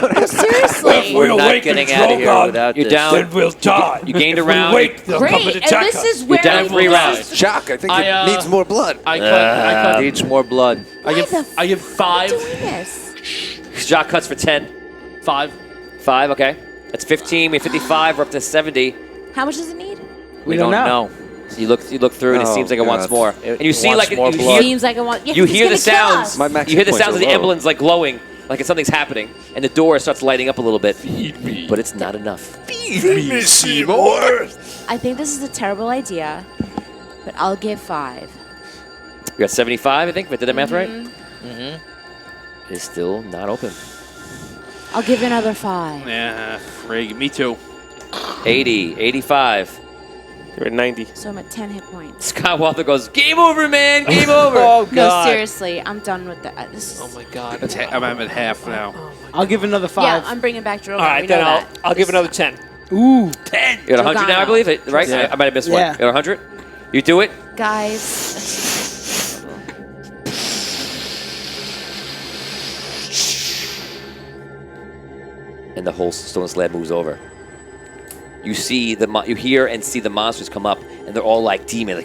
Speaker 5: gonna, seriously.
Speaker 12: We
Speaker 11: We're not
Speaker 12: awaken
Speaker 11: getting out of here
Speaker 12: Drogon,
Speaker 11: without
Speaker 2: You're
Speaker 11: this.
Speaker 2: down.
Speaker 12: Then we'll die.
Speaker 2: You gained a
Speaker 12: If we
Speaker 2: round.
Speaker 12: wait, they'll come and
Speaker 5: Great,
Speaker 12: attack
Speaker 5: and this
Speaker 12: us.
Speaker 5: is where
Speaker 2: down 3 rounds.
Speaker 8: Shock, I think
Speaker 9: I,
Speaker 8: it needs more blood.
Speaker 9: I cut.
Speaker 11: Needs more blood.
Speaker 9: I give
Speaker 5: Why
Speaker 9: 5.
Speaker 5: doing this?
Speaker 2: Jock cuts for 10.
Speaker 9: 5.
Speaker 2: 5, okay. That's 15. We have 55. We're up to 70.
Speaker 5: How much does it need?
Speaker 10: We don't know.
Speaker 2: So you look through, and it
Speaker 8: Oh,
Speaker 2: seems like it wants
Speaker 8: God.
Speaker 2: more.
Speaker 11: It
Speaker 2: And you see,
Speaker 11: wants
Speaker 2: like,
Speaker 11: more
Speaker 2: you
Speaker 11: blood.
Speaker 2: hear,
Speaker 5: Seems like I want. Yeah,
Speaker 2: you
Speaker 5: 'cause
Speaker 2: hear the
Speaker 5: it's gonna kill
Speaker 2: sounds.
Speaker 5: us.
Speaker 8: My max
Speaker 2: You hear the
Speaker 8: hit points
Speaker 2: sounds of
Speaker 8: are
Speaker 2: the
Speaker 8: low.
Speaker 2: emblems like glowing, like something's happening, and the door starts lighting up a little bit. But it's not enough.
Speaker 12: Feed me, Seymour.
Speaker 5: I think this is a terrible idea, but I'll give 5.
Speaker 2: We got 75, I think. If I did that math right.
Speaker 11: Mm-hmm.
Speaker 2: It's still not open.
Speaker 5: I'll give another 5.
Speaker 9: Yeah, frig. Me too.
Speaker 2: 80, 85.
Speaker 4: You're at 90.
Speaker 5: So I'm at 10 hit points.
Speaker 2: Scott Walther goes, game over, man, game over.
Speaker 3: Oh,
Speaker 5: No,
Speaker 3: God.
Speaker 5: seriously, I'm done with that. This is,
Speaker 3: Oh, my God.
Speaker 9: I'm at half now.
Speaker 10: I'll give another 5.
Speaker 5: yeah, I'm bringing back Drogon.
Speaker 3: All right,
Speaker 5: we
Speaker 3: then
Speaker 5: know that.
Speaker 3: I'll give another 10.
Speaker 10: Ooh.
Speaker 9: 10.
Speaker 2: You're at 100 now, I believe, right?
Speaker 9: Yeah.
Speaker 2: I might have missed one.
Speaker 10: Yeah.
Speaker 2: You're at 100? You do it?
Speaker 5: Guys.
Speaker 2: And the whole stone slab moves over. You see you hear and see the monsters come up, and they're all like demon,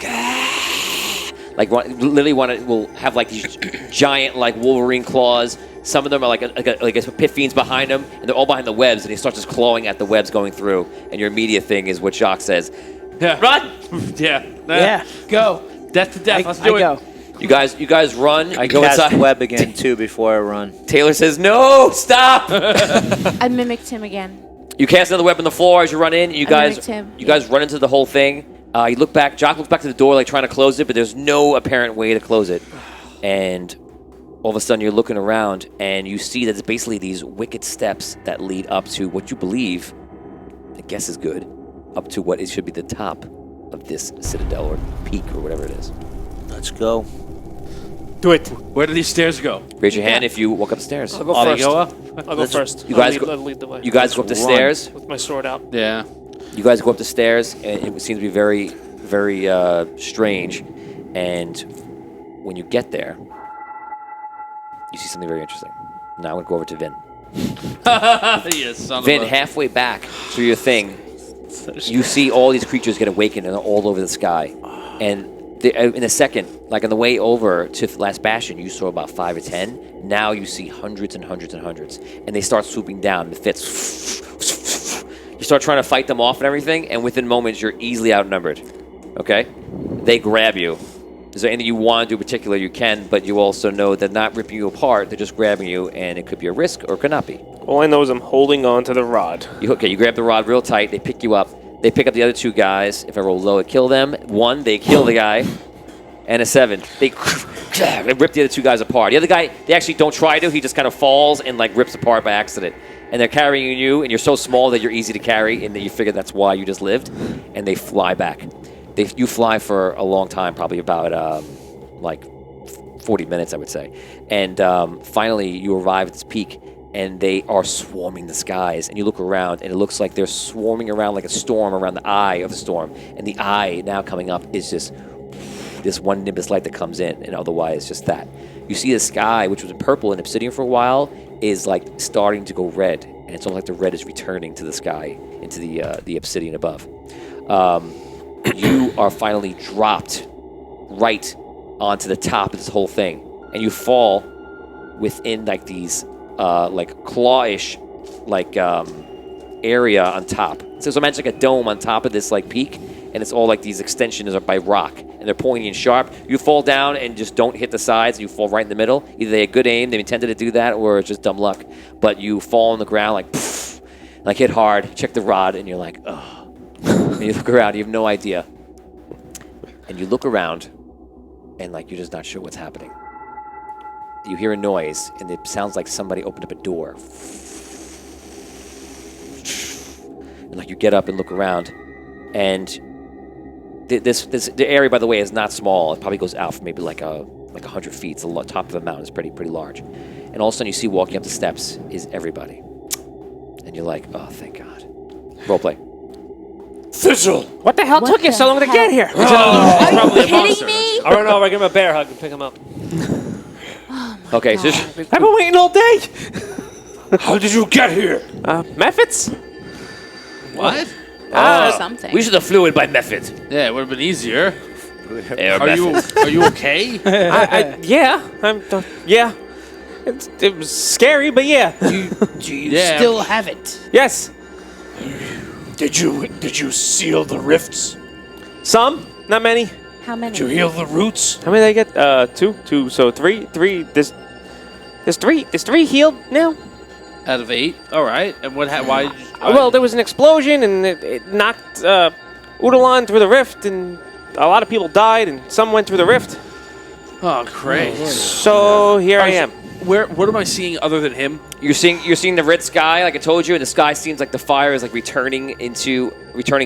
Speaker 2: like literally will have like these giant like Wolverine claws. Some of them are like a pit fiends behind them, and they're all behind the webs. And he starts just clawing at the webs going through. And your immediate thing is what Jacques says:
Speaker 9: Yeah.
Speaker 2: run!
Speaker 9: Yeah.
Speaker 10: Yeah. Go.
Speaker 9: Death to death. Let's
Speaker 10: I
Speaker 9: do it.
Speaker 10: go.
Speaker 2: You guys run.
Speaker 11: I
Speaker 2: go
Speaker 11: cast
Speaker 2: inside.
Speaker 11: web again too before I run.
Speaker 2: Taylor says, "No, stop!"
Speaker 5: I mimicked him again.
Speaker 2: You cast another web on the floor as you run in. You
Speaker 5: mimicked him.
Speaker 2: guys run into the whole thing. You look back. Jock looks back to the door, like trying to close it, but there's no apparent way to close it. And all of a sudden, you're looking around, and you see that it's basically these wicked steps that lead up to what you believe, I guess is good, up to what it should be the top of this citadel or peak or whatever it is.
Speaker 11: Let's go.
Speaker 3: Do it.
Speaker 9: Where do these stairs go?
Speaker 2: Raise your hand if you walk upstairs.
Speaker 3: I'll go
Speaker 9: Oh, they
Speaker 3: first.
Speaker 9: go up?
Speaker 3: I'll go first.
Speaker 2: You guys
Speaker 3: I'll lead the way.
Speaker 2: You guys go up the
Speaker 11: Run.
Speaker 2: stairs.
Speaker 3: With my sword out.
Speaker 9: Yeah.
Speaker 2: You guys go up the stairs, and it seems to be very, very strange. And when you get there, you see something very interesting. Now I'm going to go over to Vin.
Speaker 9: Yes, son
Speaker 2: Vin,
Speaker 9: of a...
Speaker 2: halfway back through your thing, you see all these creatures get awakened and they're all over the sky. And in a second, like on the way over to the last bastion, you saw about 5 or 10. Now you see hundreds and hundreds and hundreds. And they start swooping down. The fits. You start trying to fight them off and everything, and within moments, you're easily outnumbered. Okay? They grab you. Is there anything you want to do in particular? You can, but you also know they're not ripping you apart. They're just grabbing you, and it could be a risk or it could not be.
Speaker 4: All I know is I'm holding on to the rod.
Speaker 2: You grab the rod real tight. They pick you up. They pick up the other 2 guys. If I roll low, it kill them. 1, they kill the guy. And a 7. They rip the other 2 guys apart. The other guy, they actually don't try to. He just kind of falls and like rips apart by accident. And they're carrying you, and you're so small that you're easy to carry, and that you figure that's why you just lived. And they fly back. You fly for a long time, probably about like 40 minutes, I would say. And finally, you arrive at this peak, and they are swarming the skies. And you look around, and it looks like they're swarming around like a storm around the eye of the storm. And the eye now coming up is just this one nimbus light that comes in, and otherwise just that. You see the sky, which was purple and obsidian for a while, is like starting to go red, and it's almost like the red is returning to the sky, into the obsidian above. You are finally dropped right onto the top of this whole thing, and you fall within like these like clawish like area on top. So imagine like a dome on top of this like peak, and it's all like these extensions are by rock, and they're pointy and sharp. You fall down and just don't hit the sides, and you fall right in the middle. Either they had good aim, they intended to do that, or it's just dumb luck. But you fall on the ground like, poof, like hit hard, check the rod, and you're like, ugh. And you look around, you have no idea. And you look around, and like you're just not sure what's happening. You hear a noise, and it sounds like somebody opened up a door. And like you get up and look around, and the area, by the way, is not small. It probably goes out for maybe like 100 feet. It's the top of the mountain is pretty large. And all of a sudden, you see walking up the steps is everybody, and you're like, oh, thank God. Roleplay.
Speaker 12: Thistle!
Speaker 4: What the hell took you so long to get here?
Speaker 5: Are you kidding me?
Speaker 3: I'll run over, give him a bear hug, and pick him up.
Speaker 2: Okay, so
Speaker 4: I've been waiting all day.
Speaker 12: How did you get here?
Speaker 4: Methods?
Speaker 9: What?
Speaker 5: Something.
Speaker 2: we should have flew in by method.
Speaker 9: Yeah, it would have been easier.
Speaker 2: Air
Speaker 9: Are
Speaker 2: method.
Speaker 9: you okay?
Speaker 4: Yeah. Yeah. It was scary, but yeah.
Speaker 10: Do you still have it?
Speaker 4: Yes.
Speaker 12: Did you seal the rifts?
Speaker 4: Some, not many.
Speaker 5: How many?
Speaker 12: Did you heal the roots?
Speaker 4: How many did I get? Two. So three. There's three healed now.
Speaker 9: Out of 8. All right. And what? Why?
Speaker 4: Well, there was an explosion, and it knocked Udalan through the rift, and a lot of people died, and some went through the rift.
Speaker 9: Oh, great.
Speaker 4: So here I am.
Speaker 9: What am I seeing other than him?
Speaker 2: You're seeing the red sky, like I told you, and the sky seems like the fire is like returning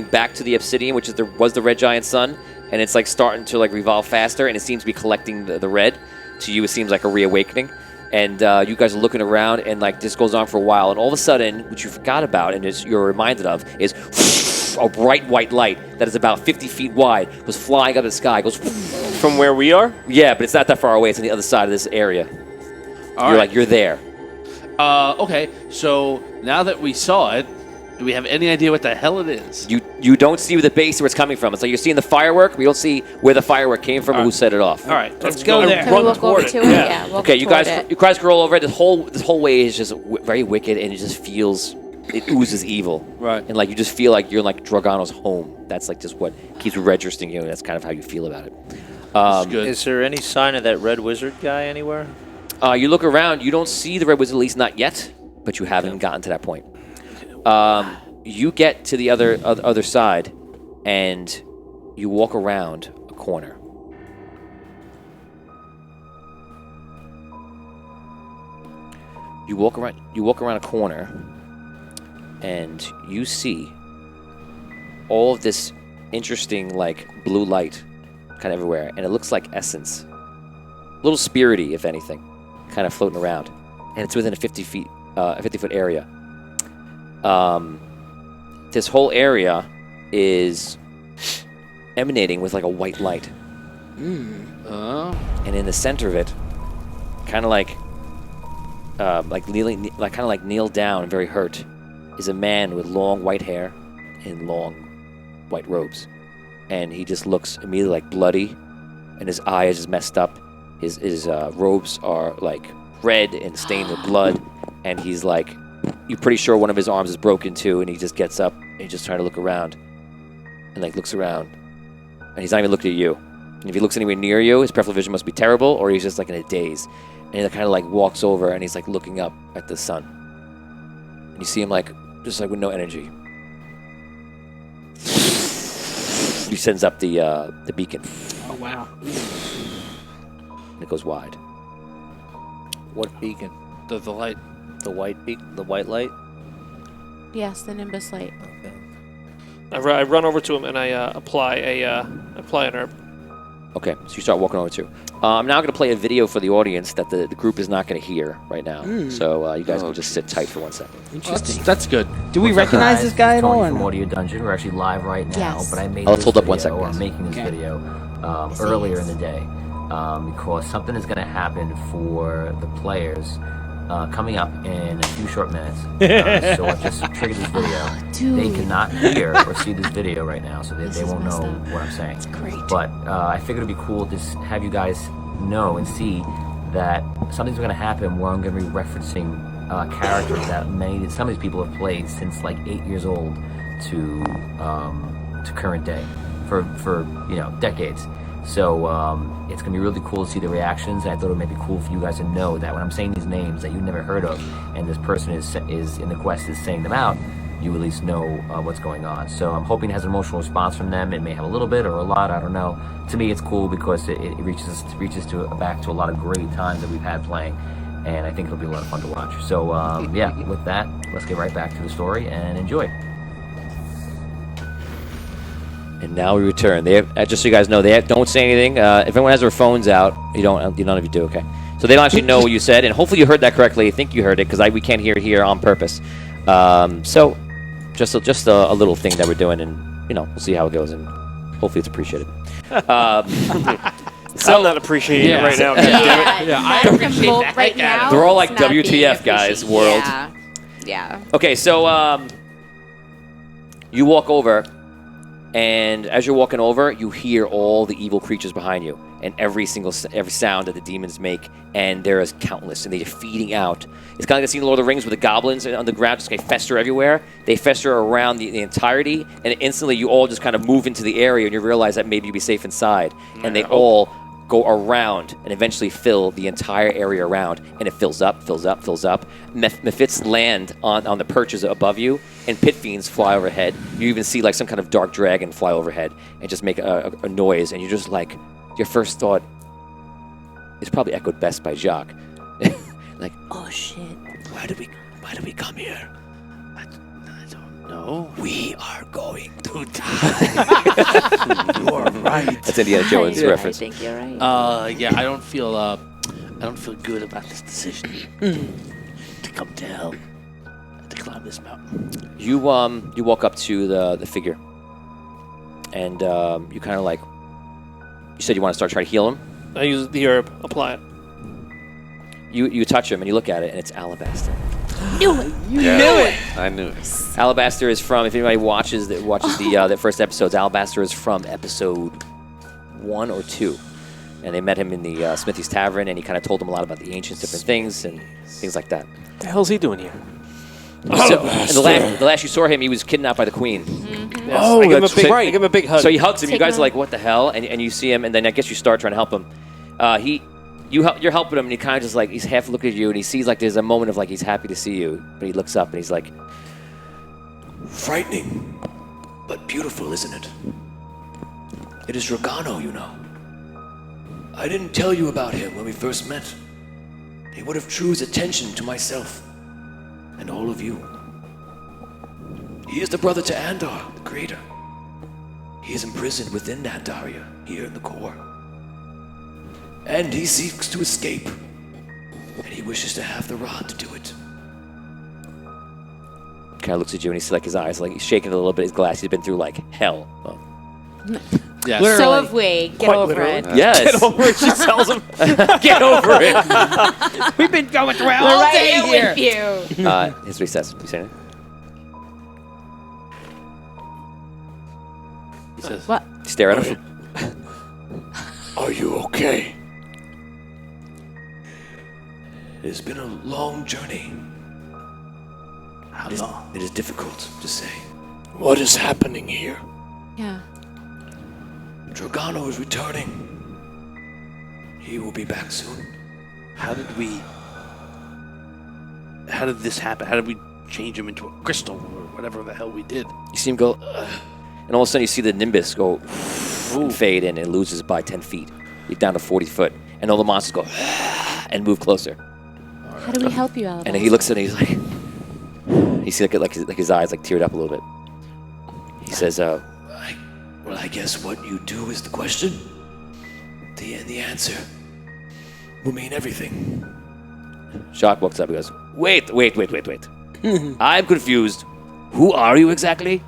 Speaker 2: back to the obsidian, which was the red giant sun, and it's like starting to like revolve faster, and it seems to be collecting the red. To you, it seems like a reawakening, and you guys are looking around, and like this goes on for a while, and all of a sudden, what you forgot about and you're reminded of is a bright white light that is about 50 feet wide was flying up in the sky. It goes
Speaker 4: From where we are?
Speaker 2: Yeah, but it's not that far away. It's on the other side of this area. You're there.
Speaker 9: Okay, so now that we saw it, do we have any idea what the hell it is?
Speaker 2: You don't see the base where it's coming from. It's like you're seeing the firework, but you don't see where the firework came from or who set it off.
Speaker 9: All right,
Speaker 10: Let's go there.
Speaker 5: Can we walk over to it? Yeah. Walk
Speaker 2: Okay, you
Speaker 5: toward
Speaker 2: guys can roll over it. This whole way is just very wicked, and it just feels, it oozes evil.
Speaker 9: Right.
Speaker 2: And like you just feel like you're in like Dragano's home. That's like just what keeps registering you, and that's kind of how you feel about it.
Speaker 9: Good.
Speaker 11: Is there any sign of that red wizard guy anywhere?
Speaker 2: You look around, you don't see the red wizard, at least not yet, but you haven't gotten to that point. You get to the other side, and you walk around a corner. You walk around a corner, and you see all of this interesting, like, blue light kind of everywhere, and it looks like essence. A little spirity, if anything, kind of floating around. And it's within a 50-foot area. This whole area is emanating with like a white light. And in the center of it, kind of like kneel down and very hurt, is a man with long white hair and long white robes. And he just looks immediately like bloody, and his eye is just messed up. His robes are like red and stained with blood, and he's like, you're pretty sure one of his arms is broken too, and he just gets up and he's just trying to look around, and like looks around, and he's not even looking at you. And if he looks anywhere near you, his peripheral vision must be terrible, or he's just like in a daze. And he kind of like walks over and he's like looking up at the sun, and you see him like just like with no energy. He sends up the beacon.
Speaker 10: Oh wow!
Speaker 2: And it goes wide.
Speaker 11: What beacon?
Speaker 9: The light.
Speaker 11: The white beacon? The white light?
Speaker 5: Yes, the Nimbus light.
Speaker 11: Okay.
Speaker 3: I run over to him and I apply an herb.
Speaker 2: Okay, so you start walking over to. I'm now going to play a video for the audience that the group is not going to hear right now. So you guys can just sit tight for 1 second.
Speaker 10: Interesting.
Speaker 9: That's good.
Speaker 10: Do we recognize this guy at all?
Speaker 13: Tony from Audio Dungeon. We're actually live right now,
Speaker 5: Yes.
Speaker 13: but I made
Speaker 2: Let's
Speaker 13: this
Speaker 2: hold up
Speaker 13: video,
Speaker 2: 1 second,
Speaker 13: or
Speaker 2: guys.
Speaker 13: I'm making this video earlier in the day because something is going to happen for the players coming up in a few short minutes. So I've just triggered this video.
Speaker 5: Dude.
Speaker 13: They cannot hear or see this video right now, so they won't know what I'm saying.
Speaker 5: It's great.
Speaker 13: But I figured it'd be cool to have you guys know and see that something's going to happen where I'm going to be referencing characters that some of these people have played since like 8 years old to current day for decades. So it's going to be really cool to see the reactions, and I thought it might be cool for you guys to know that when I'm saying these names that you've never heard of, and this person is in the quest is saying them out, you at least know what's going on. So I'm hoping it has an emotional response from them. It may have a little bit or a lot, I don't know. To me, it's cool because it reaches back to a lot of great times that we've had playing, and I think it'll be a lot of fun to watch. So yeah, with that, let's get right back to the story and enjoy.
Speaker 2: And now we return. They have, just so you guys know, don't say anything. If everyone has their phones out, none of you do, okay? So they don't actually know what you said, and hopefully you heard that correctly. I think you heard it because we can't hear it here on purpose. So just a little thing that we're doing, and we'll see how it goes, and hopefully it's appreciated.
Speaker 4: I'm not appreciating it right now.
Speaker 5: I appreciate right now.
Speaker 2: They're all like
Speaker 5: it's not being
Speaker 2: WTF guys, world.
Speaker 5: Yeah.
Speaker 2: Okay, so you walk over, and as you're walking over, you hear all the evil creatures behind you, and every sound that the demons make, and there is countless, and they're feeding out. It's kind of like the scene in Lord of the Rings with the goblins on the ground just kind of fester everywhere. They fester around the entirety, and instantly you all just kind of move into the area, and you realize that maybe you'll be safe inside. And they all go around and eventually fill the entire area around, and it fills up, fills up, fills up. Mephits land on the perches above you, and pit fiends fly overhead. You even see like some kind of dark dragon fly overhead and just make a noise, and you're just like, your first thought is probably echoed best by Jacques. Like,
Speaker 5: Oh shit.
Speaker 1: Why do we come here?
Speaker 9: I don't know.
Speaker 1: We are going to die.
Speaker 9: You are right.
Speaker 2: That's Indiana Jones
Speaker 5: I
Speaker 2: reference.
Speaker 5: think you're right.
Speaker 9: Yeah, I don't feel good about this decision to come to hell, to climb this mountain.
Speaker 2: You walk up to the figure, and you kind of like. You said you want to start trying to heal him.
Speaker 3: I use the herb. Apply it.
Speaker 2: You touch him and you look at it, and it's alabaster.
Speaker 5: Knew it.
Speaker 8: I knew it.
Speaker 2: Alabaster is from, if anybody watches the first episodes, Alabaster is from episode 1 or 2. And they met him in the Smithy's Tavern, and he kind of told them a lot about the ancients, different things, and things like that.
Speaker 4: What the hell's he doing here?
Speaker 2: So, and the last you saw him, he was kidnapped by the queen.
Speaker 3: Yes.
Speaker 4: Oh,
Speaker 3: I give him a
Speaker 4: that's
Speaker 3: big,
Speaker 4: right.
Speaker 3: I give him a big hug.
Speaker 2: So he hugs him. You
Speaker 5: Take
Speaker 2: guys
Speaker 5: him
Speaker 2: are like, what the hell? And you see him, and then I guess you start trying to help him. You're helping him, and he kind of just like, he's half looking at you, and he sees like there's a moment of like he's happy to see you, but he looks up and he's like,
Speaker 1: Frightening, but beautiful, isn't it? It is Dragano, you know. I didn't tell you about him when we first met. He would have drew his attention to myself and all of you. He is the brother to Andar, the creator. He is imprisoned within Andaria, here in the core. And he seeks to escape. And he wishes to have the rod to do it.
Speaker 2: kind of looks at you, and he's like, his eyes, like he's shaking a little bit. His glass, he's been through like hell. Well,
Speaker 9: yes.
Speaker 5: So have we. Get
Speaker 4: Quite
Speaker 5: over
Speaker 4: literally.
Speaker 5: it.
Speaker 2: yes.
Speaker 4: Get over it, she tells him.
Speaker 2: Get over it.
Speaker 10: We've been going through it
Speaker 5: We're
Speaker 10: all
Speaker 5: right
Speaker 10: day
Speaker 5: here
Speaker 10: here.
Speaker 5: with you.
Speaker 2: Here's what he says. You say anything?
Speaker 9: He says,
Speaker 5: What?
Speaker 2: Stare at him.
Speaker 12: Are you okay?
Speaker 1: It has been a long journey.
Speaker 9: how long?
Speaker 1: It is difficult to say.
Speaker 12: What is happening here?
Speaker 5: Yeah.
Speaker 1: Dragano is returning. He will be back soon.
Speaker 9: How did this happen? How did we change him into a crystal or whatever the hell we did?
Speaker 2: You see him go, and all of a sudden you see the nimbus go and fade in and loses by 10 feet. You're down to 40 foot. And all the monsters go and move closer.
Speaker 5: How do we help you, Alabama?
Speaker 2: And then he looks at it and he's like, you see like his eyes like teared up a little bit. He says,
Speaker 1: Well, I guess what you do is the question. The answer will mean everything.
Speaker 2: Jacques walks up and goes, wait. I'm confused. Who are you exactly?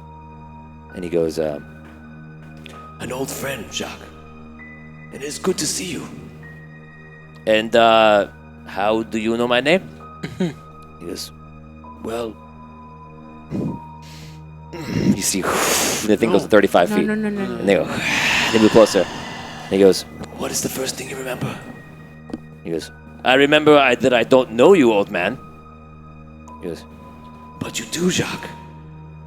Speaker 2: And he goes,
Speaker 1: An old friend, Jacques. And it's good to see you.
Speaker 2: and how do you know my name? He goes,
Speaker 1: Well,
Speaker 2: you see, the thing goes to 35 feet.
Speaker 5: No.
Speaker 2: And they go, they move closer. And he goes,
Speaker 1: what is the first thing you remember?
Speaker 2: he goes, I remember that I don't know you, old man. He goes,
Speaker 1: But you do, Jacques.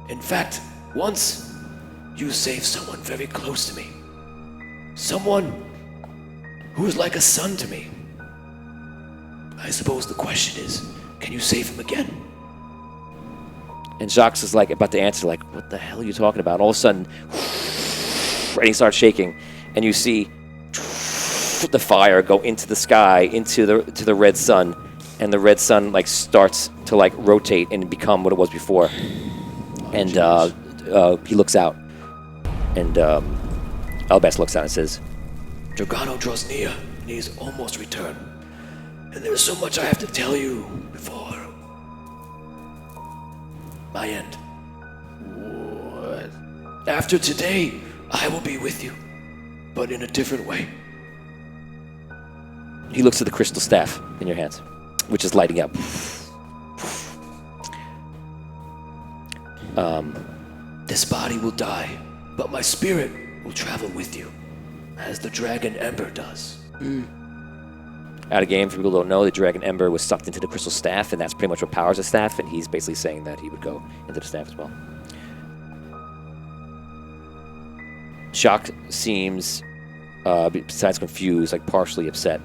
Speaker 1: In fact, once you saved someone very close to me. Someone who is like a son to me. I suppose the question is, can you save him again?
Speaker 2: and Jacques is like about to answer, like, what the hell are you talking about? And all of a sudden, and he starts shaking, and you see the fire go into the sky, into the red sun, and the red sun like starts to like rotate and become what it was before. And he looks out, and Albas looks out and says,
Speaker 1: Dragano draws near, and he is almost returned. And there is so much I have to tell you before my end. What? After today, I will be with you, but in a different way.
Speaker 2: he looks at the crystal staff in your hands, which is lighting up.
Speaker 1: This body will die, but my spirit will travel with you, as the dragon Ember does.
Speaker 2: Out of game, for people who don't know, the dragon Ember was sucked into the crystal staff, and that's pretty much what powers the staff, and he's basically saying that he would go into the staff as well. Jacques seems, besides confused, like partially upset.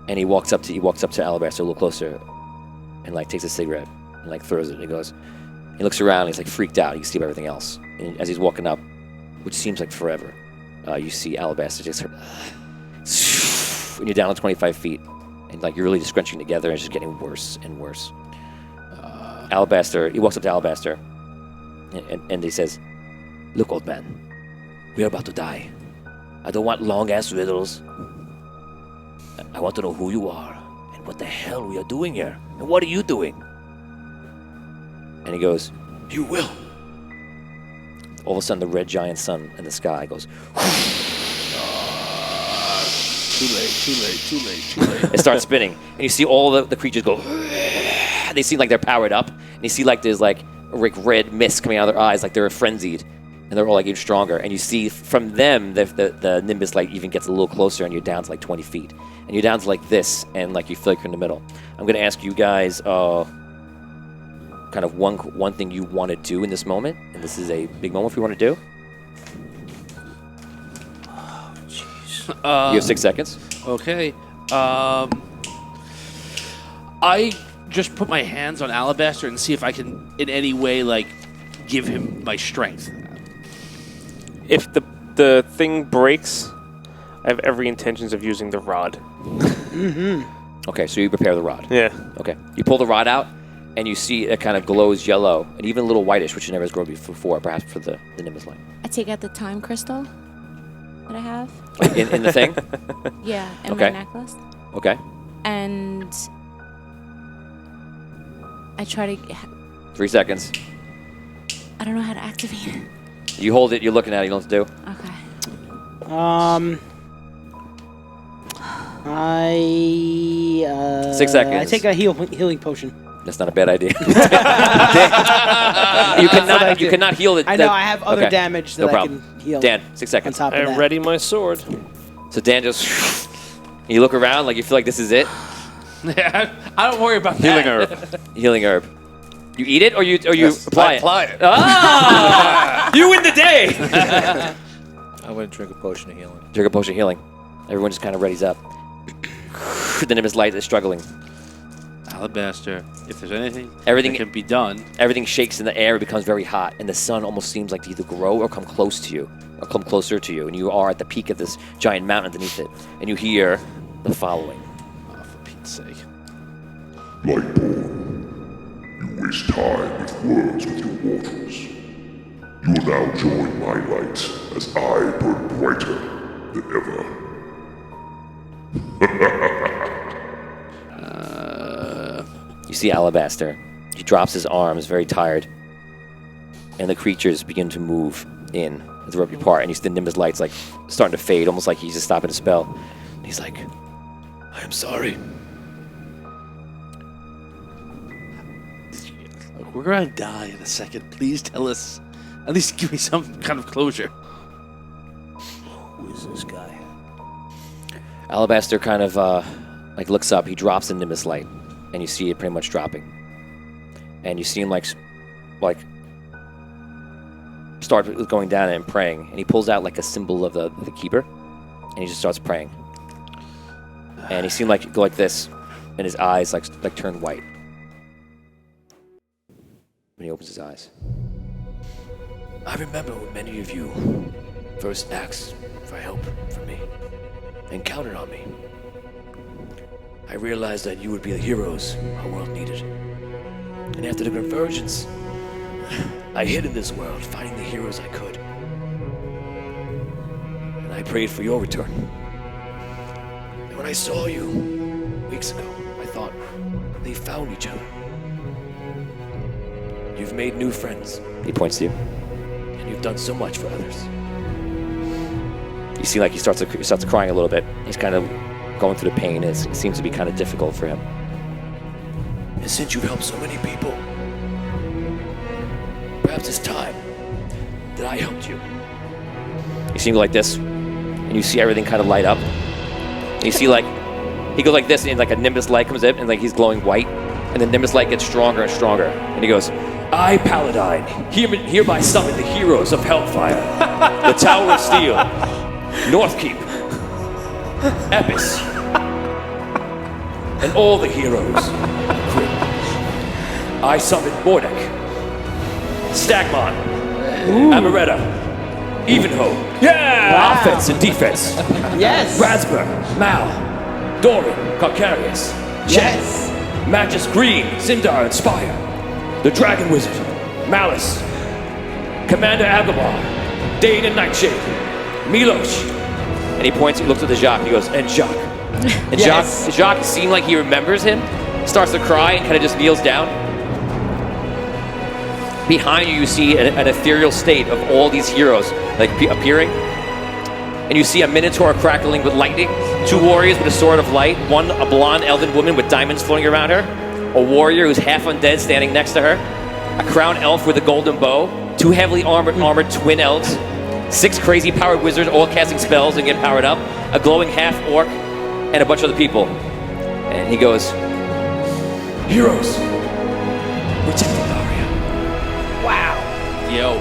Speaker 2: And he walks up to Alabaster a little closer and like takes a cigarette and like throws it. And he looks around and he's like freaked out. You can see everything else. And as he's walking up, which seems like forever, you see Alabaster just and you're down to 25 feet. And like you're really just scrunching together, and it's just getting worse and worse. Alabaster, he walks up to Alabaster, and he says, "Look, old man, we are about to die. I don't want long-ass riddles. I want to know who you are, and what the hell we are doing here, and what are you doing?" And he goes,
Speaker 12: You will.
Speaker 2: all of a sudden the red giant sun in the sky goes,
Speaker 9: Too late.
Speaker 2: it starts spinning, and you see all the creatures go, they seem like they're powered up, and you see like there's like red mist coming out of their eyes, like they're frenzied, and they're all like even stronger. And you see from them the Nimbus light even gets a little closer, and you're down to like 20 feet, and you're down to like this, and like you feel like you're in the middle. I'm gonna ask you guys kind of one thing you want to do in this moment, and this is a big moment if you want to do. You have 6 seconds.
Speaker 9: Okay. I just put my hands on Alabaster and see if I can, in any way, like, give him my strength.
Speaker 4: If the thing breaks, I have every intentions of using the rod.
Speaker 2: Okay, so you prepare the rod.
Speaker 4: Yeah.
Speaker 2: Okay. You pull the rod out, and you see it kind of glows yellow, and even a little whitish, which you never has grown before, perhaps for the Nimbus light.
Speaker 5: I take out the time crystal that I have.
Speaker 2: In the thing?
Speaker 5: Yeah, in
Speaker 2: Okay.
Speaker 5: my necklace.
Speaker 2: Okay.
Speaker 5: And I try to...
Speaker 2: 3 seconds.
Speaker 5: I don't know how to activate it.
Speaker 2: You hold it, you're looking at it, you know what to do.
Speaker 5: Okay.
Speaker 10: I
Speaker 2: 6 seconds.
Speaker 10: I take a healing potion.
Speaker 2: That's not a bad idea. you cannot heal it.
Speaker 10: I know, I have other damage that
Speaker 2: no
Speaker 10: I
Speaker 2: problem.
Speaker 10: can heal.
Speaker 2: Dan, 6 seconds.
Speaker 10: On top of
Speaker 3: I
Speaker 10: that.
Speaker 3: ready my sword.
Speaker 2: So Dan just... You look around like you feel like this is it.
Speaker 9: I don't worry about
Speaker 8: Healing
Speaker 9: that.
Speaker 8: herb.
Speaker 2: Healing herb. You eat it or you
Speaker 8: Yes,
Speaker 2: apply it?
Speaker 8: apply it.
Speaker 2: Ah! You win the day!
Speaker 11: I'm going to drink a potion of healing.
Speaker 2: Drink a potion of healing. Everyone just kind of readies up. The Nimbus light is struggling.
Speaker 9: Alabaster, if there's anything
Speaker 2: Everything-
Speaker 9: that can be done.
Speaker 2: Everything shakes in the air, it becomes very hot, and the sun almost seems like to either grow or come close to you, or come closer to you, and you are at the peak of this giant mountain underneath it, and you hear the following.
Speaker 9: Oh, for Pete's sake.
Speaker 14: Lightborn, you waste time with words with your mortals. You will now join my light as I burn brighter than ever.
Speaker 2: You see Alabaster. He drops his arms, very tired, and the creatures begin to move in as they rip apart, and you see the Nimbus light's like starting to fade, almost like he's just stopping a spell. And he's like,
Speaker 12: I am sorry.
Speaker 9: Look, we're going to die in a second. Please tell us. At least give me some kind of closure.
Speaker 11: Who is this guy?
Speaker 2: Alabaster kind of like looks up. He drops the Nimbus light, and you see it pretty much dropping. And you see him like start going down and praying. And he pulls out like a symbol of the keeper, and he just starts praying. And he seemed like go like this, and his eyes like turn white when he opens his eyes.
Speaker 12: I remember when many of you first asked for help from me and counted on me. I realized that you would be the heroes our world needed. And after the convergence, I hid in this world, finding the heroes I could. And I prayed for your return. And when I saw you weeks ago, I thought they found each other. You've made new friends.
Speaker 2: He points to you.
Speaker 12: And you've done so much for others.
Speaker 2: You see like he starts crying a little bit. He's kind of going through the pain. It seems to be kind of difficult for him.
Speaker 12: And since you've helped so many people, perhaps it's time that I helped you.
Speaker 2: You see him go like this, and you see everything kind of light up. And you see like, he goes like this, and like a Nimbus light comes in, and like he's glowing white. And the Nimbus light gets stronger and stronger. And he goes,
Speaker 1: I, Paladine, hereby summon the heroes of Hellfire, the Tower of Steel, Northkeep, Epis, and all the heroes. I summon Mordek, Stagmon, Amaretta, Evenho, offense and defense.
Speaker 10: Yes.
Speaker 1: Razber, Mal,
Speaker 12: Doran, Carcarius,
Speaker 10: Yes.
Speaker 12: Magus Green, Sindar, and Spire. The Dragon Wizard, Malice, Commander Agabar, Dane and Nightshade, Milos.
Speaker 2: And he points, he looks at the Jacques, he goes, and Jacques. And
Speaker 10: Yes.
Speaker 2: Jacques seems like he remembers him, starts to cry and kind of just kneels down. Behind you, you see an ethereal state of all these heroes like appearing. And you see a Minotaur crackling with lightning, 2 warriors with a sword of light, one a blonde elven woman with diamonds floating around her, a warrior who's half undead standing next to her, a crowned elf with a golden bow, 2 heavily armored twin elves, 6 crazy powered wizards all casting spells and getting powered up, a glowing half orc, and a bunch of other people. And he goes,
Speaker 12: Heroes, protect Andaria.
Speaker 10: Wow.
Speaker 9: Yo.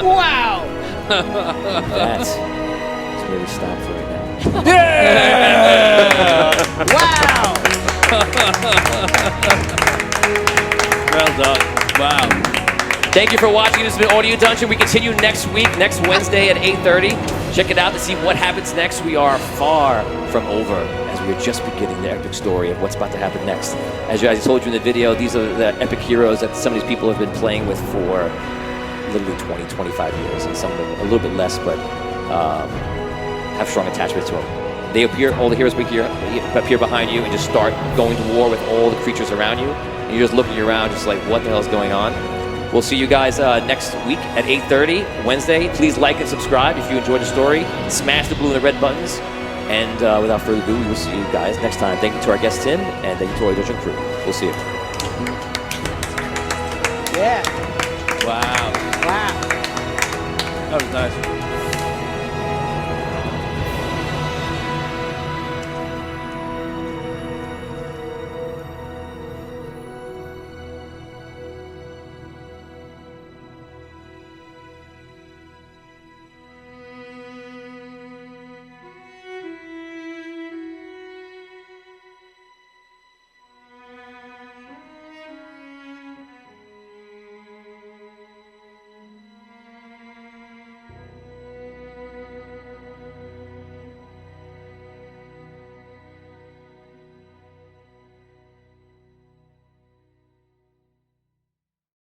Speaker 10: Wow.
Speaker 2: that's where we stop for right now.
Speaker 10: Wow.
Speaker 9: Well done. Wow.
Speaker 2: Thank you for watching. This has been Audio Dungeon. We continue next week, next Wednesday at 8:30. Check it out to see what happens next. We are far from over as we are just beginning the epic story of what's about to happen next. As I told you in the video, these are the epic heroes that some of these people have been playing with for literally 20, 25 years, and some of them a little bit less, but have strong attachments to them. They appear, all the heroes appear behind you and just start going to war with all the creatures around you. And you're just looking around just like, what the hell is going on? We'll see you guys next week at 8:30, Wednesday. Please like and subscribe if you enjoyed the story. Smash the blue and the red buttons. And without further ado, we will see you guys next time. Thank you to our guest, Tim, and thank you to our Dungeon crew. We'll see you.
Speaker 10: Yeah.
Speaker 9: Wow.
Speaker 10: Wow.
Speaker 9: That was nice.